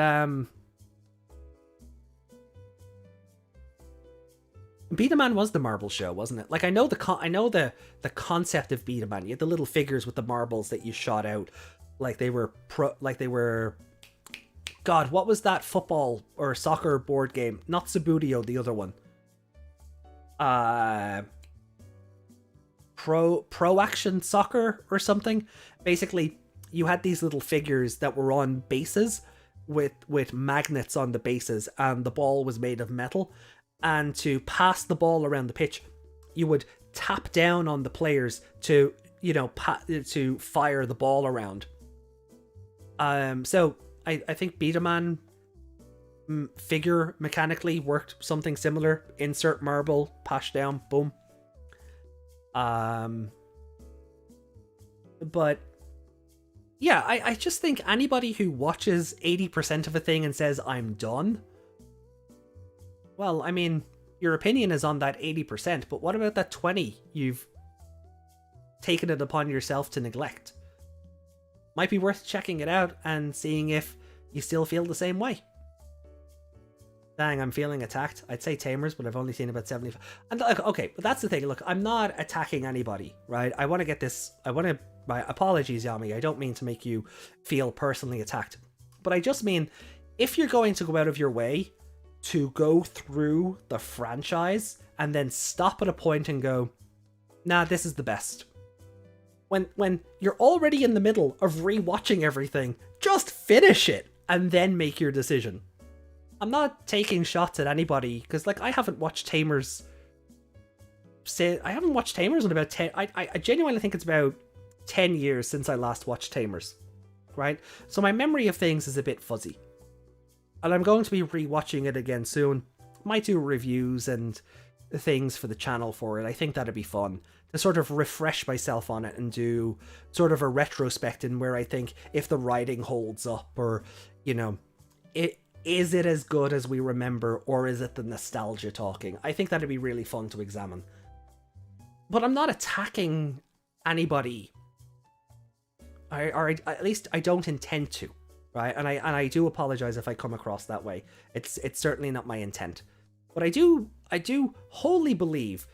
Beatman was the marble show, wasn't it? Like, I know the concept of Beatman. You had the little figures with the marbles that you shot out, like they were God, what was that football or soccer board game? Not Subbuteo, the other one. Pro Action Soccer or something. Basically, you had these little figures that were on bases with magnets on the bases, and the ball was made of metal. And to pass the ball around the pitch, you would tap down on the players to, you know, to fire the ball around. So I think Beatman figure mechanically worked something similar. Insert marble, pass down, boom. But yeah, I just think anybody who watches 80% of a thing and says, I'm done, well, I mean, your opinion is on that 80%, but what about that 20 you've taken it upon yourself to neglect? Might be worth checking it out and seeing if you still feel the same way. Dang, I'm feeling attacked. I'd say Tamers, but I've only seen about 75. And like, okay, but that's the thing. Look, I'm not attacking anybody, right? I want to get this. My apologies, Yami. I don't mean to make you feel personally attacked, but I just mean if you're going to go out of your way to go through the franchise and then stop at a point and go, nah, this is the best. When you're already in the middle of rewatching everything, just finish it and then make your decision. I'm not taking shots at anybody because, like, I haven't watched Tamers. In about 10. I genuinely think it's about 10 years since I last watched Tamers, right? So my memory of things is a bit fuzzy, and I'm going to be rewatching it again soon. Might do reviews and things for the channel for it. I think that'd be fun to sort of refresh myself on it and do sort of a retrospect in where I think if the writing holds up, or is it as good as we remember, or is it the nostalgia talking? I think that'd be really fun to examine. But I'm not attacking anybody. Or at least I don't intend to, right? And I do apologize if I come across that way. It's certainly not my intent. But I do wholly believe,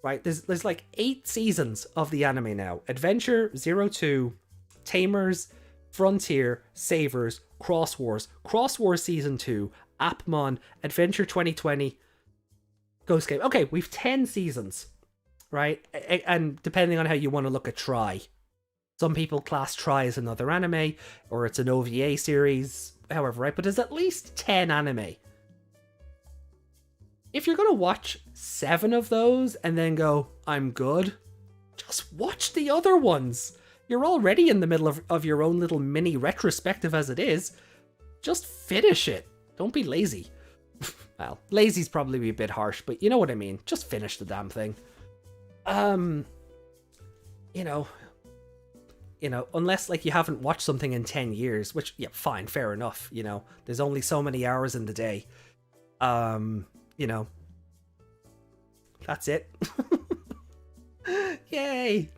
right? There's like 8 seasons of the anime now. Adventure 02, Tamers, Frontier, Savers, Cross Wars Season 2, Appmon, Adventure 2020, Ghost Game. Okay, we've 10 seasons, right? And depending on how you want to look at Try. Some people class Try as another anime, or it's an OVA series, however, right? But there's at least 10 anime. If you're going to watch 7 of those and then go, I'm good, just watch the other ones. You're already in the middle of your own little mini retrospective as it is. Just finish it. Don't be lazy. Well, lazy's probably a bit harsh, but you know what I mean. Just finish the damn thing. Unless like you haven't watched something in 10 years, which, yeah, fine, fair enough. There's only so many hours in the day. That's it. Yay.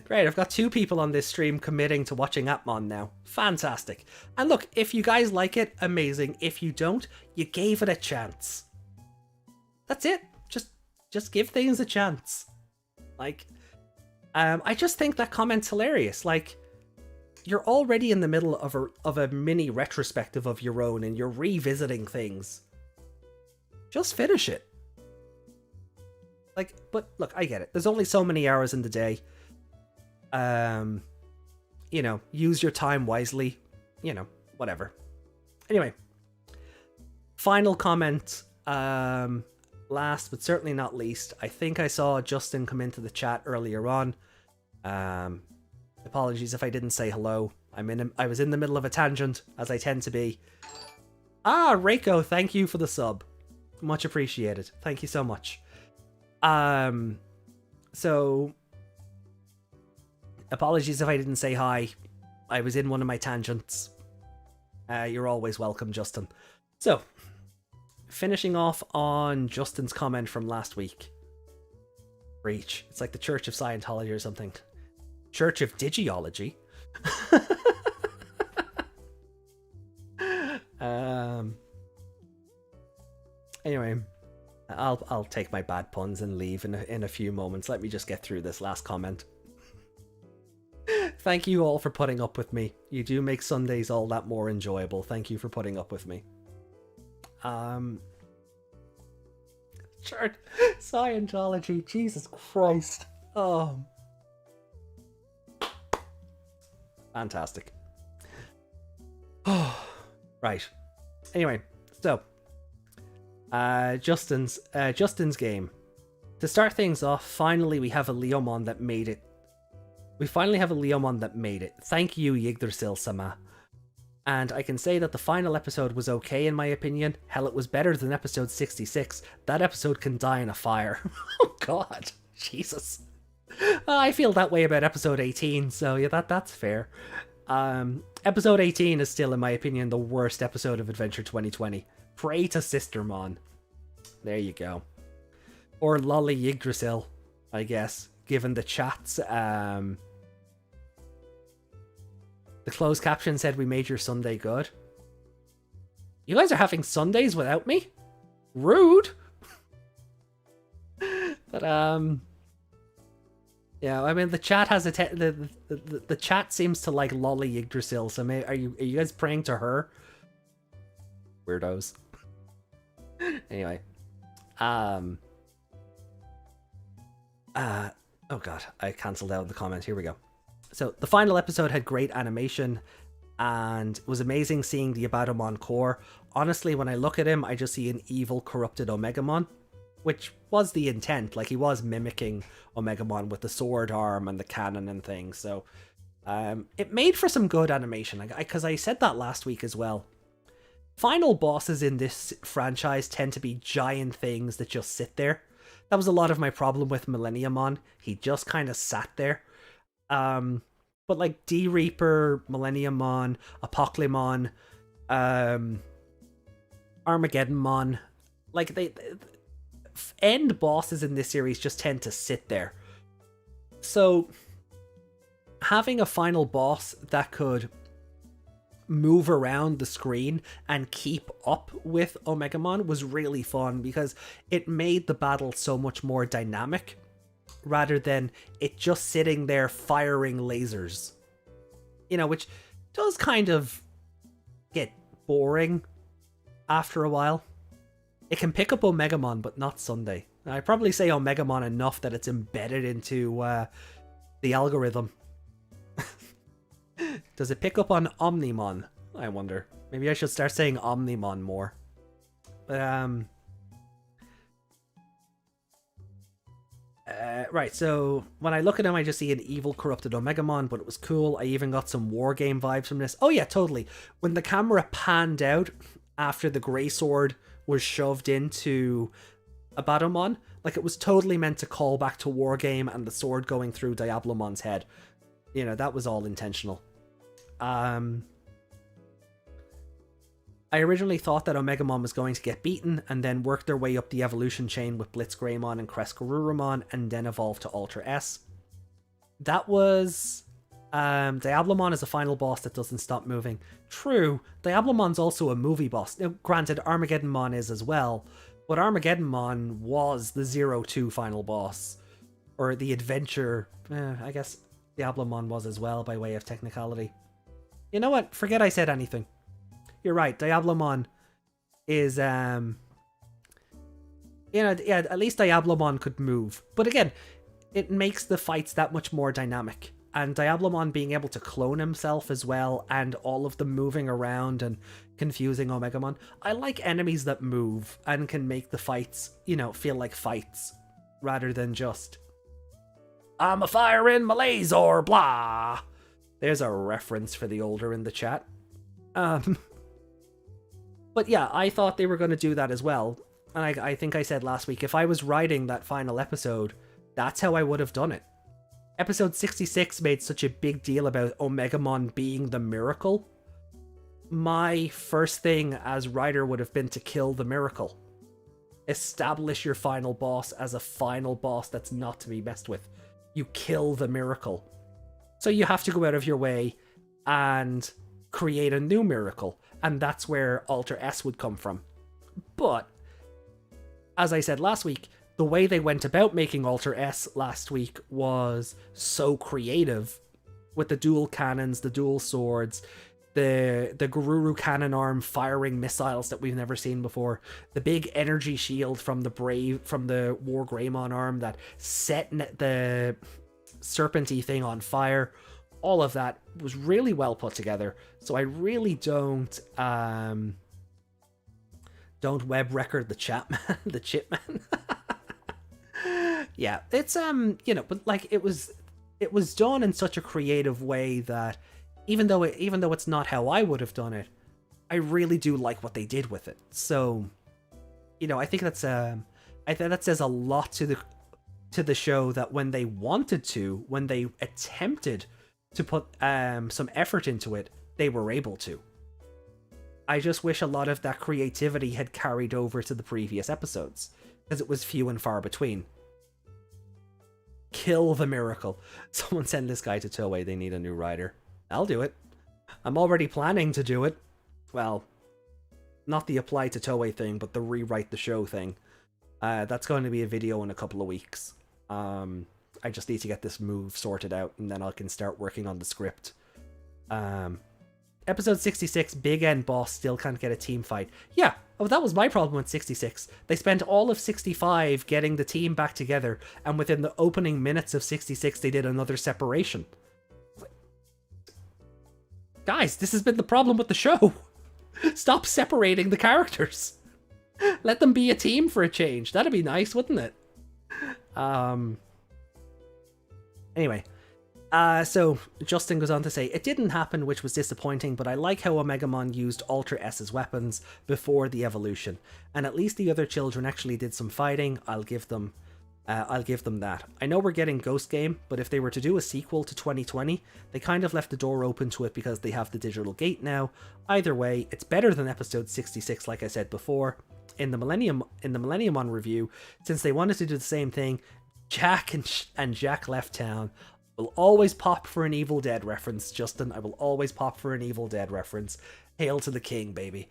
Great, I've got 2 people on this stream committing to watching Appmon now. Fantastic. And look, if you guys like it, amazing. If you don't, you gave it a chance. That's it. Just give things a chance. Like, I just think that comment's hilarious. Like, you're already in the middle of a mini retrospective of your own, and you're revisiting things. Just finish it. Like, but look, I get it. There's only so many hours in the day. Use your time wisely. Whatever. Anyway, final comment. Last but certainly not least, I think I saw Justin come into the chat earlier on. Apologies if I didn't say hello. I was in the middle of a tangent, as I tend to be. Reiko, thank you for the sub. Much appreciated. Thank you so much. So apologies if I didn't say hi. I was in one of my tangents. You're always welcome, Justin. So, finishing off on Justin's comment from last week. Breach. It's like the Church of Scientology or something. Church of Digiology. Anyway, I'll take my bad puns and leave in a few moments. Let me just get through this last comment. Thank you all for putting up with me. You do make Sundays all that more enjoyable. Thank you for putting up with me. Church Scientology, Jesus Christ. Oh, fantastic. Oh, right. Anyway, so Justin's game. To start things off, finally we have a Leomon that made it. Thank you, Yggdrasil-sama. And I can say that the final episode was okay in my opinion. Hell, it was better than episode 66. That episode can die in a fire. Oh god, Jesus. I feel that way about episode 18, so yeah, that's fair. Episode 18 is still, in my opinion, the worst episode of Adventure 2020. Pray to Sistermon. There you go. Or Lolly Yggdrasil, I guess, given the chats. The closed caption said, "We made your Sunday good." You guys are having Sundays without me? Rude. But yeah, I mean the chat has the chat seems to like Lolly Yggdrasil. So are you guys praying to her? Weirdos. Anyway, oh god, I cancelled out the comment. Here we go. So the final episode had great animation, and it was amazing seeing the Gammamon core. Honestly, when I look at him, I just see an evil, corrupted Omegamon, which was the intent. Like, he was mimicking Omegamon with the sword arm and the cannon and things. So it made for some good animation, because I said that last week as well. Final bosses in this franchise tend to be giant things that just sit there. That was a lot of my problem with Millenniumon. He just kind of sat there. But like D-Reaper, Millenniumon, Apocalypse, Armageddonmon, like they end bosses in this series just tend to sit there. So having a final boss that could move around the screen and keep up with Omegamon was really fun, because it made the battle so much more dynamic rather than it just sitting there firing lasers. You know, which does kind of get boring after a while. It can pick up Omegamon, but not Sunday. I probably say Omegamon enough that it's embedded into the algorithm. Does it pick up on Omnimon? I wonder. Maybe I should start saying Omnimon more. But, right, so when I look at him, I just see an evil, corrupted Omegamon, but it was cool. I even got some war game vibes from this. Oh yeah, totally. When the camera panned out after the Grey Sword was shoved into Abadomon, like, it was totally meant to call back to war game and the sword going through Diablomon's head. You know, that was all intentional. I originally thought that Omegamon was going to get beaten and then work their way up the evolution chain with Blitzgreymon and Crescarurumon and then evolve to Ultra S. That was... Diablomon's is a final boss that doesn't stop moving. True, Diablomon's also a movie boss. Now, granted, Armageddonmon is as well, but Armageddonmon was the 0-2 final boss. Or the adventure... I guess Diablomon's was as well by way of technicality. You know what? Forget I said anything. You're right, Diablomon's is, you know, yeah, at least Diablomon's could move. But again, it makes the fights that much more dynamic. And Diablomon's being able to clone himself as well, and all of them moving around and confusing Omegamon. I like enemies that move and can make the fights, you know, feel like fights, rather than just, I'm a firing my laser, blah. There's a reference for the older in the chat. But yeah, I thought they were going to do that as well. And I think I said last week, if I was writing that final episode, that's how I would have done it. Episode 66 made such a big deal about Omegamon being the miracle. My first thing as writer would have been to kill the miracle. Establish your final boss as a final boss that's not to be messed with. You kill the miracle. So you have to go out of your way and create a new miracle. And that's where Ultra S would come from. But, as I said last week, the way they went about making Ultra S last week was so creative. With the dual cannons, the dual swords, the Garuru cannon arm firing missiles that we've never seen before, the big energy shield from the War Greymon arm that set the serpenty thing on fire. All of that was really well put together. So I really don't web record the Chapman, the Chipman. Yeah, it's you know, but like it was done in such a creative way that even though it's not how I would have done it, I really do like what they did with it. So, you know, I think that's I think that says a lot to the show, that when they wanted to, when they attempted to put some effort into it, they were able to. I just wish a lot of that creativity had carried over to the previous episodes, because it was few and far between. Kill the miracle. Someone send this guy to Toei, they need a new writer. I'll do it. I'm already planning to do it. Well, not the apply to Toei thing, but the rewrite the show thing. That's going to be a video in a couple of weeks. I just need to get this move sorted out, and then I can start working on the script. Episode 66, Big End boss still can't get a team fight. Yeah, that was my problem with 66. They spent all of 65 getting the team back together, and within the opening minutes of 66, they did another separation. Guys, this has been the problem with the show. Stop separating the characters. Let them be a team for a change. That'd be nice, wouldn't it? Anyway. So Justin goes on to say, it didn't happen, which was disappointing, but I like how Omegamon used Ultra S's weapons before the evolution, and at least the other children actually did some fighting. I'll give them that. I know we're getting Ghost Game, but if they were to do a sequel to 2020, they kind of left the door open to it because they have the digital gate now. Either way, it's better than episode 66, like I said before. In the Millenniumon review, since they wanted to do the same thing, Jack and Jack left town. Will always pop for an Evil Dead reference, Justin. I will always pop for an Evil Dead reference. Hail to the king, baby.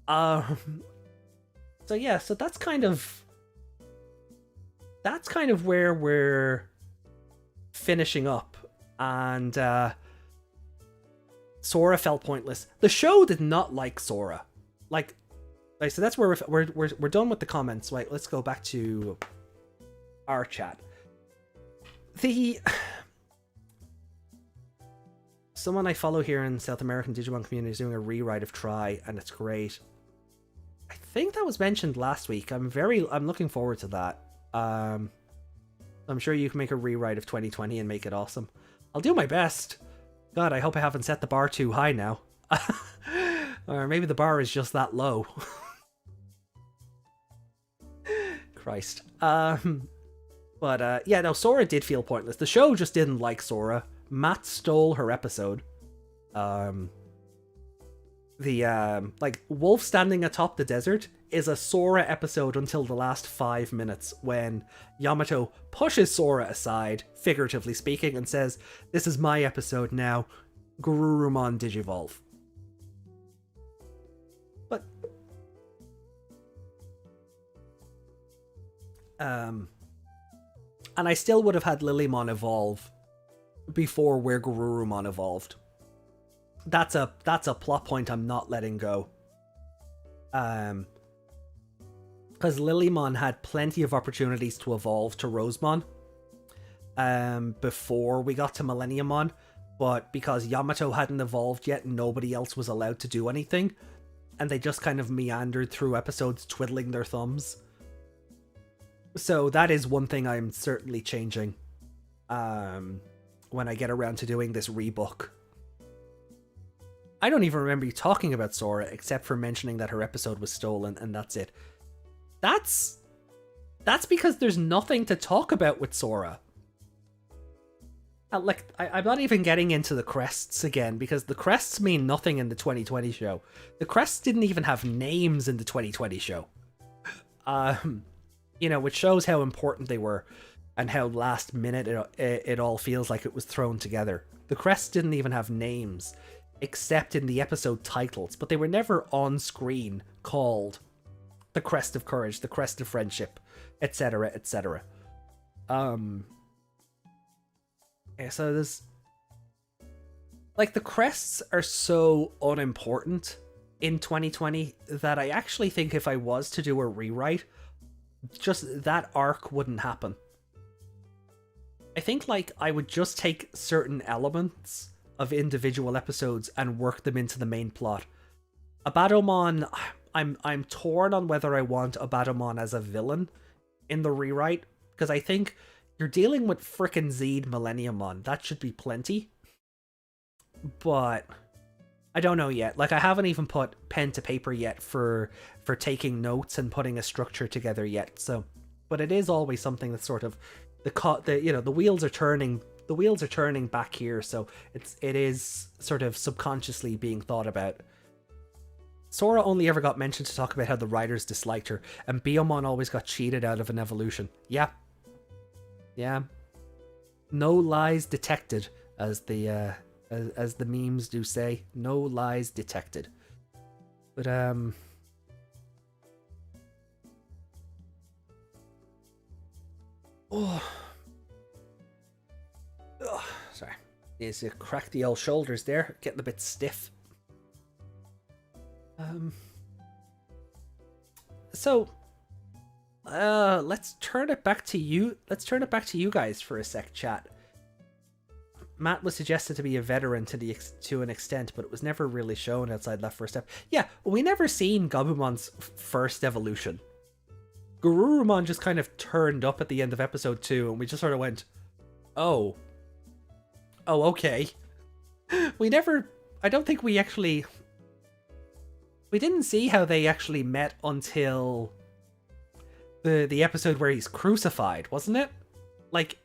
So yeah, so that's kind of where we're finishing up. And Sora felt pointless. The show did not like Sora. Like so that's where we're done with the comments. Right, let's go back to our chat. Someone I follow here in South American Digimon community is doing a rewrite of Try, and it's great. I think that was mentioned last week. I'm looking forward to that. I'm sure you can make a rewrite of 2020 and make it awesome. I'll do my best. God, I hope I haven't set the bar too high now. Or maybe the bar is just that low. Christ. But yeah, no, Sora did feel pointless. The show just didn't like Sora. Matt stole her episode. Like, Wolf standing atop the desert is a Sora episode until the last 5 minutes, when Yamato pushes Sora aside, figuratively speaking, and says, "This is my episode now, Garurumon Digivolve." But and I still would have had Lilymon evolve before where Garurumon evolved. That's a plot point I'm not letting go. Because Lilymon had plenty of opportunities to evolve to Rosemon before we got to Millenniumon, but because Yamato hadn't evolved yet, nobody else was allowed to do anything, and they just kind of meandered through episodes twiddling their thumbs. So that is one thing I'm certainly changing when I get around to doing this rebook. I don't even remember you talking about Sora, except for mentioning that her episode was stolen, and that's it. That's because there's nothing to talk about with Sora. I'm not even getting into the crests again, because the crests mean nothing in the 2020 show. The crests didn't even have names in the 2020 show. You know, which shows how important they were, and how last minute it all feels like it was thrown together. The crests didn't even have names, except in the episode titles, but they were never on screen called the Crest of Courage, the Crest of Friendship, etc., etc. Yeah, so there's... like, the crests are so unimportant in 2020 that I actually think if I was to do a rewrite, just that arc wouldn't happen. I think, like, I would just take certain elements of individual episodes and work them into the main plot. Abadomon, I'm torn on whether I want Abadomon as a villain in the rewrite, because I think you're dealing with frickin' Zed Millenniumon. That should be plenty. But I don't know yet. Like, I haven't even put pen to paper yet for taking notes and putting a structure together yet. So, but it is always something that's sort of the wheels are turning. The wheels are turning back here, so it is sort of subconsciously being thought about. Sora only ever got mentioned to talk about how the writers disliked her, and Biyomon always got cheated out of an evolution. Yeah. Yeah. No lies detected, as the memes do say. No lies detected. But Oh, oh sorry. Needs to crack the old shoulders there, getting a bit stiff. So, let's turn it back to you. Let's turn it back to you guys for a sec, chat. Matt was suggested to be a veteran to an extent, but it was never really shown outside that first step. Yeah, we never seen Gabbumon's first evolution. Garurumon just kind of turned up at the end of episode 2, and we just sort of went, oh, okay. We never, I don't think we actually, we didn't see how they actually met until the episode where he's crucified, wasn't it? Like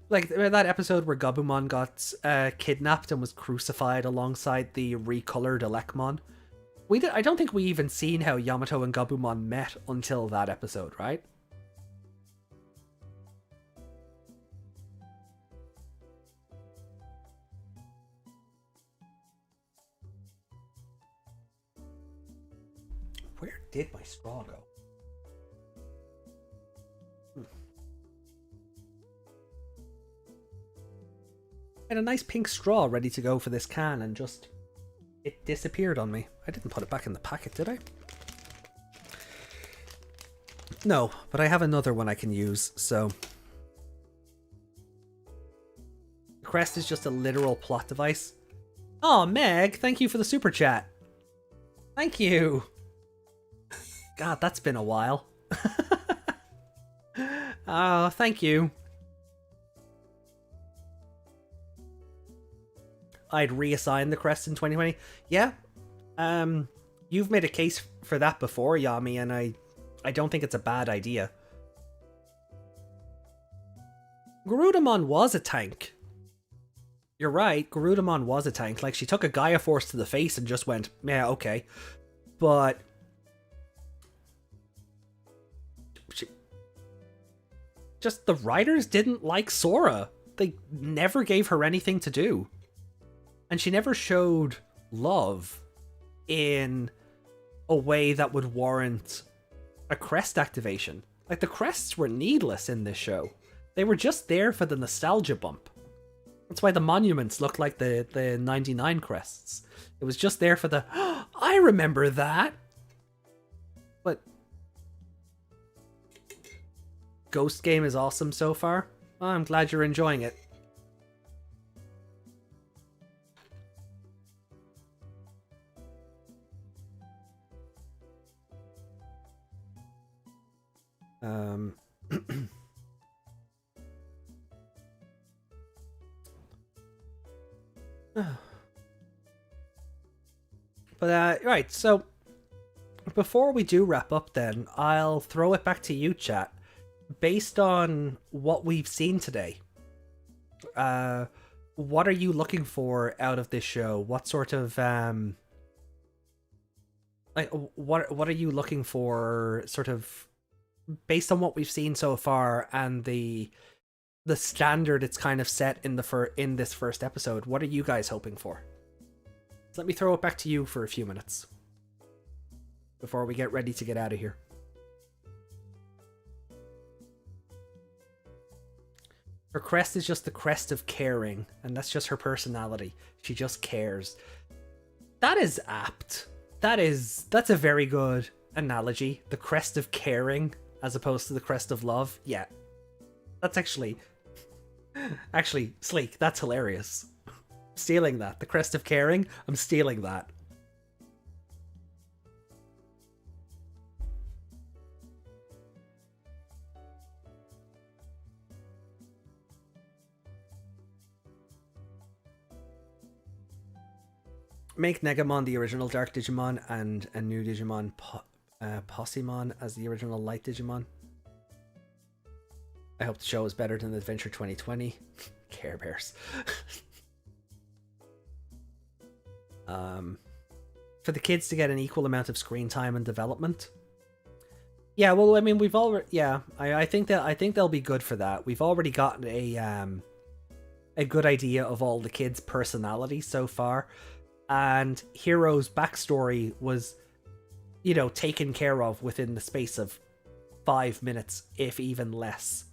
that episode where Gammamon got kidnapped and was crucified alongside the recolored Elecmon. I don't think we even seen how Yamato and Gammamon met until that episode, right? Where did my straw go? I had a nice pink straw ready to go for this can and just it disappeared on me. I didn't put it back in the packet, did I? No, but I have another one I can use, so. The crest is just a literal plot device. Oh, Meg, thank you for the super chat. Thank you. God, that's been a while. Oh, thank you. I'd reassign the crest in 2020. Yeah. You've made a case for that before, Yami, and I don't think it's a bad idea. Garudamon was a tank. You're right, Garudamon was a tank. Like, she took a Gaia Force to the face and just went, yeah, okay. But just the writers didn't like Sora. They never gave her anything to do. And she never showed love in a way that would warrant a crest activation. Like, the crests were needless in this show. They were just there for the nostalgia bump. That's why the monuments look like the 99 crests. It was just there for the, oh, I remember that! But Ghost Game is awesome so far. Oh, I'm glad you're enjoying it. But right, so before we do wrap up then, I'll throw it back to you, chat. Based on what we've seen today, what are you looking for out of this show? What sort of like what are you looking for, sort of based on what we've seen so far and the standard it's kind of set in this first episode? What are you guys hoping for? So let me throw it back to you for a few minutes before we get ready to get out of here. Her crest is just the crest of caring, and that's just her personality. She just cares. That is apt. That's a very good analogy. The crest of caring as opposed to the crest of love. Yeah. That's actually sleek. That's hilarious. Stealing that. The crest of caring. I'm stealing that. Make Negamon the original Dark Digimon and a new Digimon Possimon as the original Light Digimon. I hope the show is better than Adventure 2020. Care Bears. For the kids to get an equal amount of screen time and development. Yeah, well, I mean, we've already. Yeah, I think they'll be good for that. We've already gotten a good idea of all the kids' personalities so far, and Hiro's backstory was, taken care of within the space of 5 minutes, if even less.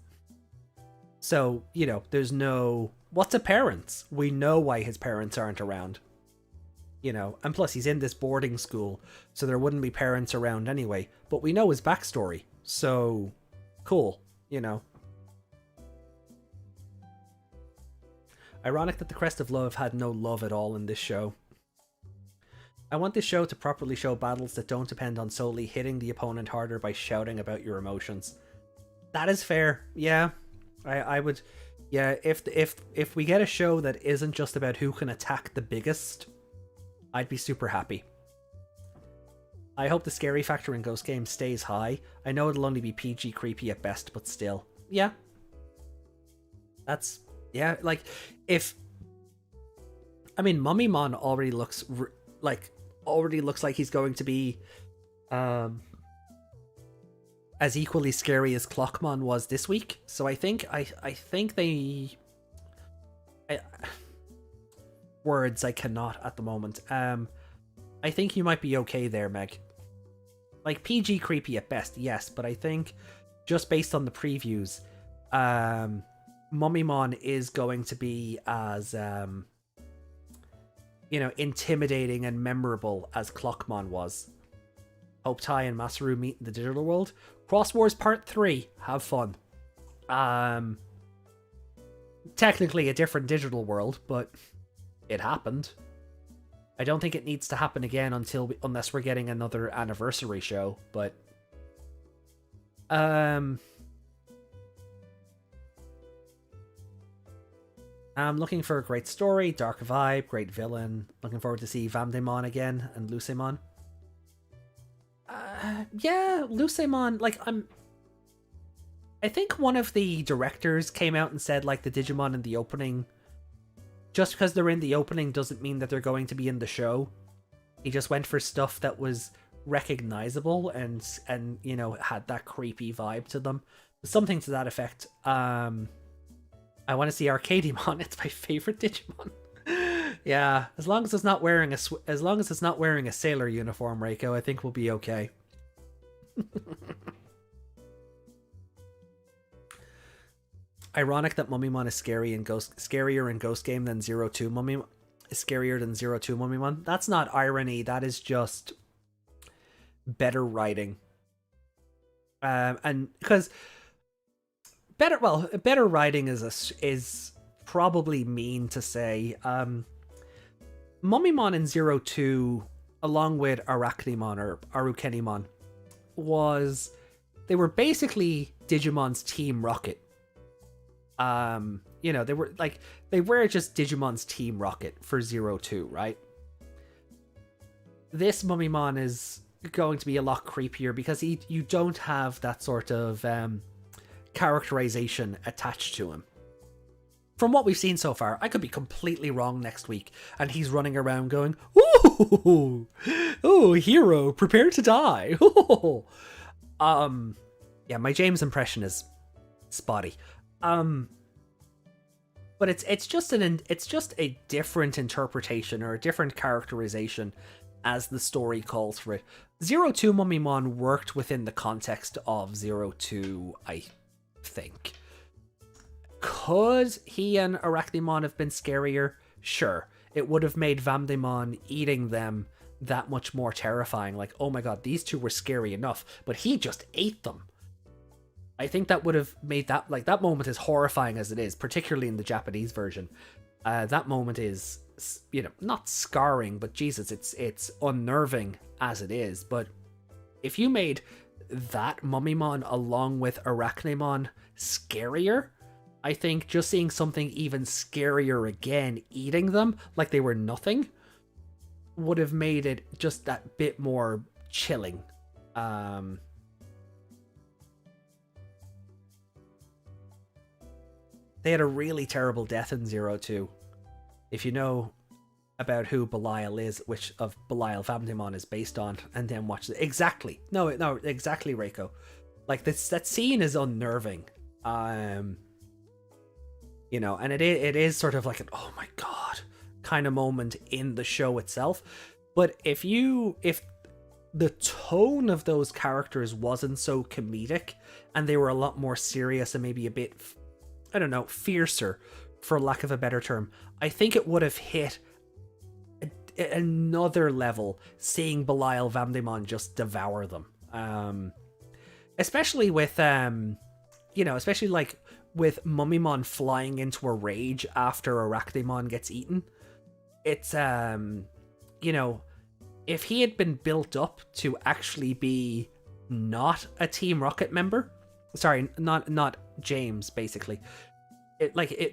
So, there's no... What's a parent? We know why his parents aren't around. And plus he's in this boarding school, so there wouldn't be parents around anyway. But we know his backstory, so cool, Ironic that the Crest of Love had no love at all in this show. I want this show to properly show battles that don't depend on solely hitting the opponent harder by shouting about your emotions. That is fair, yeah. I would... Yeah, if we get a show that isn't just about who can attack the biggest, I'd be super happy. I hope the scary factor in Ghost Game stays high. I know it'll only be PG creepy at best, but still. Yeah. That's... Yeah, like, if... I mean, Mummymon already looks like he's going to be as equally scary as Clockmon was this week. So I think they... words I cannot at the moment. I think you might be okay there, Meg. Like, PG creepy at best, yes, but I think just based on the previews, Mummymon is going to be as intimidating and memorable as Clockmon was. Hope Tai and Masaru meet in the digital world. Cross Wars Part 3. Have fun. Technically a different digital world, but it happened. I don't think it needs to happen again unless we're getting another anniversary show, but... I'm looking for a great story, dark vibe, great villain. Looking forward to see Vamdemon again and Lucemon. Yeah, Lucemon, like, I think one of the directors came out and said, like, the Digimon in the opening, just because they're in the opening doesn't mean that they're going to be in the show. He just went for stuff that was recognizable and had that creepy vibe to them. Something to that effect. I want to see Arcadimon. It's my favorite Digimon. Yeah, as long as it's not wearing a sailor uniform, Reiko, I think we'll be okay. Ironic that Mummymon is scarier in Ghost Game than 02 Mummymon is scarier than 02 Mummymon. That's not irony. That is just better writing. And because better writing is probably mean to say. Mummymon in 02, along with Arachnimon or Arukenimon, they were basically Digimon's Team Rocket. They were just Digimon's Team Rocket for 02, right? This Mummymon is going to be a lot creepier because you don't have that sort of characterization attached to him. From what we've seen so far, I could be completely wrong next week, and he's running around going, "Ooh, oh, Hiro, prepare to die." Yeah, my James impression is spotty. But it's just a different interpretation or a different characterization as the story calls for it. 02 Mummymon worked within the context of 02, I think. Could he and Arachnimon have been scarier? Sure. It would have made Vamdemon eating them that much more terrifying. Like, oh my god, these two were scary enough, but he just ate them. I think that would have made that, like, that moment is horrifying as it is, particularly in the Japanese version. That moment is, not scarring, but Jesus, it's unnerving as it is. But if you made that Mummymon along with Arachnimon scarier, I think just seeing something even scarier again, eating them like they were nothing, would have made it just that bit more chilling. They had a really terrible death in 02. If you know about who Belial is, which of Belial Vamdemon is based on, and then watch it. Exactly. No, exactly, Reiko. Like, that scene is unnerving. And it is sort of like an, oh my god, kind of moment in the show itself. But if the tone of those characters wasn't so comedic, and they were a lot more serious and maybe a bit, I don't know, fiercer, for lack of a better term, I think it would have hit another level seeing Belial Vamdemon just devour them. Especially with, especially like with Mummymon flying into a rage after Arachnamon gets eaten. It's, if he had been built up to actually be not a Team Rocket member, sorry, not James, basically,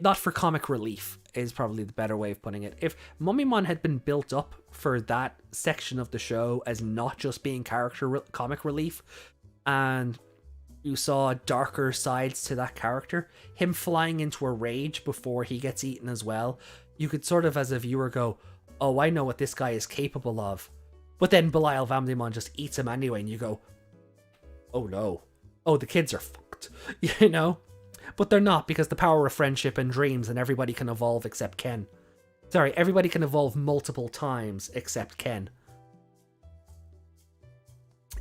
not for comic relief is probably the better way of putting it. If Mummymon had been built up for that section of the show as not just being comic relief, and you saw darker sides to that character, him flying into a rage before he gets eaten as well, you could sort of, as a viewer, go, oh, I know what this guy is capable of. But then Belial Vamdemon just eats him anyway, and you go, oh no. Oh, the kids are fucked. But they're not, because the power of friendship and dreams, and everybody can evolve except Ken. Sorry, everybody can evolve multiple times except Ken.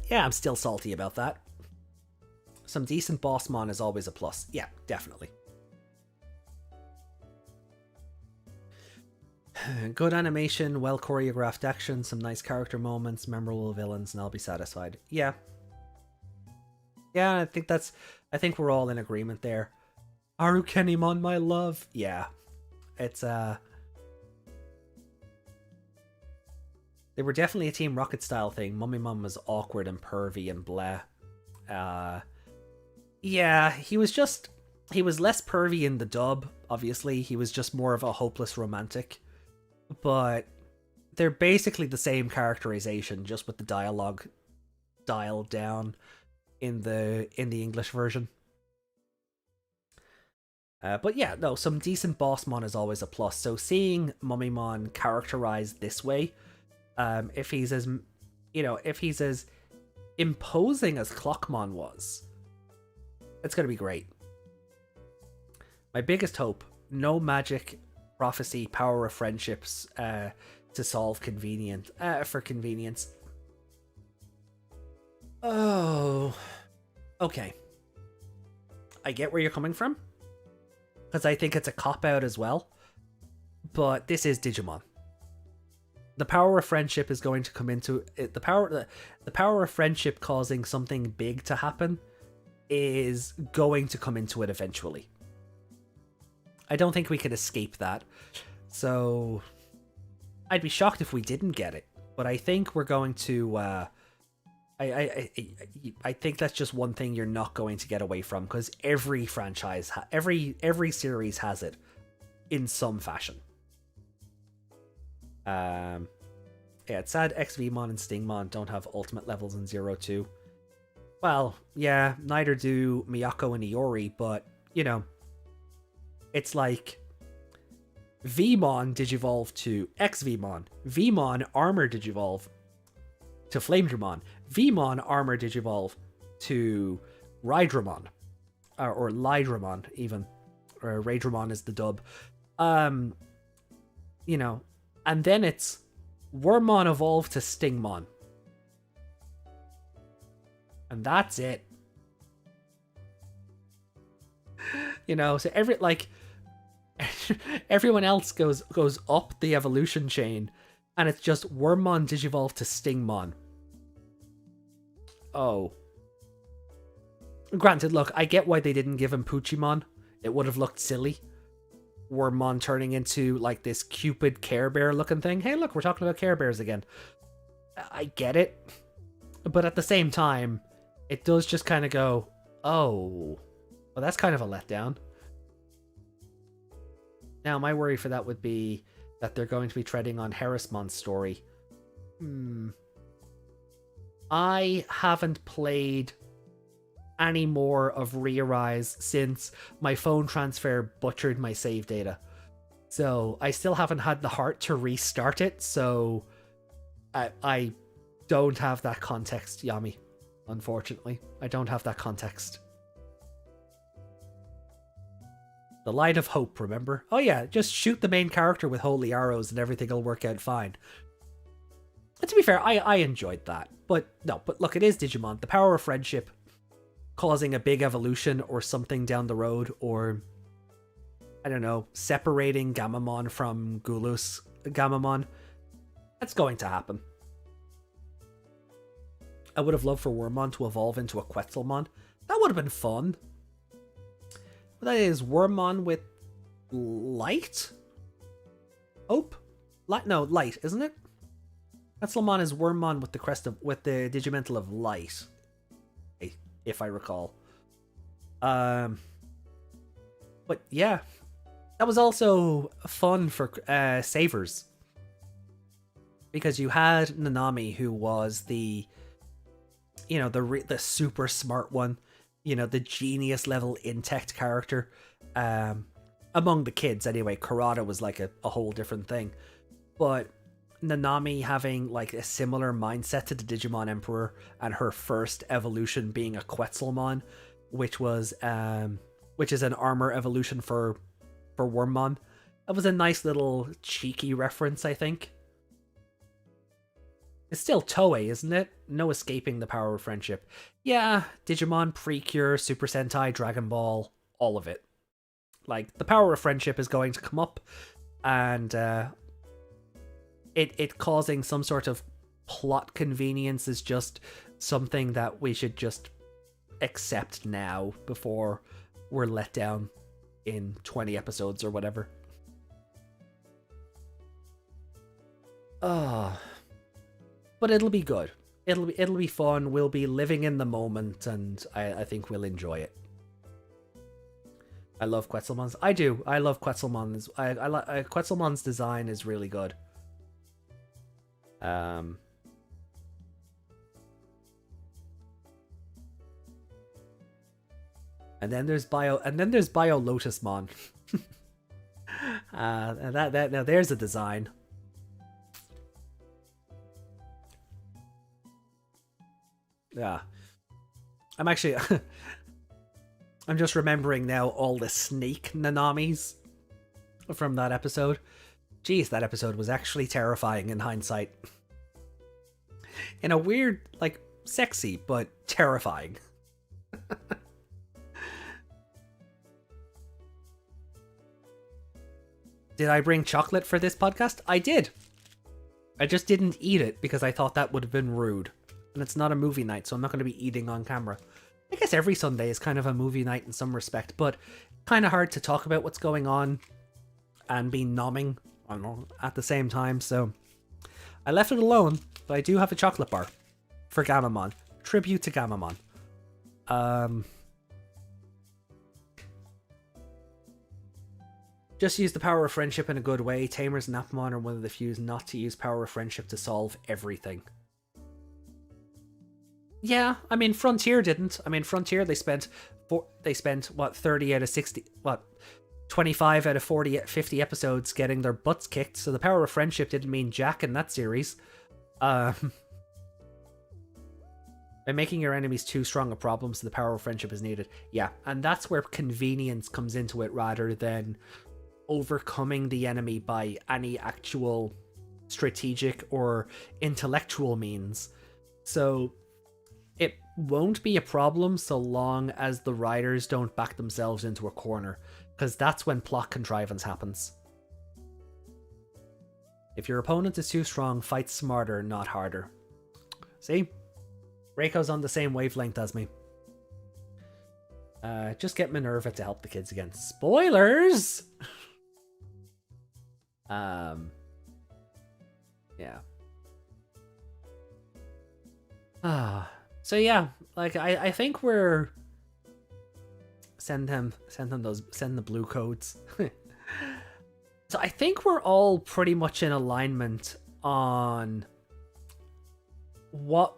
Yeah, I'm still salty about that. Some decent Bossmon is always a plus. Yeah, definitely. Good animation, well choreographed action, some nice character moments, memorable villains, and I'll be satisfied. Yeah. Yeah, I think we're all in agreement there. Arukenimon, my love. Yeah. It's, they were definitely a Team Rocket style thing. Mummymon was awkward and pervy and blah. Yeah, he was less pervy in the dub, obviously. He was just more of a hopeless romantic. But they're basically the same characterization, just with the dialogue dialed down in the English version. But yeah, no, some decent Bossmon is always a plus. So seeing Mummymon characterized this way, if he's as imposing as Clockmon was, it's gonna be great. My biggest hope: no magic, prophecy, power of friendships to solve for convenience. Oh, okay. I get where you're coming from, because I think it's a cop-out as well. But this is Digimon. The power of friendship is going to come into it. The power of friendship causing something big to happen is going to come into it eventually. I don't think we could escape that. So I'd be shocked if we didn't get it. But I think we're going to I think that's just one thing you're not going to get away from, because every franchise every series has it in some fashion. Yeah, it's sad XVmon and Stingmon don't have ultimate levels in 0-2. Well, yeah, neither do Miyako and Iori, but it's like Vmon digivolve to XVmon. Vmon armor digivolve to Flamedramon. Vmon armor digivolve to Rydramon. Or Lydramon, even. Or Raydramon is the dub. And then it's Wormmon evolve to Stingmon. And that's it. So everyone else goes up the evolution chain, and it's just Wormmon digivolve to Stingmon. Oh. Granted, look, I get why they didn't give him Puchimon. It would have looked silly. Wormmon turning into like this Cupid Care Bear looking thing. Hey, look, we're talking about Care Bears again. I get it. But at the same time, it does just kind of go, oh, well, that's kind of a letdown. Now, my worry for that would be that they're going to be treading on Harrismon's story. I haven't played any more of Rearise since my phone transfer butchered my save data. So I still haven't had the heart to restart it, so I don't have that context, Yami. Unfortunately, I don't have that context. The light of hope, remember? Oh yeah, just shoot the main character with holy arrows and everything will work out fine. to be fair, I enjoyed that. But no, but look, it is Digimon. The power of friendship causing a big evolution or something down the road, or I don't know, separating Gammamon from Gulus Gammamon. That's going to happen. I would have loved for Wormmon to evolve into a Quetzalmon. That would have been fun. But that is Wormmon with light? Hope? Light? No, light, isn't it? Quetzalmon is Wormmon with the with the Digimental of light, if I recall. But yeah, that was also fun for savers, because you had Nanami, who was the, you know, the super smart one, you know, the genius level intellect character. Among the kids anyway. Karada was like a whole different thing, but Nanami having like a similar mindset to the Digimon Emperor, and her first evolution being a Quetzalmon, which is an armor evolution for Wormmon. That was a nice little cheeky reference, I think. It's still Toei, isn't it? No escaping the power of friendship. Yeah, Digimon, Precure, Super Sentai, Dragon Ball, all of it. Like, the power of friendship is going to come up, and it causing some sort of plot convenience is just something that we should just accept now before we're let down in 20 episodes or whatever. But it'll be good. It'll be fun. We'll be living in the moment, and I think we'll enjoy it. I love Quetzalmon's. I do. I love Quetzalmon's. Quetzalmon's design is really good. And then there's Bio Lotusmon. And that now there's a design. Yeah. I'm actually I'm just remembering now all the snake Nanamis from that episode. Jeez, that episode was actually terrifying in hindsight. In a weird, like, sexy, but terrifying. Did I bring chocolate for this podcast? I did. I just didn't eat it because I thought that would have been rude. And it's not a movie night, so I'm not going to be eating on camera. I guess every Sunday is kind of a movie night in some respect, but kind of hard to talk about what's going on and be nomming, I don't know, at the same time, so I left it alone, but I do have a chocolate bar for Gammamon. Tribute to Gammamon. Just use the power of friendship in a good way. Tamers and Appamon are one of the few not to use power of friendship to solve everything. Yeah, I mean, Frontier didn't. I mean, Frontier, they spent what, 30 out of 60, what, 25 out of 40, 50 episodes getting their butts kicked, so the power of friendship didn't mean jack in that series. By making your enemies too strong a problem, so the power of friendship is needed. Yeah, and that's where convenience comes into it rather than overcoming the enemy by any actual strategic or intellectual means. So it won't be a problem so long as the writers don't back themselves into a corner, because that's when plot contrivance happens. If your opponent is too strong, fight smarter, not harder. See? Reiko's on the same wavelength as me. Just get Minerva to help the kids again. Spoilers! Yeah. So yeah, like I think we're send the blue codes. So I think we're all pretty much in alignment on what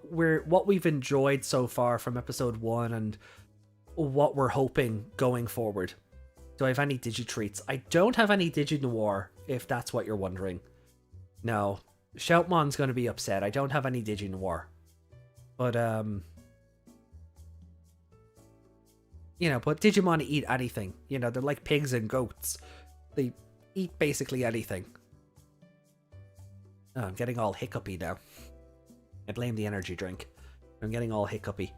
we've enjoyed so far from episode 1 and what we're hoping going forward. Do I have any Digi-treats? I don't have any Digi-Noir, if that's what you're wondering. No. Shoutmon's going to be upset. I don't have any Digi-Noir. But, you know, but Digimon eat anything. You know, they're like pigs and goats. They eat basically anything. Oh, I'm getting all hiccupy now. I blame the energy drink. I'm getting all hiccupy.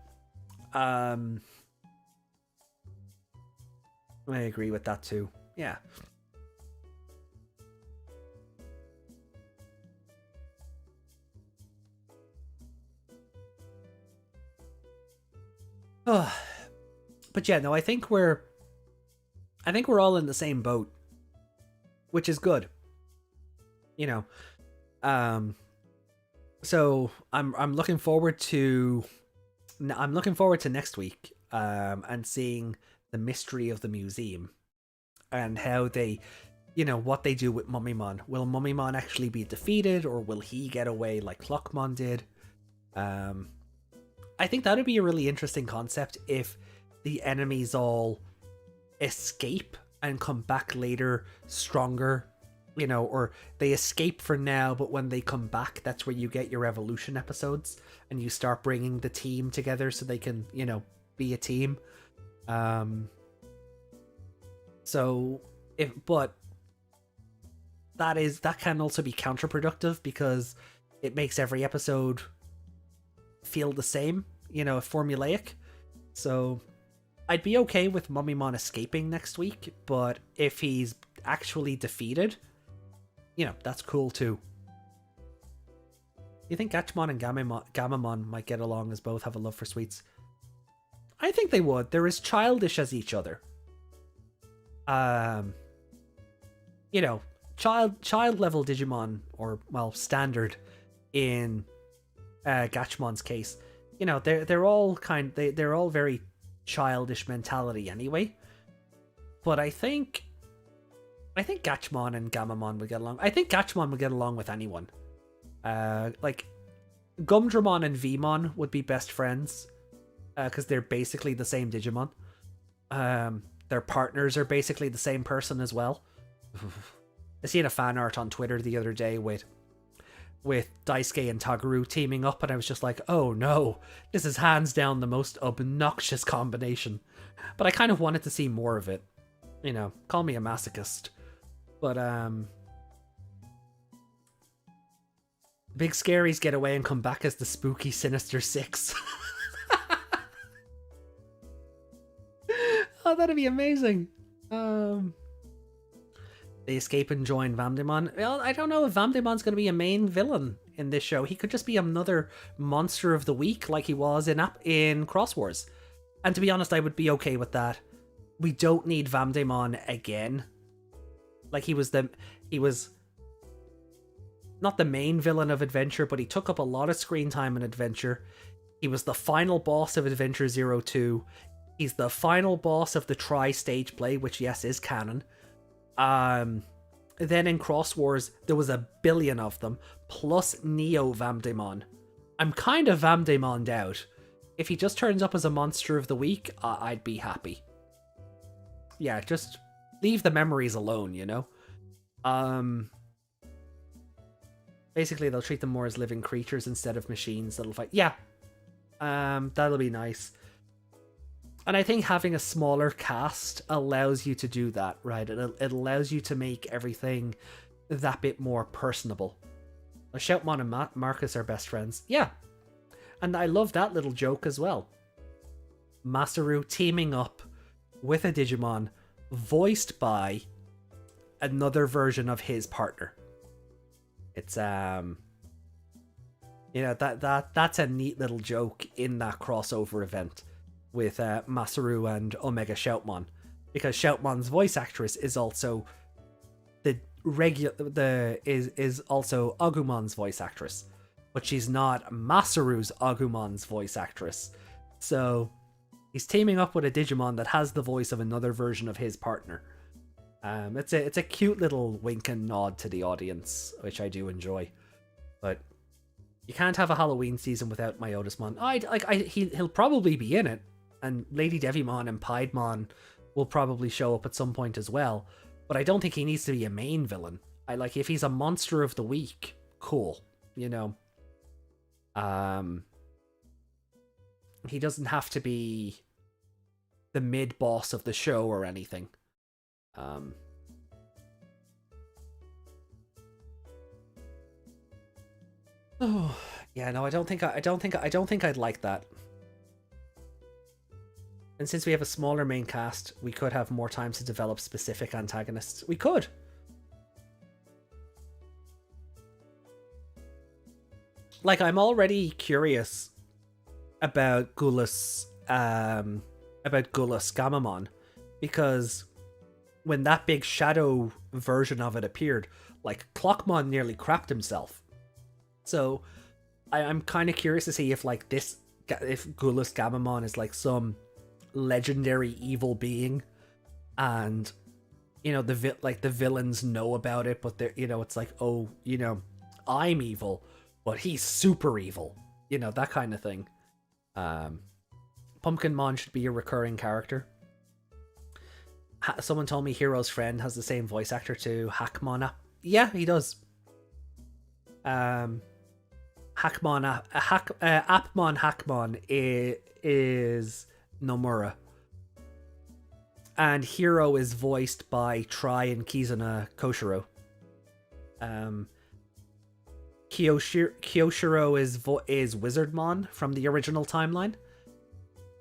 I agree with that too. Yeah. Oh, but yeah, no, I think we're all in the same boat, which is good. You know, so I'm looking forward to next week, and seeing the mystery of the museum and how they, what they do with Mummymon. Will Mummymon actually be defeated, or will he get away like Clockmon did? I think that would be a really interesting concept if the enemies all escape and come back later stronger, or they escape for now, but when they come back, that's where you get your evolution episodes and you start bringing the team together so they can, be a team. So but that can also be counterproductive because it makes every episode feel the same, formulaic. So I'd be okay with Mummymon escaping next week, but if he's actually defeated, that's cool too. You think Gatchmon and Gammamon might get along as both have a love for sweets? I think they would. They're as childish as each other. Child level Digimon, or standard in Gatchmon's case. They're all they're all very childish mentality anyway. But I think Gatchmon and Gammamon would get along. I think Gatchmon would get along with anyone. Like Gumdramon and Vmon would be best friends, because they're basically the same Digimon. Their partners are basically the same person as well. I seen a fan art on Twitter the other day with Daisuke and Taguru teaming up, and I was just like, oh no, this is hands down the most obnoxious combination. But I kind of wanted to see more of it. Call me a masochist. But Big Scaries get away and come back as the spooky Sinister Six. Oh, that'd be amazing. They escape and join Vamdemon. Well, I don't know if Vamdemon's going to be a main villain in this show. He could just be another monster of the week like he was in Cross Wars. And to be honest, I would be okay with that. We don't need Vamdemon again. Like, he was not the main villain of Adventure, but he took up a lot of screen time in Adventure. He was the final boss of Adventure 02. He's the final boss of the Tri-Stage Play, which, yes, is canon. Then in Cross Wars, there was a billion of them, plus Neo Vamdemon. I'm kind of Vamdemon'd out. If he just turns up as a monster of the week, I'd be happy. Yeah, just leave the memories alone, Basically, they'll treat them more as living creatures instead of machines that'll fight. Yeah, that'll be nice. And I think having a smaller cast allows you to do that, right? It allows you to make everything that bit more personable. Shoutmon and Marcus are best friends. Yeah. And I love that little joke as well. Masaru teaming up with a Digimon voiced by another version of his partner. It's that's a neat little joke in that crossover event with Masaru and Omega Shoutmon, because Shoutmon's voice actress is also is also Agumon's voice actress, but she's not Masaru's Agumon's voice actress. So he's teaming up with a Digimon that has the voice of another version of his partner. It's a cute little wink and nod to the audience, which I do enjoy. But you can't have a Halloween season without Myotismon. He'll probably be in it. And Lady Devimon and Piedmon will probably show up at some point as well. But I don't think he needs to be a main villain. If he's a monster of the week, cool. He doesn't have to be the mid-boss of the show or anything. Yeah, no, I don't think I'd like that. And since we have a smaller main cast, we could have more time to develop specific antagonists. We could. Like, I'm already curious about Gulas Gammamon, because when that big shadow version of it appeared, like, Clockmon nearly crapped himself. So I'm kind of curious to see if, like, if Gulas Gammamon is like some legendary evil being, and the villains know about it, but they're, it's like, oh, I'm evil, but he's super evil, that kind of thing. Pumpkinmon should be a recurring character. Someone told me Hiro's friend has the same voice actor to Hackmon. Yeah, he does. Appmon Hackmon is Nomura. And Hiro is voiced by Try and Kizuna Koshiro. Kyoshiro is Wizardmon from the original timeline.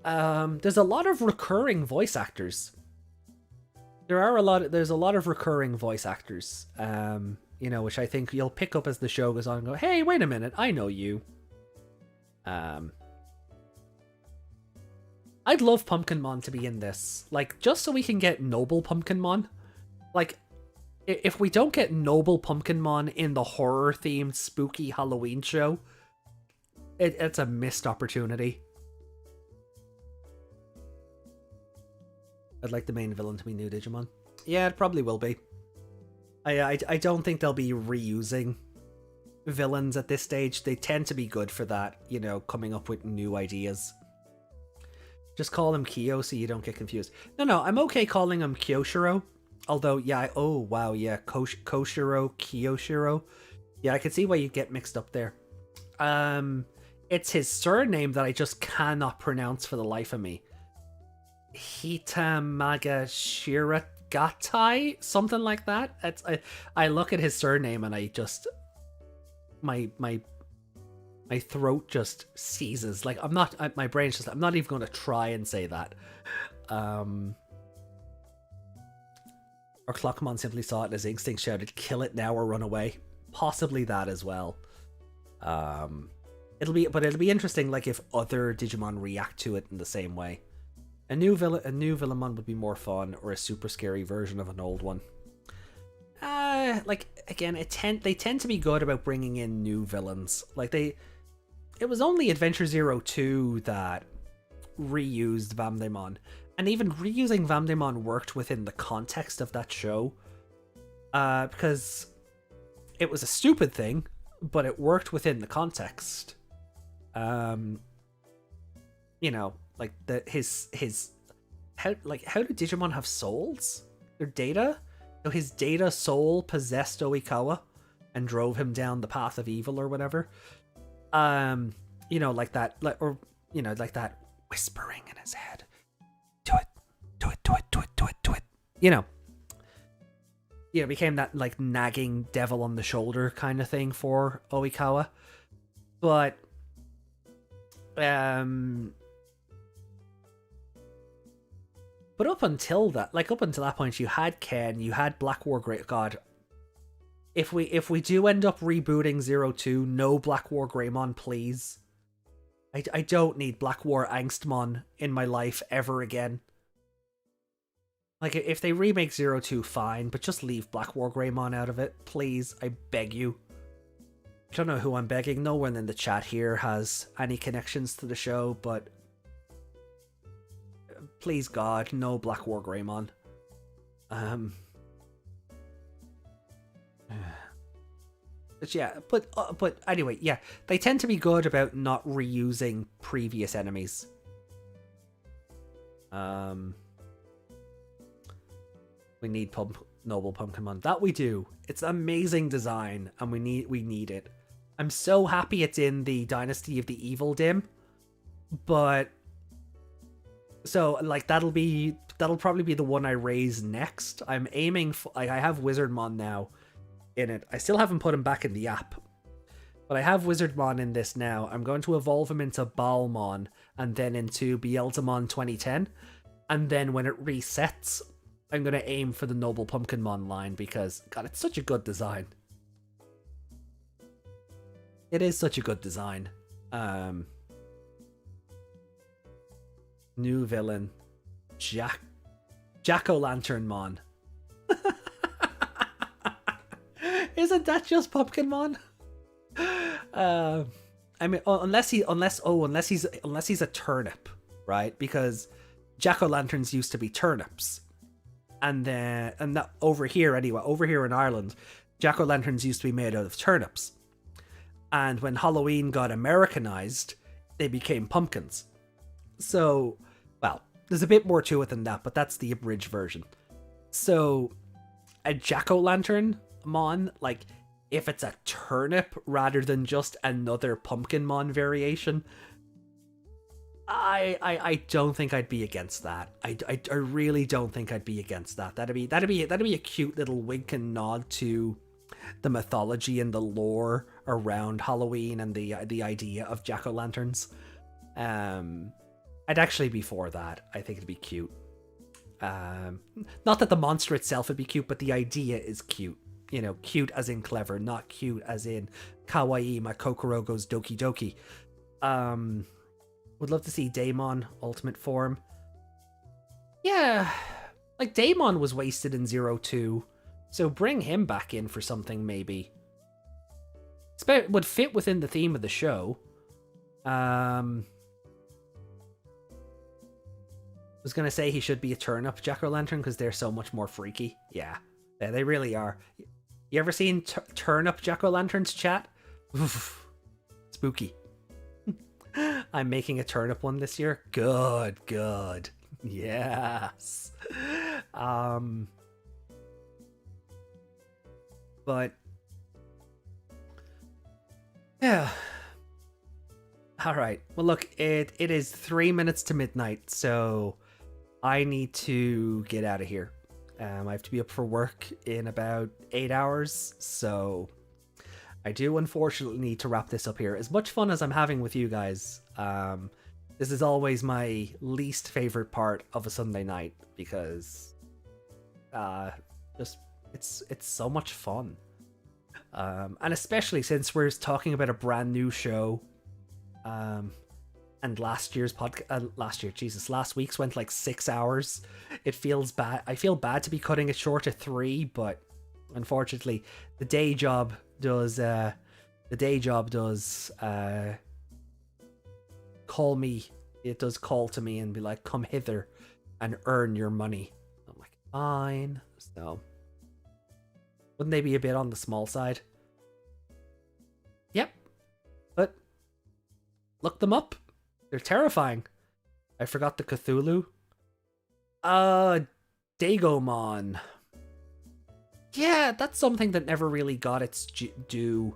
There's a lot of recurring voice actors. There's a lot of recurring voice actors. Which I think you'll pick up as the show goes on and go, hey, wait a minute, I know you. I'd love Pumpkinmon to be in this. Like, just so we can get Noble Pumpkinmon. Like, if we don't get Noble Pumpkinmon in the horror-themed spooky Halloween show, it's a missed opportunity. I'd like the main villain to be new Digimon. Yeah, it probably will be. I don't think they'll be reusing villains at this stage. They tend to be good for that, coming up with new ideas. Just call him Kyo so you don't get confused. No, I'm okay calling him Kyoshiro. Although, yeah, oh, wow, yeah, Koshiro, Kyoshiro. Yeah, I can see why you get mixed up there. It's his surname that I just cannot pronounce for the life of me. Hitamagashiragatai? Something like that? I look at his surname and I just... My throat just seizes. Like, my brain's just... I'm not even going to try and say that. Or Clockmon simply saw it and his instinct shouted, kill it now or run away. Possibly that as well. It'll be interesting, like, if other Digimon react to it in the same way. A new Villamon would be more fun, or a super scary version of an old one. Like, again, they tend to be good about bringing in new villains. Like, it was only Adventure Zero 2 that reused Vamdaemon. And even reusing Vamdaemon worked within the context of that show. Because it was a stupid thing, but it worked within the context. Like how do Digimon have souls? Their data? So his data soul possessed Oikawa and drove him down the path of evil or whatever. Like that, like that whispering in his head. Do it. It became that, like, nagging devil on the shoulder kind of thing for Oikawa. But up until that point, you had Ken, you had Black War Great God. If we do end up rebooting 02, no Black War Greymon, please. I don't need Black War Angstmon in my life ever again. Like, if they remake 02, fine, but just leave Black War Greymon out of it, please. I beg you. I don't know who I'm begging. No one in the chat here has any connections to the show, but please God, no Black War Greymon. But yeah, but anyway, yeah, they tend to be good about not reusing previous enemies. We need Noble Pumpkinmon. That we do. It's amazing design, and we need it. I'm so happy it's in the Dynasty of the Evil Dim, but so, like, that'll probably be the one I raise next. I'm aiming for, like, I have Wizardmon now in it. I still haven't put him back in the app, But I have Wizardmon in this now. I'm going to evolve him into Balmon and then into Beelzemon 2010. And then when it resets, I'm going to aim for the Noble Pumpkinmon line because, God, it's such a good design. It is such a good design. New villain. Jack-o'-lanternmon. Isn't that just Pumpkinmon? I mean, unless he's a turnip, right? Because jack-o'-lanterns used to be turnips, and that over here in Ireland, jack-o'-lanterns used to be made out of turnips, and when Halloween got Americanized, they became pumpkins. So, well, there's a bit more to it than that, but that's the abridged version. So, a jack-o'-lantern mon, like, if it's a turnip rather than just another Pumpkinmon variation, I don't think I'd be against that. I really don't think I'd be against that. That'd be a cute little wink and nod to the mythology and the lore around Halloween and the idea of jack-o'-lanterns. I'd actually be for that. I think it'd be cute. Not that the monster itself would be cute, but the idea is cute. You know, cute as in clever, not cute as in kawaii, my Kokoro goes doki doki. Would love to see Daemon ultimate form. Yeah, like Daemon was wasted in 02, so bring him back in for something maybe. Would fit within the theme of the show. Was gonna say he should be a turn-up jack-o'-lantern because they're so much more freaky. Yeah, they really are. You ever seen turn-up jack-o'-lanterns, chat? Oof, spooky. I'm making a turnip one this year. Good. Yes. But yeah. All right. Well, look, it is 3 minutes to midnight, so I need to get out of here. I have to be up for work in about 8 hours, so I do unfortunately need to wrap this up here. As much fun as I'm having with you guys, this is always my least favorite part of a Sunday night because just it's so much fun, and especially since we're talking about a brand new show. And last week's went like 6 hours. It feels bad. I feel bad to be cutting it short at 3, but unfortunately, the day job does call me. It does call to me and be like, "Come hither and earn your money." I'm like, fine. So, wouldn't they be a bit on the small side? Yep, but look them up. They're terrifying. I forgot the Cthulhu. Dagomon. Yeah, that's something that never really got its due.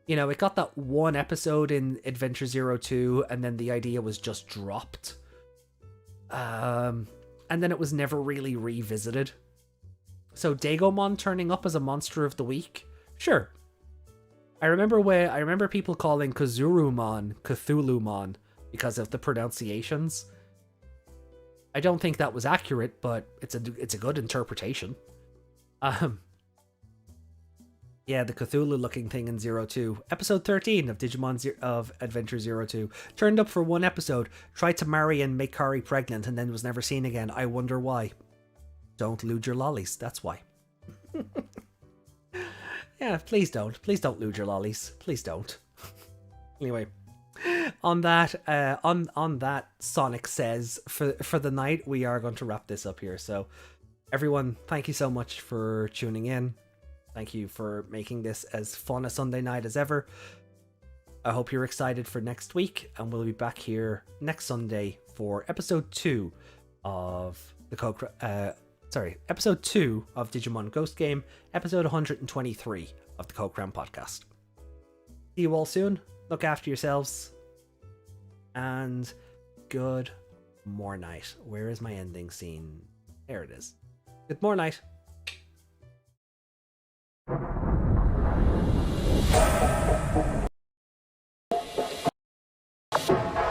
You know, it got that one episode in Adventure 02, and then the idea was just dropped. And then it was never really revisited. So Dagomon turning up as a monster of the week? Sure. I remember people calling Kazurumon Cthulhumon because of the pronunciations. I don't think that was accurate, but it's a good interpretation. Yeah, the Cthulhu-looking thing in 02. Episode 13 of of Adventure 02. Turned up for one episode, tried to marry and make Kari pregnant, and then was never seen again. I wonder why. Don't lewd your lollies, that's why. Yeah, please don't. Please don't lewd your lollies. Please don't. Anyway, on that Sonic says for the night, we are going to wrap this up here. So, everyone, thank you so much for tuning in. Thank you for making this as fun a Sunday night as ever. I hope you're excited for next week, and we'll be back here next Sunday for episode 2 of episode 2 of Digimon Ghost Game, episode 123 of the Clockmon podcast. See you all soon. Look after yourselves. And good mornight. Where is my ending scene? There it is. Good mornight. Bye.